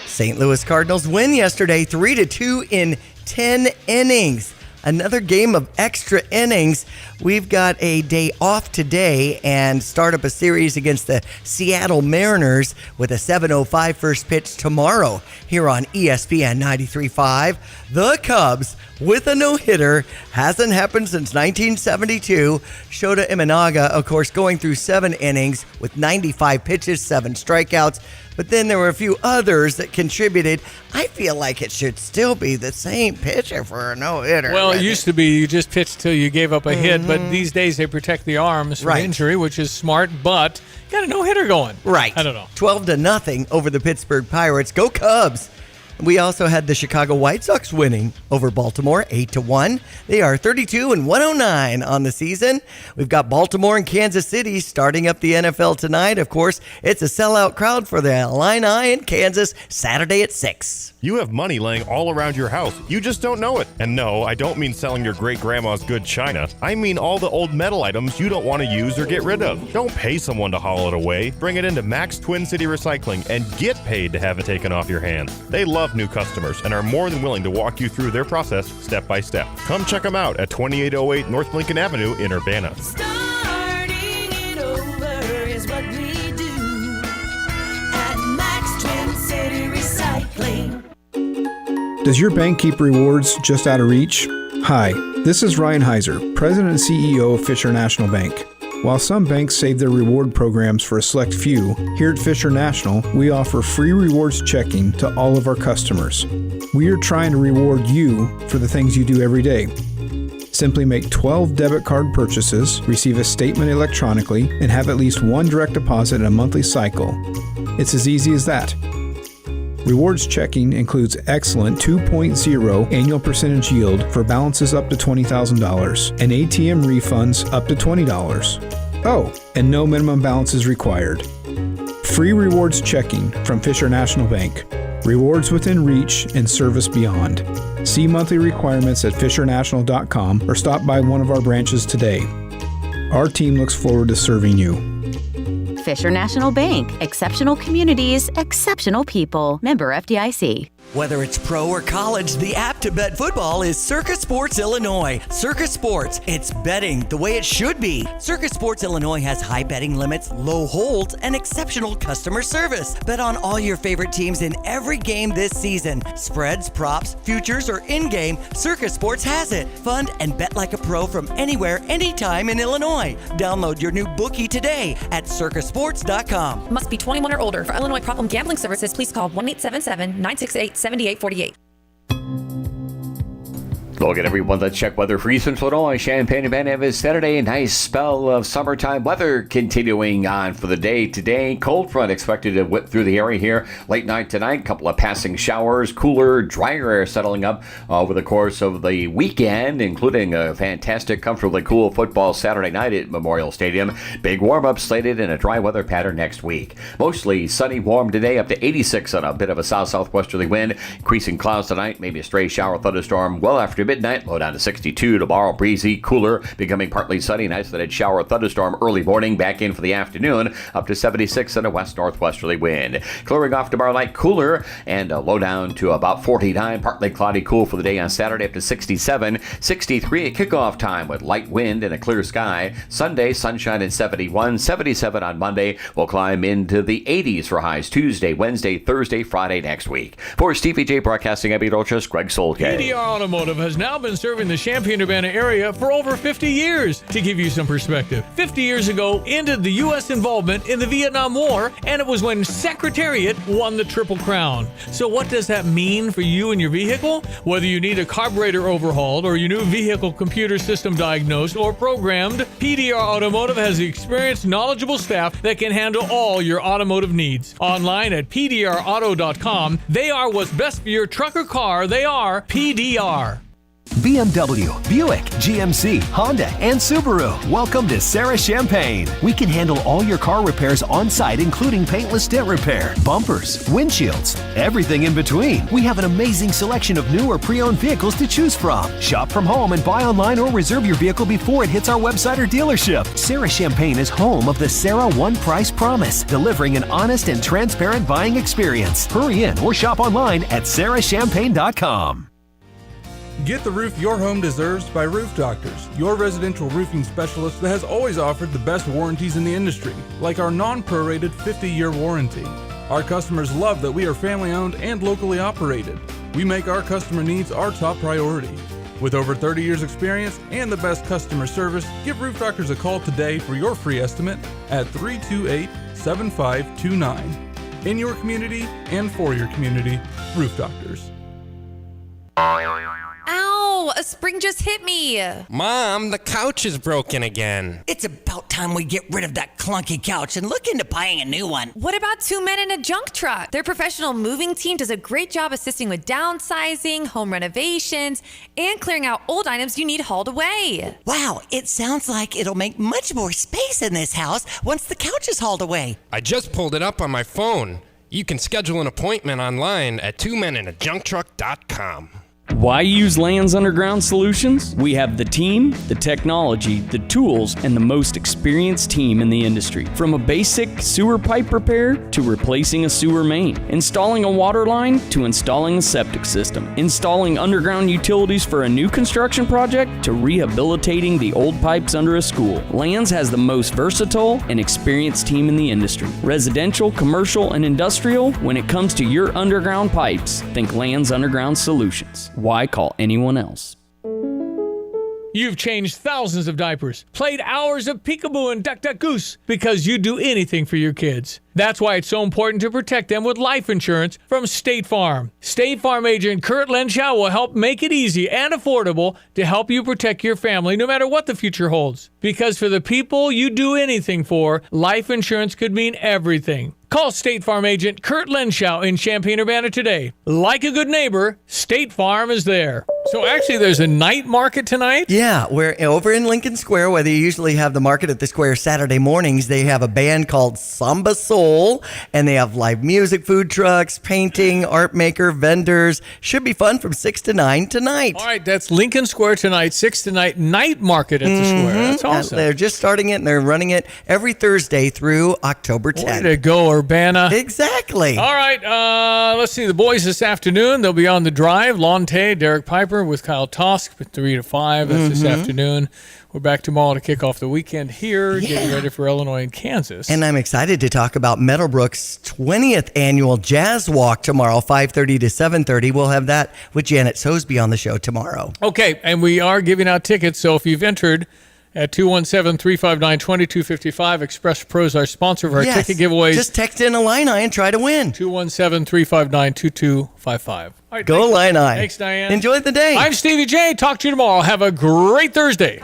St. Louis Cardinals win yesterday 3-2 in 10 innings. Another game of extra innings. We've got a day off today and start up a series against the Seattle Mariners with a 7:05 first pitch tomorrow here on ESPN 93.5. The Cubs with a no-hitter. Hasn't happened since 1972. Shota Imanaga, of course, going through 7 innings with 95 pitches, 7 strikeouts. But then there were a few others that contributed. I feel like it should still be the same pitcher for a no-hitter. Well, it used to be you just pitched till you gave up a hit, but these days they protect the arms from injury, which is smart, but got a no-hitter going. Right. I don't know. 12-0 over the Pittsburgh Pirates. Go Cubs. We also had the Chicago White Sox winning over Baltimore 8-1. They are 32-109 on the season. We've got Baltimore and Kansas City starting up the NFL tonight. Of course, it's a sellout crowd for the Illini in Kansas Saturday at 6. You have money laying all around your house. You just don't know it. And no, I don't mean selling your great-grandma's good china. I mean all the old metal items you don't want to use or get rid of. Don't pay someone to haul it away. Bring it into Max Twin City Recycling and get paid to have it taken off your hands. They love new customers and are more than willing to walk you through their process step by step. Come check them out at 2808 North Lincoln Avenue in Urbana. Starting it over is what we do at Max Twin City Recycling. Does your bank keep rewards just out of reach? Hi, this is Ryan Heiser, President and CEO of Fisher National Bank. While some banks save their reward programs for a select few, here at Fisher National, we offer free rewards checking to all of our customers. We are trying to reward you for the things you do every day. Simply make 12 debit card purchases, receive a statement electronically, and have at least one direct deposit in a monthly cycle. It's as easy as that. Rewards checking includes excellent 2.0 annual percentage yield for balances up to $20,000 and ATM refunds up to $20. Oh, and no minimum balances required. Free rewards checking from Fisher National Bank. Rewards within reach and service beyond. See monthly requirements at fishernational.com or stop by one of our branches today. Our team looks forward to serving you. Fisher National Bank. Exceptional communities, exceptional people. Member FDIC. Whether it's pro or college, the app to bet football is Circus Sports Illinois. Circus Sports, it's betting the way it should be. Circus Sports Illinois has high betting limits, low holds, and exceptional customer service. Bet on all your favorite teams in every game this season. Spreads, props, futures, or in-game, Circus Sports has it. Fund and bet like a pro from anywhere, anytime in Illinois. Download your new bookie today at circusports.com. Must be 21 or older. For Illinois Problem Gambling Services, please call 1-877-968-7848. Look at everyone. Let's check weather for Eastern Illinois. Champaign and Van Evers Saturday. Nice spell of summertime weather continuing on for the day today. Cold front expected to whip through the area here late night tonight. Couple of passing showers. Cooler, drier air settling up over the course of the weekend, including a fantastic, comfortably cool football Saturday night at Memorial Stadium. Big warm-up slated and a dry weather pattern next week. Mostly sunny, warm today, up to 86 on a bit of a south-southwesterly wind. Increasing clouds tonight, maybe a stray shower thunderstorm well after midnight, low down to 62. Tomorrow, breezy, cooler, becoming partly sunny. An isolated shower thunderstorm early morning, back in for the afternoon, up to 76 and a west-northwesterly wind. Clearing off tomorrow night, cooler, and a low down to about 49. Partly cloudy, cool for the day on Saturday, up to 67. 63 at kickoff time with light wind and a clear sky. Sunday, sunshine at 71. 77 on Monday. We'll climb into the 80s for highs Tuesday, Wednesday, Thursday, Friday next week. For Stevie Jay Broadcasting, I'm Dolchus, Greg Solke. PDR Automotive has now been serving the Champaign-Urbana area for over 50 years. To give you some perspective, 50 years ago ended the U.S. involvement in the Vietnam War, and it was when Secretariat won the Triple Crown. So what does that mean for you and your vehicle? Whether you need a carburetor overhauled or your new vehicle computer system diagnosed or programmed, PDR Automotive has the experienced, knowledgeable staff that can handle all your automotive needs. Online at pdrauto.com, they are what's best for your truck or car. They are PDR. BMW, Buick, GMC, Honda, and Subaru. Welcome to Sarah Champagne. We can handle all your car repairs on site, including paintless dent repair, bumpers, windshields, everything in between. We have an amazing selection of new or pre-owned vehicles to choose from. Shop from home and buy online or reserve your vehicle before it hits our website or dealership. Sarah Champagne is home of the Sarah One Price Promise, delivering an honest and transparent buying experience. Hurry in or shop online at sarahchampagne.com. Get the roof your home deserves by Roof Doctors, your residential roofing specialist that has always offered the best warranties in the industry, like our non-prorated 50-year warranty. Our customers love that we are family-owned and locally operated. We make our customer needs our top priority. With over 30 years experience and the best customer service, give Roof Doctors a call today for your free estimate at 328-7529. In your community and for your community, Roof Doctors. Ow! A spring just hit me. Mom, the couch is broken again. It's about time we get rid of that clunky couch and look into buying a new one. What about two men in a junk truck? Their professional moving team does a great job assisting with downsizing, home renovations, and clearing out old items you need hauled away. Wow, it sounds like it'll make much more space in this house once the couch is hauled away. I just pulled it up on my phone. You can schedule an appointment online at twomeninajunktruck.com. Why use Lands Underground Solutions? We have the team, the technology, the tools, and the most experienced team in the industry. From a basic sewer pipe repair to replacing a sewer main, installing a water line to installing a septic system, installing underground utilities for a new construction project to rehabilitating the old pipes under a school. Lands has the most versatile and experienced team in the industry. Residential, commercial, and industrial, when it comes to your underground pipes, think Lands Underground Solutions. Why call anyone else? You've changed thousands of diapers, played hours of peekaboo and duck duck goose because you'd do anything for your kids. That's why it's so important to protect them with life insurance from State Farm. State Farm agent Kurt Lenschow will help make it easy and affordable to help you protect your family no matter what the future holds. Because for the people you do anything for, life insurance could mean everything. Call State Farm agent Kurt Lenschow in Champaign-Urbana today. Like a good neighbor, State Farm is there. So actually, there's a night market tonight? Yeah, we're over in Lincoln Square, where they usually have the market at the square Saturday mornings. They have a band called Samba Soul, and they have live music, food trucks, painting, art maker, vendors. Should be fun from 6 to 9 tonight. All right, that's Lincoln Square tonight, 6 to 9, night market at the square. That's awesome. They're just starting it, and they're running it every Thursday through October 10th. Way to go, Urbana. Exactly. All right, let's see. The boys this afternoon, they'll be on the drive. Lonte, Derek Piper with Kyle Tosk, 3 to 5. That's this afternoon. We're back tomorrow to kick off the weekend here, getting ready for Illinois and Kansas. And I'm excited to talk about Meadowbrook's 20th annual Jazz Walk tomorrow, 5:30 to 7:30. We'll have that with Janet Sosby on the show tomorrow. Okay, and we are giving out tickets, so if you've entered at 217-359-2255, Express Pros, our sponsor of our ticket giveaways. Just text in Illini and try to win. 217-359-2255. All right, Go Illini. Thanks, Diane. Enjoy the day. I'm Stevie Jay. Talk to you tomorrow. Have a great Thursday.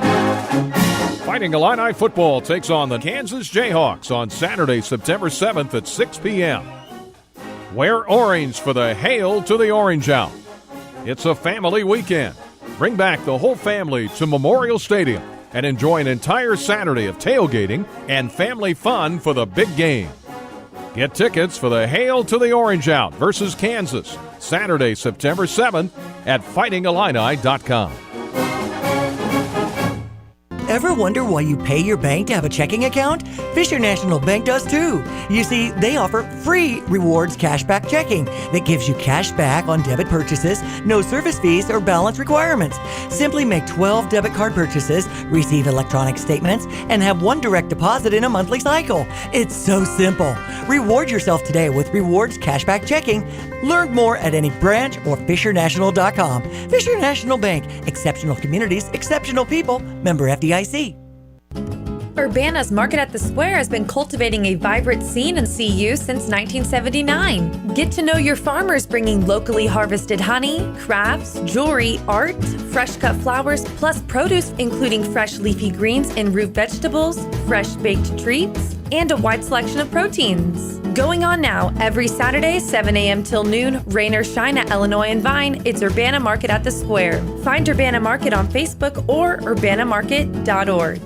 Fighting Illini football takes on the Kansas Jayhawks on Saturday, September 7th at 6 p.m. Wear orange for the Hail to the Orange Out. It's a family weekend. Bring back the whole family to Memorial Stadium and enjoy an entire Saturday of tailgating and family fun for the big game. Get tickets for the Hail to the Orange Out versus Kansas, Saturday, September 7th at fightingillini.com. Ever wonder why you pay your bank to have a checking account? Fisher National Bank does too. You see, they offer free rewards cashback checking that gives you cash back on debit purchases, no service fees or balance requirements. Simply make 12 debit card purchases, receive electronic statements, and have one direct deposit in a monthly cycle. It's so simple. Reward yourself today with rewards cashback checking. Learn more at any branch or FisherNational.com. Fisher National Bank. Exceptional communities, exceptional people. Member FDIC. Urbana's Market at the Square has been cultivating a vibrant scene in CU since 1979. Get to know your farmers, bringing locally harvested honey, crafts, jewelry, art, fresh cut flowers, plus produce including fresh leafy greens and root vegetables, fresh baked treats, and a wide selection of proteins. Going on now, every Saturday, 7 a.m. till noon, rain or shine at Illinois and Vine, it's Urbana Market at the Square. Find Urbana Market on Facebook or urbanamarket.org.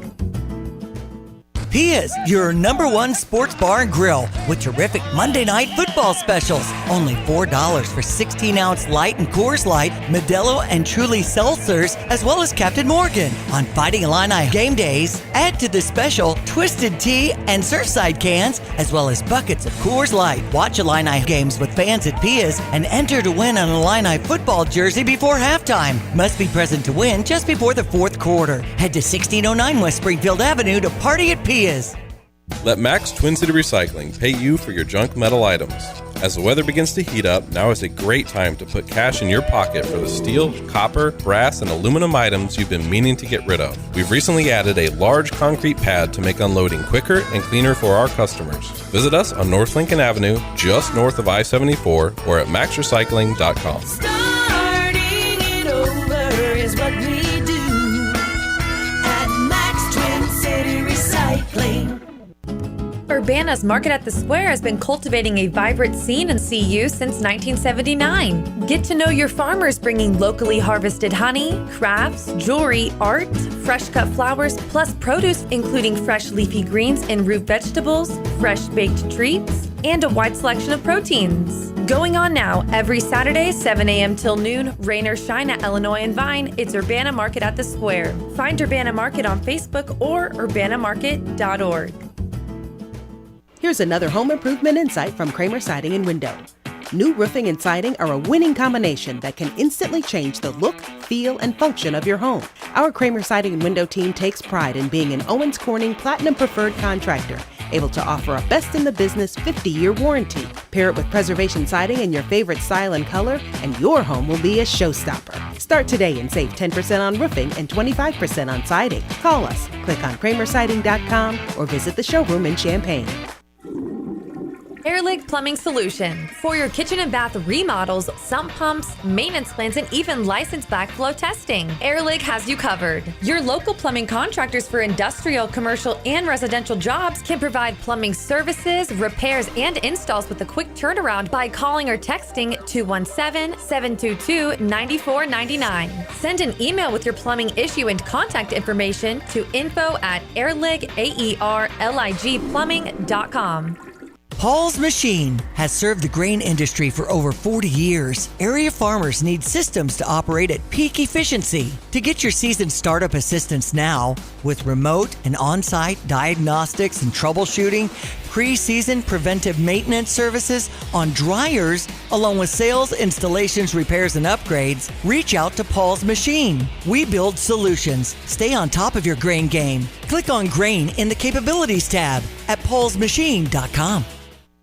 Pia's, your number one sports bar and grill with terrific Monday night football specials. Only $4 for 16-ounce Light and Coors Light, Modelo and Truly seltzers, as well as Captain Morgan. On Fighting Illini game days, add to the special Twisted Tea and Surfside cans, as well as buckets of Coors Light. Watch Illini games with fans at Pia's and enter to win an Illini football jersey before halftime. Must be present to win just before the fourth quarter. Head to 1609 West Springfield Avenue to party at Pia's. Let Max Twin City Recycling pay you for your junk metal items. As the weather begins to heat up, now is a great time to put cash in your pocket for the steel, copper, brass, and aluminum items you've been meaning to get rid of. We've recently added a large concrete pad to make unloading quicker and cleaner for our customers. Visit us on North Lincoln Avenue, just north of I-74, or at maxrecycling.com. Starting it over is what we do at Max Twin City Recycling. Urbana's Market at the Square has been cultivating a vibrant scene in CU since 1979. Get to know your farmers, bringing locally harvested honey, crafts, jewelry, art, fresh cut flowers, plus produce including fresh leafy greens and root vegetables, fresh baked treats, and a wide selection of proteins. Going on now, every Saturday, 7 a.m. till noon, rain or shine at Illinois and Vine, it's Urbana Market at the Square. Find Urbana Market on Facebook or urbanamarket.org. Here's another home improvement insight from Kramer Siding and Window. New roofing and siding are a winning combination that can instantly change the look, feel, and function of your home. Our Kramer Siding and Window team takes pride in being an Owens Corning Platinum Preferred contractor, able to offer a best-in-the-business 50-year warranty. Pair it with preservation siding in your favorite style and color, and your home will be a showstopper. Start today and save 10% on roofing and 25% on siding. Call us, click on kramersiding.com, or visit the showroom in Champaign. Airlig Plumbing Solutions. For your kitchen and bath remodels, sump pumps, maintenance plans, and even licensed backflow testing, Airlig has you covered. Your local plumbing contractors for industrial, commercial, and residential jobs can provide plumbing services, repairs, and installs with a quick turnaround by calling or texting 217-722-9499. Send an email with your plumbing issue and contact information to info@airligplumbing.com. Paul's Machine has served the grain industry for over 40 years. Area farmers need systems to operate at peak efficiency. To get your season startup assistance now with remote and on-site diagnostics and troubleshooting, pre-season preventive maintenance services on dryers, along with sales, installations, repairs, and upgrades, reach out to Paul's Machine. We build solutions. Stay on top of your grain game. Click on Grain in the Capabilities tab at paulsmachine.com.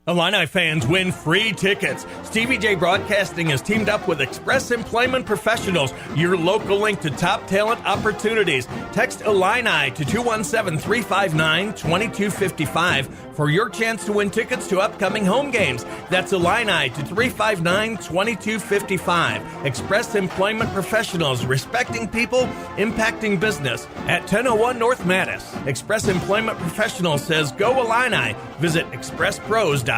Illini fans win free tickets. Stevie Jay Broadcasting has teamed up with Express Employment Professionals, your local link to top talent opportunities. Text Illini to 217-359-2255 for your chance to win tickets to upcoming home games. That's Illini to 359-2255. Express Employment Professionals, respecting people, impacting business at 1001 North Mattis. Express Employment Professionals says, go Illini. Visit expresspros.com.